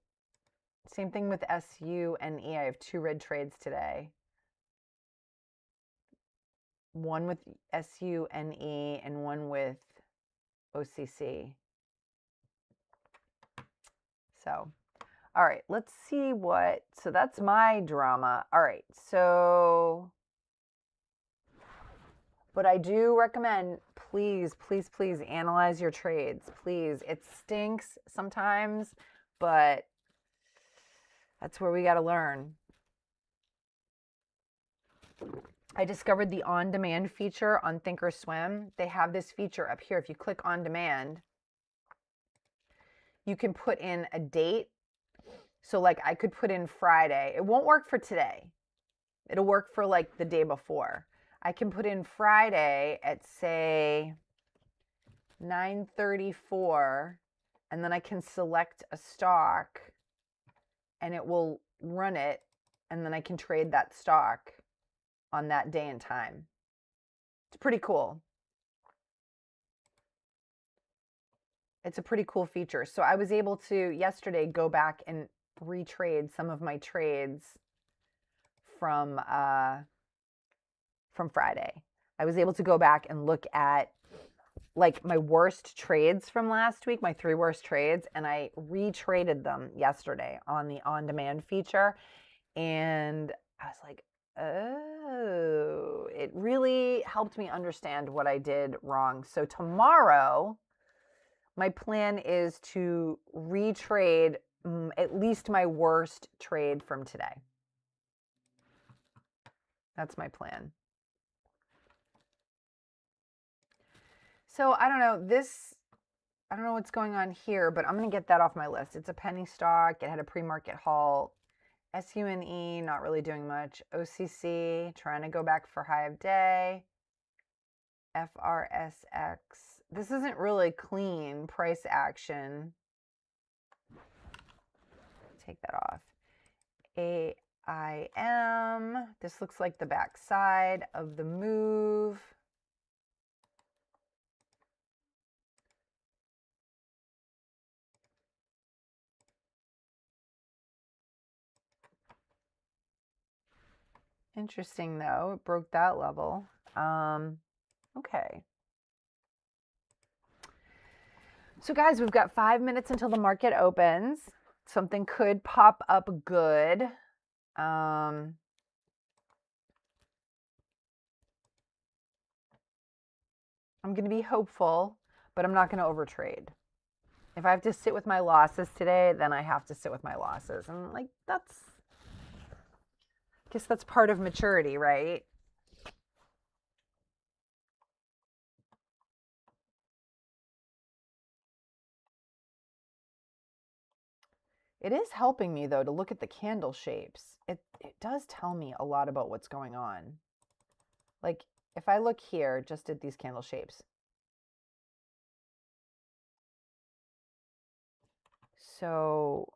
same thing with SU and E. I have 2 red trades today. One with SUNE and one with OCC. So, all right, let's see so that's my drama. All right, so, but I do recommend, please, please, please analyze your trades. Please, it stinks sometimes, but that's where we got to learn. I discovered the on-demand feature on Thinkorswim. They have this feature up here. If you click on demand, you can put in a date. So like I could put in Friday. It won't work for today. It'll work for like the day before. I can put in Friday at say 9:34, and then I can select a stock and it will run it, and then I can trade that stock on that day and time. It's pretty cool. It's a pretty cool feature. So I was able to yesterday go back and retrade some of my trades from Friday. I was able to go back and look at like my worst trades from last week, my 3 worst trades, and I retraded them yesterday on the on-demand feature. And I was like, oh, it really helped me understand what I did wrong. So tomorrow, my plan is to retrade at least my worst trade from today. That's my plan. So I don't know, I don't know what's going on here, but I'm going to get that off my list. It's a penny stock. It had a pre-market halt. SUNE, not really doing much. OCC, trying to go back for high of day. FRSX. This isn't really clean price action. Take that off. AIM. This looks like the back side of the move. Interesting though, it broke that level. Okay. So guys, we've got 5 minutes until the market opens. Something could pop up good. I'm going to be hopeful, but I'm not going to overtrade. If I have to sit with my losses today, then I have to sit with my losses. And like, I guess that's part of maturity, right? It is helping me though to look at the candle shapes. It does tell me a lot about what's going on. Like if I look here just at these candle shapes. So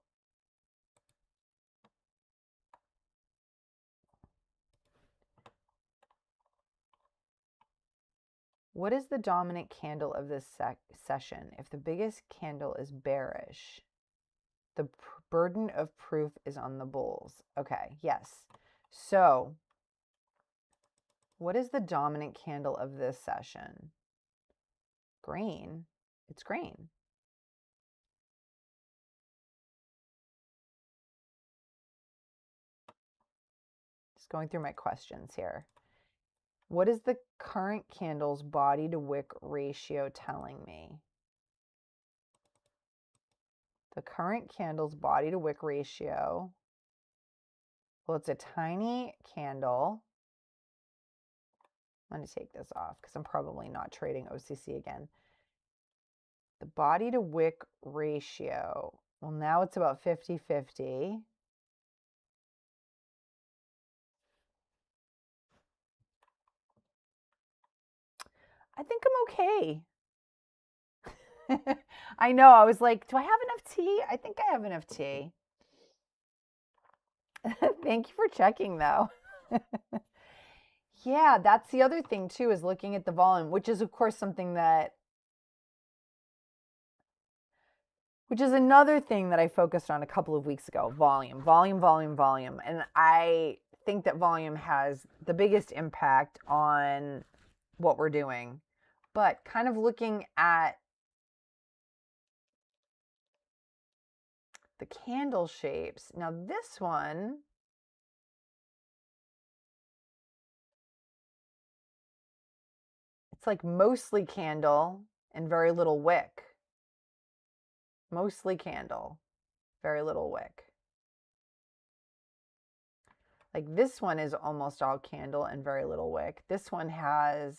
what is the dominant candle of this session? If the biggest candle is bearish, the burden of proof is on the bulls. Okay, yes. So what is the dominant candle of this session? Green. It's green. Just going through my questions here. What is the current candle's body to wick ratio telling me? The current candle's body to wick ratio. Well, it's a tiny candle. I'm going to take this off because I'm probably not trading OCC again. The body to wick ratio. Well, now it's about 50-50. I think I'm okay. I know. I was like, do I have enough tea? I think I have enough tea. Thank you for checking, though. Yeah, that's the other thing, too, is looking at the volume, which is, of course, something that, which is another thing that I focused on a couple of weeks ago. Volume, volume, volume, volume. And I think that volume has the biggest impact on what we're doing. But kind of looking at the candle shapes. Now this one, it's like mostly candle and very little wick. Mostly candle, very little wick. Like this one is almost all candle and very little wick. This one has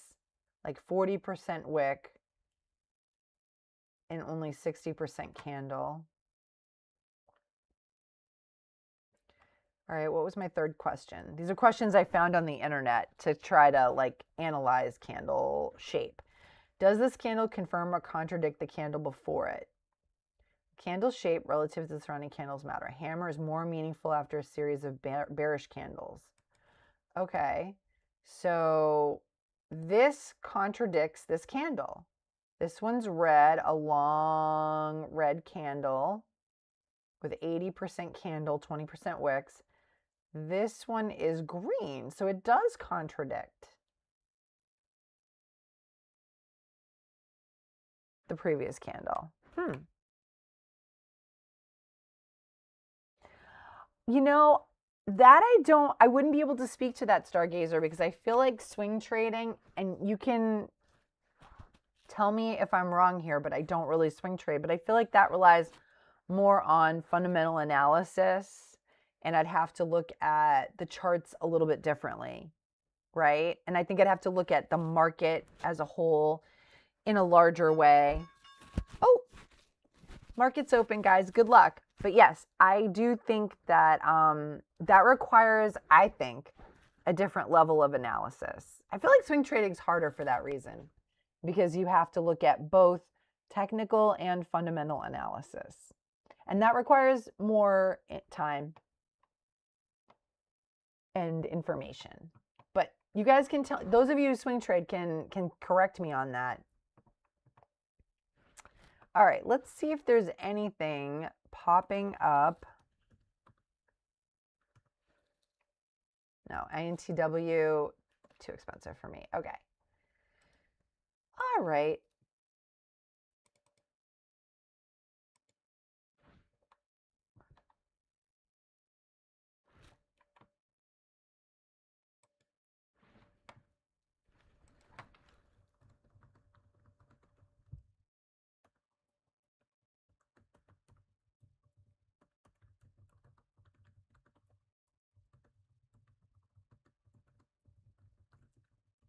like 40% wick and only 60% candle. All right, what was my third question? These are questions I found on the internet to try to like analyze candle shape. Does this candle confirm or contradict the candle before it? Candle shape relative to the surrounding candles matter. Hammer is more meaningful after a series of bearish candles. Okay, so this contradicts this candle. This one's red, a long red candle with 80% candle, 20% wicks. This one is green, so it does contradict the previous candle. You know, that I wouldn't be able to speak to that, Stargazer, because I feel like swing trading, and you can tell me if I'm wrong here, but I don't really swing trade, but I feel like that relies more on fundamental analysis, and I'd have to look at the charts a little bit differently, right? And I think I'd have to look at the market as a whole in a larger way. Oh, market's open, guys. Good luck. But yes, I do think that that requires, I think, a different level of analysis. I feel like swing trading is harder for that reason because you have to look at both technical and fundamental analysis. And that requires more time and information. But you guys can tell, those of you who swing trade can correct me on that. All right, let's see if there's anything popping up. No, INTW, too expensive for me. Okay. All right.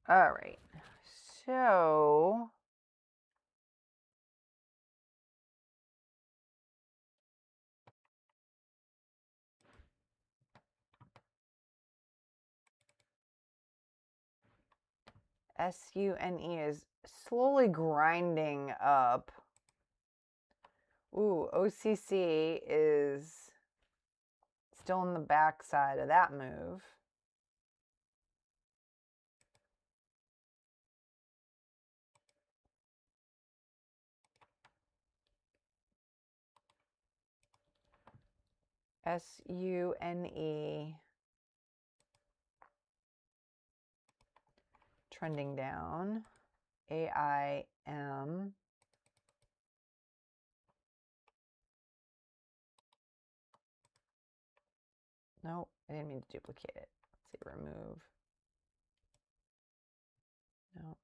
All right. So SUNE is slowly grinding up. Ooh, OCC is still in the backside of that move. SUNE trending down. AIM. No, I didn't mean to duplicate it. Let's see, remove. No.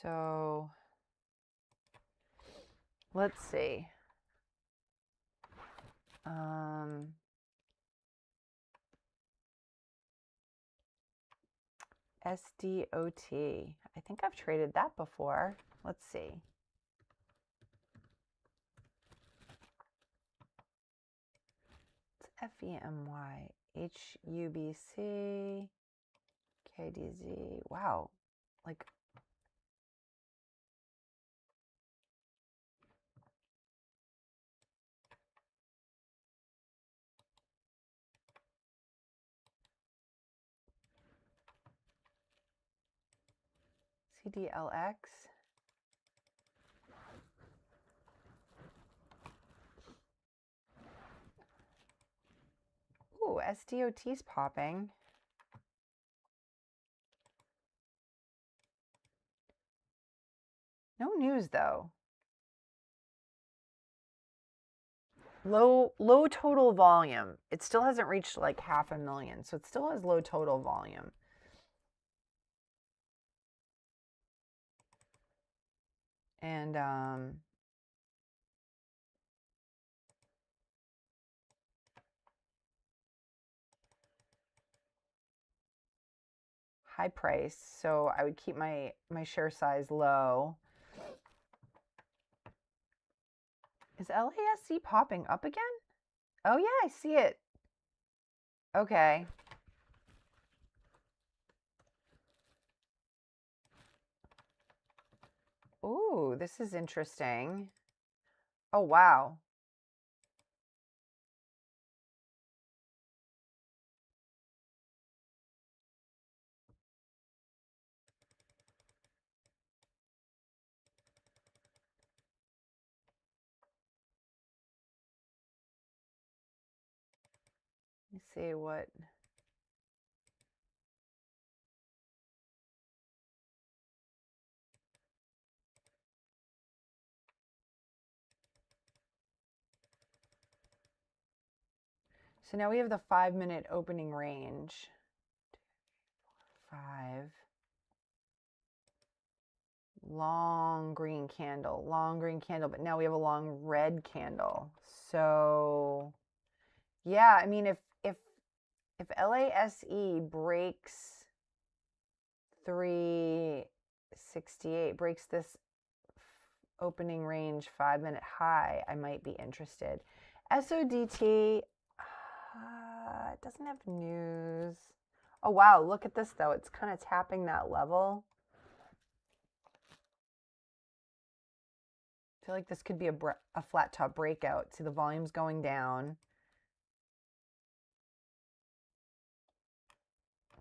So let's see. SDOT. I think I've traded that before. Let's see. It's FEMY. HUBC. KDZ. Wow. Like, CDLX. Ooh, SDOT's popping. No news though. Low total volume. It still hasn't reached like 500,000, so it still has low total volume. And high price, so I would keep my share size low. Is LASC popping up again? Oh yeah, I see it. Okay. Ooh, this is interesting. Oh wow. Let me see what. So now we have the 5-minute opening range. 5. Long green candle, but now we have a long red candle. So yeah, I mean if LASE breaks 3 68 breaks this opening range 5-minute high, I might be interested. SODT, it doesn't have news. Oh, wow. Look at this, though. It's kind of tapping that level. I feel like this could be a flat top breakout. See, the volume's going down.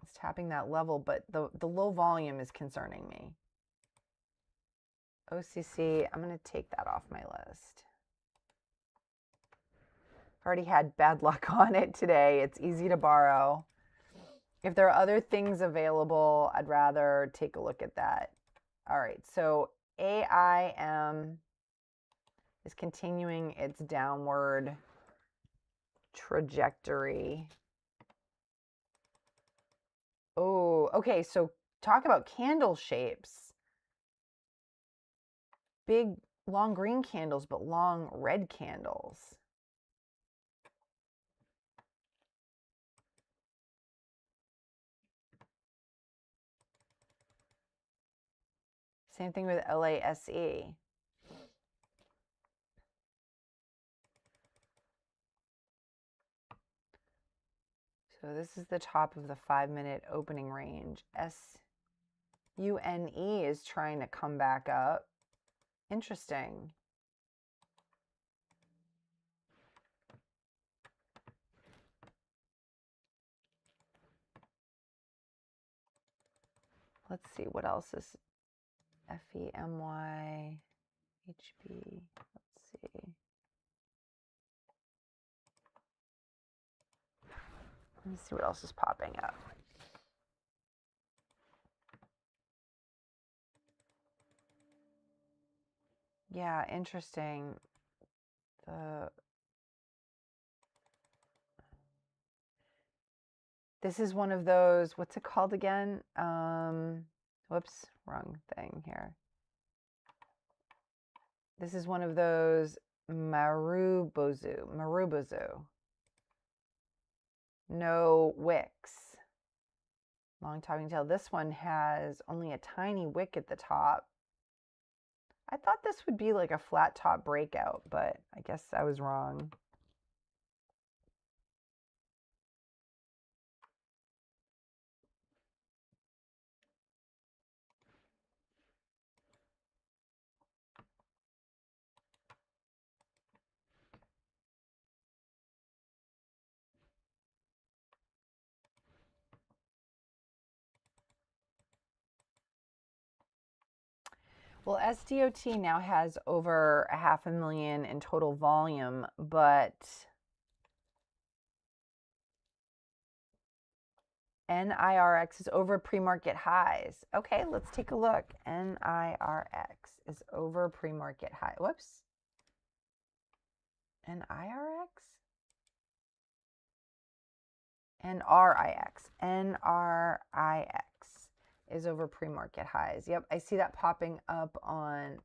It's tapping that level, but the low volume is concerning me. OCC, I'm going to take that off my list. I've already had bad luck on it today. It's easy to borrow. If there are other things available, I'd rather take a look at that. All right, so AIM is continuing its downward trajectory. Oh, okay, so talk about candle shapes. Big, long green candles, but long red candles. Same thing with LASE. So this is the top of the 5-minute opening range. SUNE is trying to come back up. Interesting. Let's see, what else is FEMY, HB, let's see. Let me see what else is popping up. Yeah, interesting. This is one of those, what's it called again? Whoops, wrong thing here. This is one of those Marubozu. No wicks. Long topping tail. This one has only a tiny wick at the top. I thought this would be like a flat top breakout, but I guess I was wrong. Well, SDOT now has over 500,000 in total volume, but NIRX is over pre-market highs. Okay, let's take a look. NIRX is over pre-market high. Whoops. NIRX? NRIX. NRIX is over pre-market highs. Yep, I see that popping up on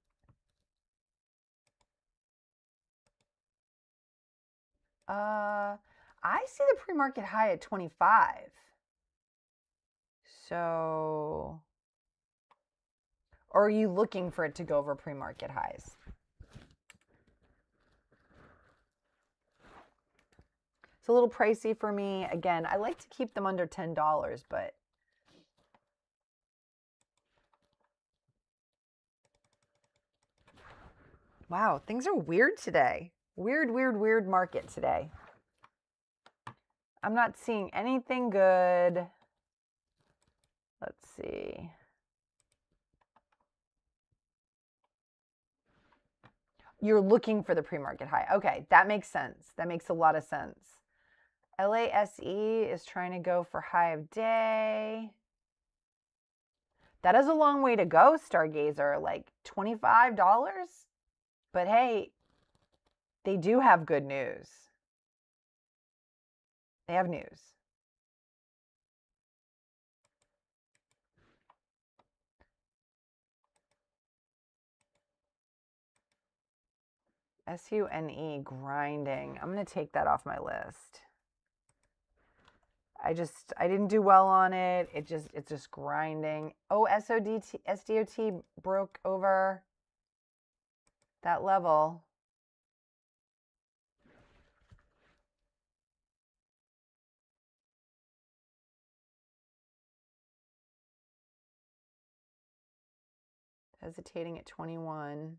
I see the pre-market high at 25. So, or are you looking for it to go over pre-market highs? It's a little pricey for me. Again, I like to keep them under $10, but wow, things are weird today. Weird market today. I'm not seeing anything good. Let's see. You're looking for the pre-market high. Okay, that makes sense. That makes a lot of sense. LASE is trying to go for high of day. That is a long way to go, Stargazer, like $25. But hey, they do have good news. They have news. SUNE grinding. I'm going to take that off my list. I didn't do well on it. It's just grinding. Oh, SDOT broke over that level. Hesitating at 21,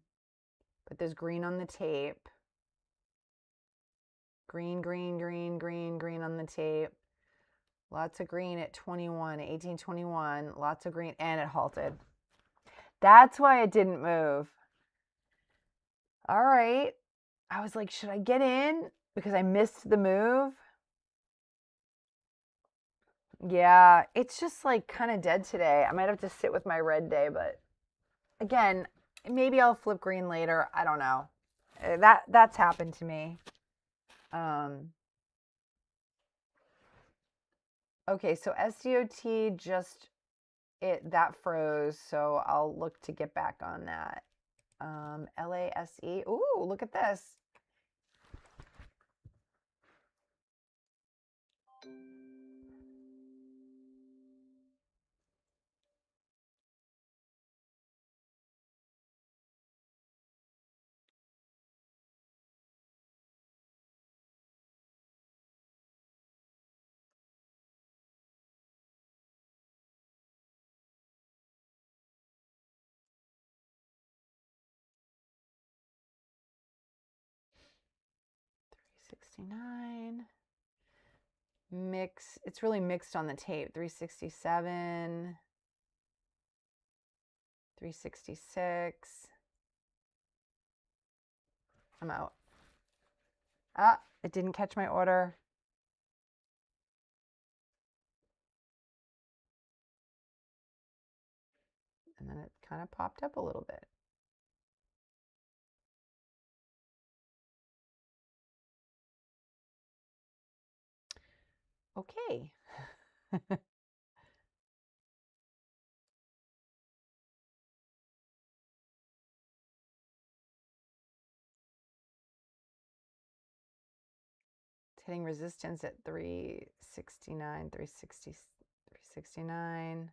but there's green on the tape. Green, green, green, green, green on the tape. Lots of green at 21, 1821, lots of green, and it halted. That's why it didn't move. All right. I was like, should I get in? Because I missed the move. Yeah, it's just like kind of dead today. I might have to sit with my red day, but again, maybe I'll flip green later. I don't know. That's happened to me. Okay, so SDOT just that froze, so I'll look to get back on that. LASE. Ooh, look at this. $369. Mix. It's really mixed on the tape. 367. 366. I'm out. Ah, it didn't catch my order. And then it kind of popped up a little bit. Okay. It's hitting resistance at 369, 360, 369.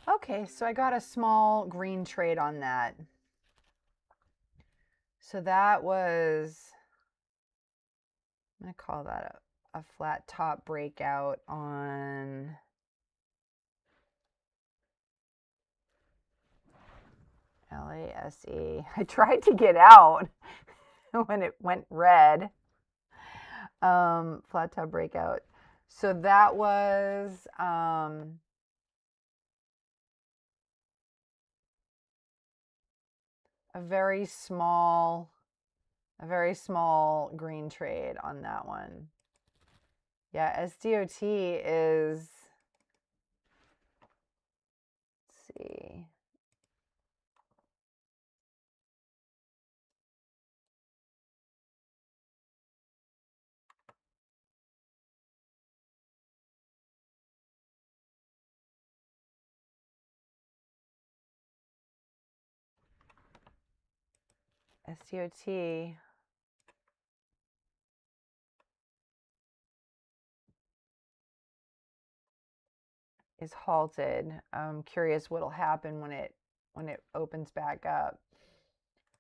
Okay, so I got a small green trade on that. So that was, I'm going to call that a flat top breakout on LASE. I tried to get out when it went red. Flat top breakout. So that was a very small green trade on that one. Yeah, SDOT is, let's see. SDOT is halted. I'm curious what'll happen when it opens back up.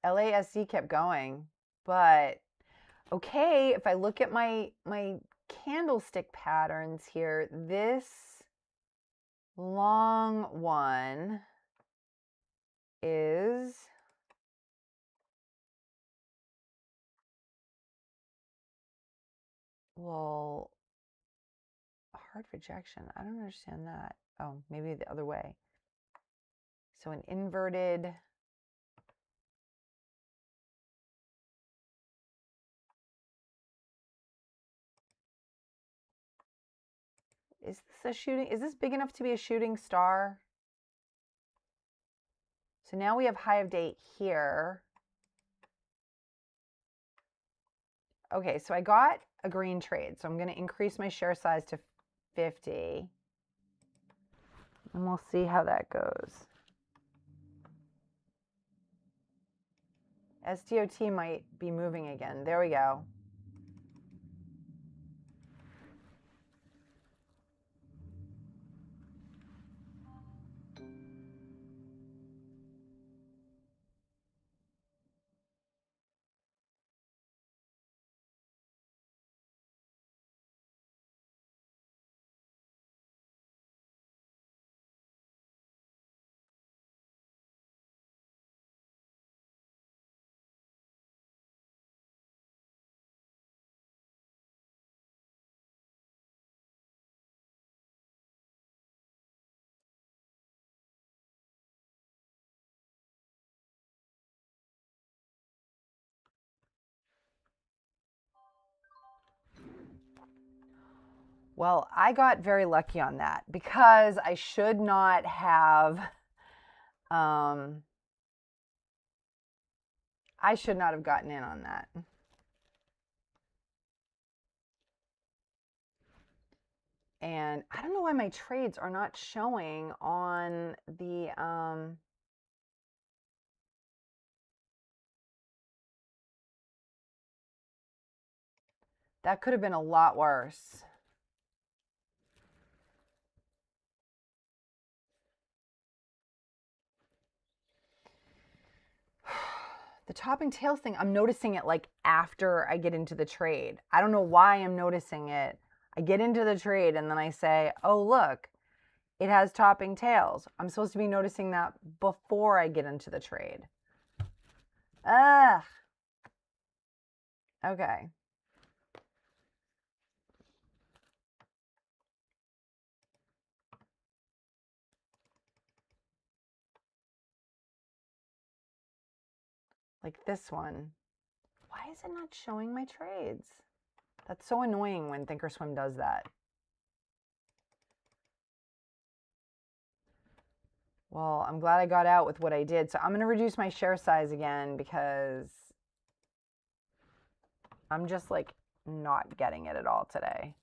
LASC kept going, but okay, if I look at my candlestick patterns here, this long one is well, hard rejection. I don't understand that. Oh, maybe the other way. So an inverted. Is this a shooting? Is this big enough to be a shooting star? So now we have high of day here. Okay, so I got a green trade. So I'm going to increase my share size to 50. And we'll see how that goes. SDOT might be moving again. There we go. Well, I got very lucky on that because I should not have, I should not have gotten in on that. And I don't know why my trades are not showing on the, that could have been a lot worse. The topping tails thing, I'm noticing it like after I get into the trade. I don't know why I'm noticing it. I get into the trade and then I say, oh, look, it has topping tails. I'm supposed to be noticing that before I get into the trade. Ugh. Okay. Like this one. Why is it not showing my trades? That's so annoying when Thinkorswim does that. Well, I'm glad I got out with what I did. So I'm going to reduce my share size again because I'm just like not getting it at all today.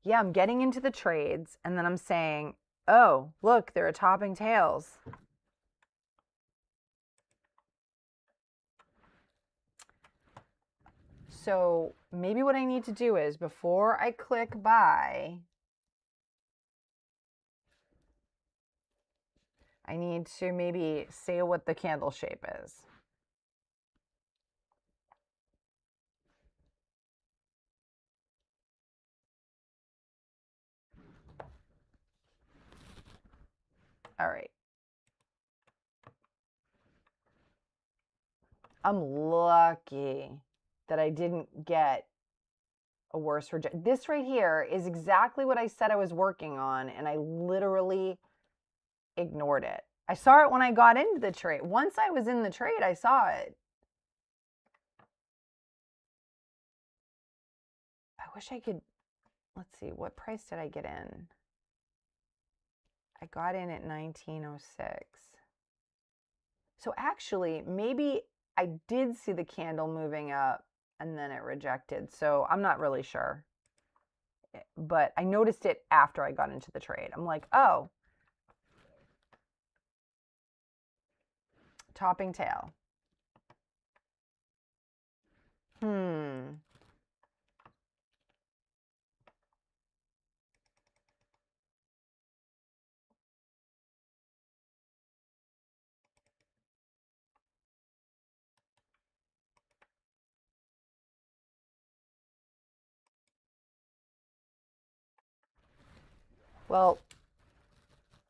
Yeah, I'm getting into the trades and then I'm saying, oh, look, there are topping tails. So maybe what I need to do is before I click buy, I need to maybe say what the candle shape is. All right. I'm lucky that I didn't get a worse reject. This right here is exactly what I said I was working on, and I literally ignored it. I saw it when I got into the trade. Once I was in the trade, I saw it. I wish I could, let's see, what price did I get in? I got in at 1906. So actually, maybe I did see the candle moving up and then it rejected. So I'm not really sure. But I noticed it after I got into the trade. I'm like, oh, topping tail. Well,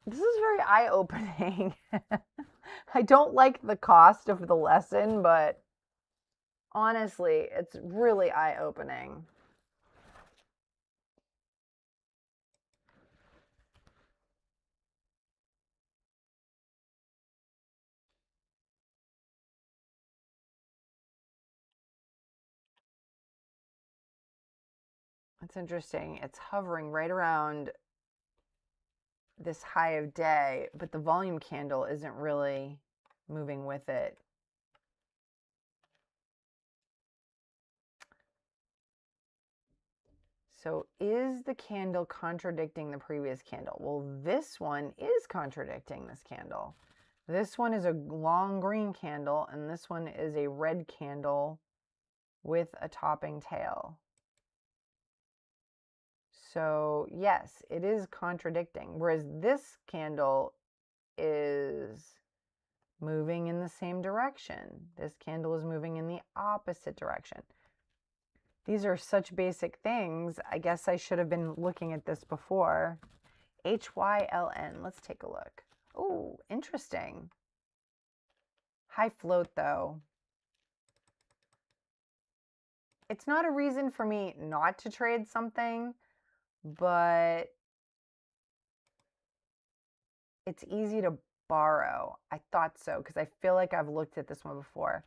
this is very eye-opening. I don't like the cost of the lesson, but honestly, it's really eye-opening. That's interesting. It's hovering right around this high of day, but the volume candle isn't really moving with it. So is the candle contradicting the previous candle? Well, this one is contradicting this candle. This one is a long green candle, and this one is a red candle with a topping tail. So yes, it is contradicting, whereas this candle is moving in the same direction. This candle is moving in the opposite direction. These are such basic things. I guess I should have been looking at this before. HYLN, let's take a look. Oh, interesting. High float though. It's not a reason for me not to trade something, but it's easy to borrow. I thought so because I feel like I've looked at this one before.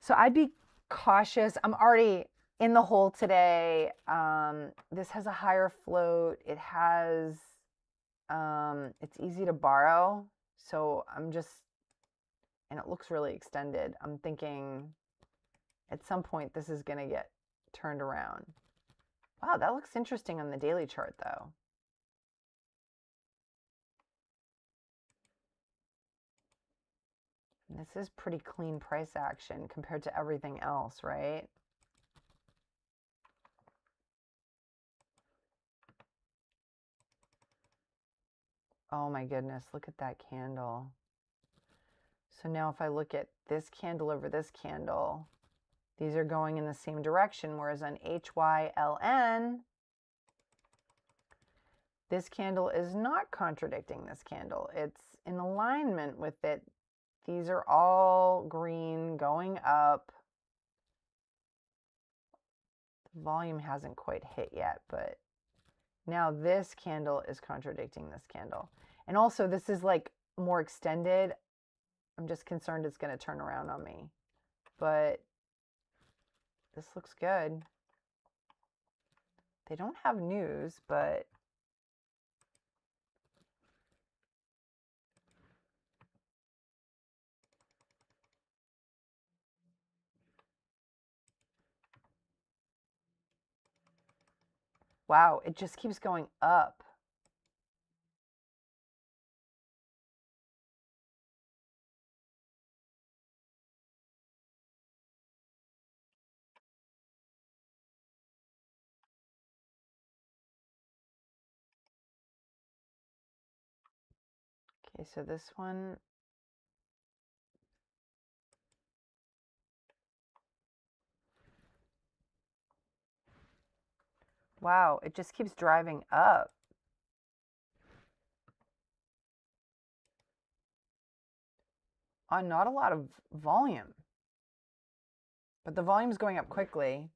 So I'd be cautious. I'm already in the hole today. This has a higher float. It has, it's easy to borrow. So I'm just, and it looks really extended. I'm thinking at some point this is going to get turned around. Wow, that looks interesting on the daily chart though. This is pretty clean price action compared to everything else, right? Oh my goodness, look at that candle. So now if I look at this candle over this candle, these are going in the same direction, whereas on HYLN, this candle is not contradicting this candle. It's in alignment with it. These are all green going up. The volume hasn't quite hit yet, but now this candle is contradicting this candle. And also this is like more extended. I'm just concerned it's going to turn around on me. But this looks good. They don't have news, but wow, it just keeps going up. Okay, so this one, wow, it just keeps driving up. On not a lot of volume, but the volume's going up quickly.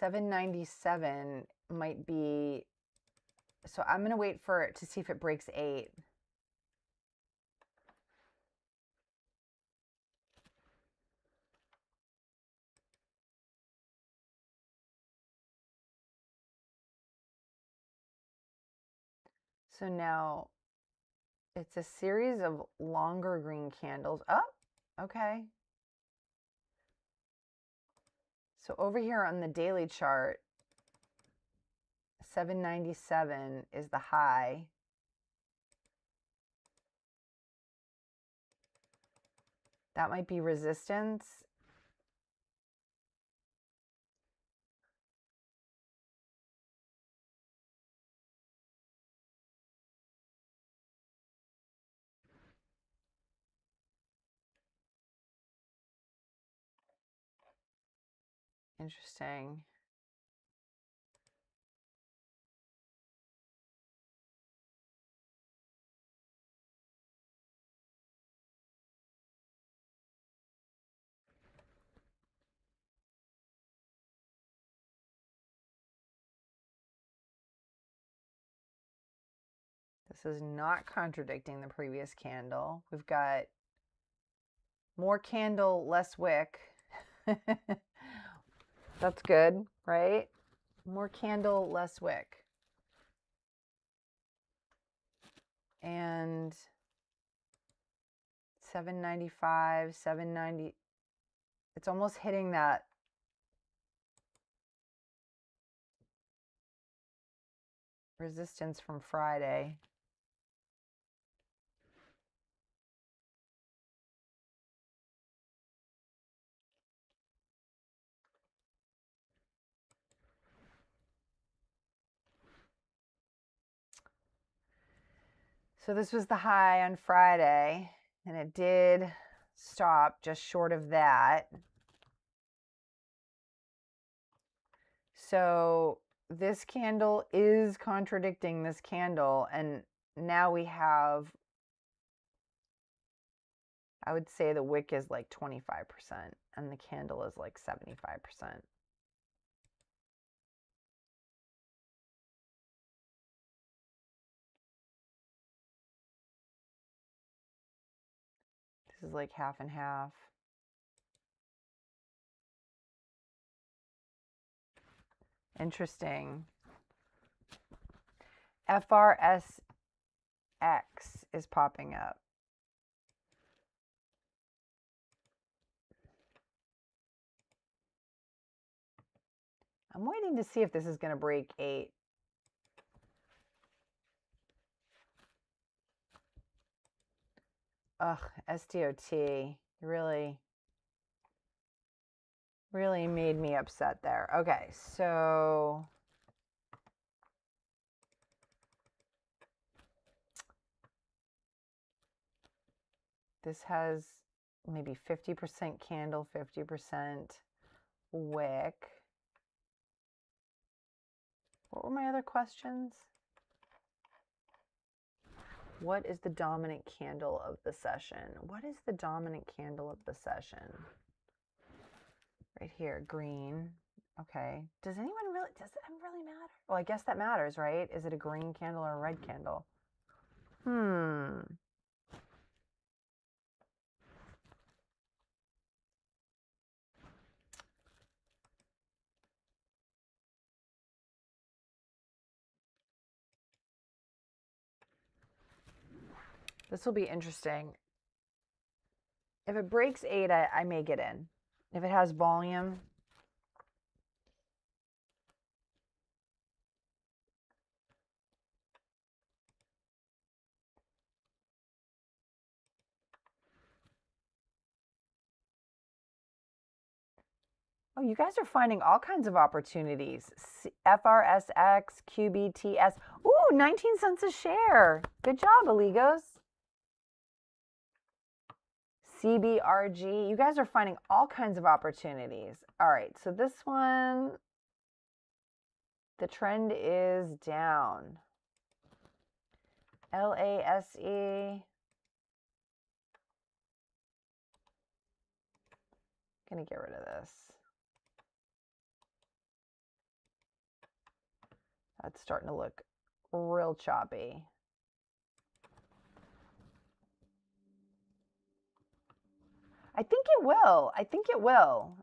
$7.97 might be, so I'm going to wait for it to see if it breaks 8. So now it's a series of longer green candles. Oh, okay. So over here on the daily chart, 797 is the high. That might be resistance. Interesting. This is not contradicting the previous candle. We've got more candle, less wick. That's good, right? More candle, less wick. And 795, 790. It's almost hitting that resistance from Friday. So this was the high on Friday, and it did stop just short of that. So this candle is contradicting this candle, and now we have, I would say the wick is like 25% and the candle is like 75%. This is like half and half. Interesting. FRSX is popping up. I'm waiting to see if this is going to break 8. Ugh, SDOT really made me upset there. Okay, so this has maybe 50% candle, 50% wick. What were my other questions? What is the dominant candle of the session? What is the dominant candle of the session? Right here, green. Okay. Does it really matter? Well, I guess that matters, right? Is it a green candle or a red candle? This will be interesting. If it breaks 8, I may get in. If it has volume. Oh, you guys are finding all kinds of opportunities. FRSX, QBTS. Ooh, 19 cents a share. Good job, Aligos. CBRG. You guys are finding all kinds of opportunities. All right, so this one, the trend is down. LASE. Gonna get rid of this. That's starting to look real choppy. I think it will. I think it will.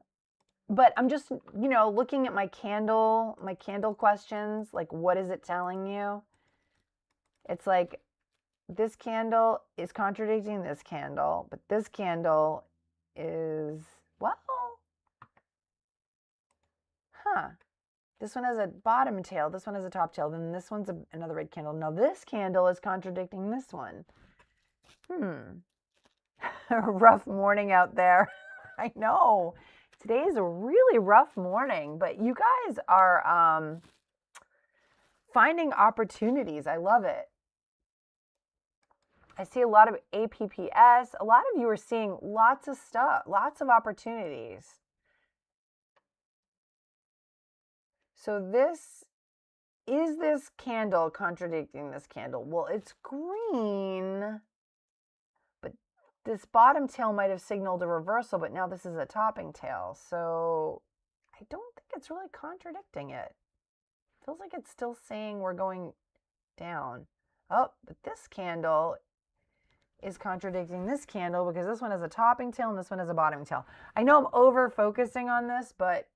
But I'm just, looking at my candle questions, like what is it telling you? It's like this candle is contradicting this candle, but this candle is, well, this one has a bottom tail, this one has a top tail, then this one's another red candle. Now this candle is contradicting this one. Rough morning out there. I know. Today is a really rough morning, but you guys are finding opportunities. I love it. I see a lot of APPS. A lot of you are seeing lots of stuff, lots of opportunities. So is this candle contradicting this candle? Well, it's green, but this bottom tail might have signaled a reversal, but now this is a topping tail. So I don't think it's really contradicting it. Feels like it's still saying we're going down. Oh, but this candle is contradicting this candle because this one has a topping tail and this one has a bottoming tail. I know I'm over focusing on this, but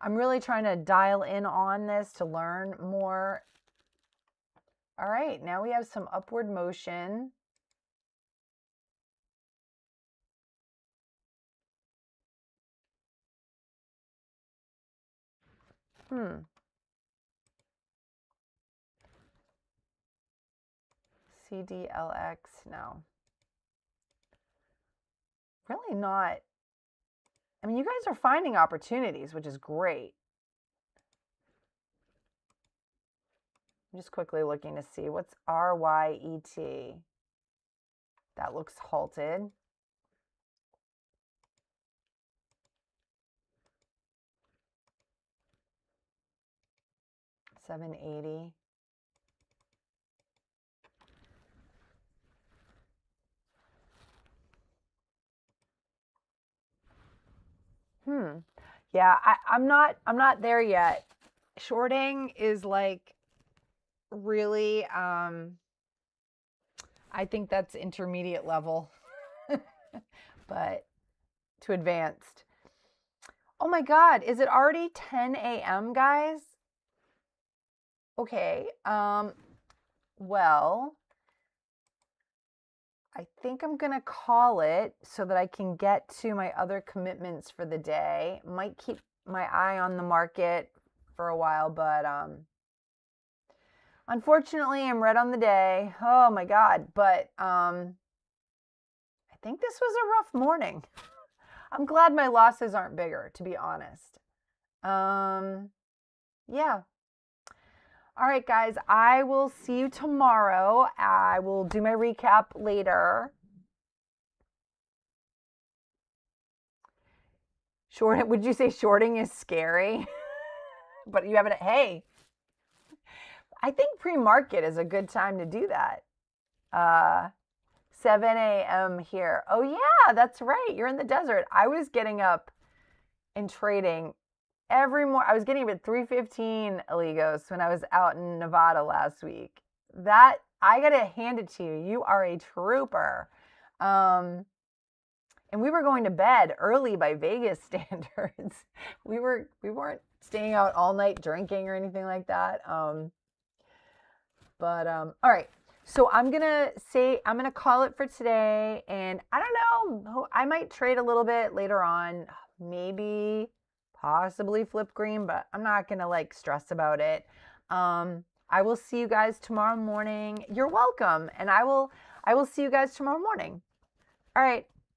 I'm really trying to dial in on this to learn more. All right, now we have some upward motion. CDLX, no. Really not. I mean, you guys are finding opportunities, which is great. I'm just quickly looking to see what's RYET. That looks halted. $7.80. Yeah, I'm not there yet. Shorting is like really I think that's intermediate level. But to advanced. Oh my God, is it already 10 a.m., guys? Okay. Well, I think I'm going to call it so that I can get to my other commitments for the day. Might keep my eye on the market for a while, but unfortunately, I'm red on the day. Oh my God. But I think this was a rough morning. I'm glad my losses aren't bigger, to be honest. Yeah. All right, guys, I will see you tomorrow. I will do my recap later. Would you say shorting is scary? But you haven't, hey, I think pre-market is a good time to do that. 7 a.m. here. Oh yeah, that's right. You're in the desert. I was getting up and trading every morning. I was getting up at 3:15, Aligos, when I was out in Nevada last week. That, I gotta hand it to you. You are a trooper. And we were going to bed early by Vegas standards. We weren't staying out all night drinking or anything like that. All right. So I'm gonna call it for today, and I don't know. I might trade a little bit later on, maybe, possibly flip green, but I'm not gonna like stress about it. I will see you guys tomorrow morning. You're welcome, and I will see you guys tomorrow morning. All right.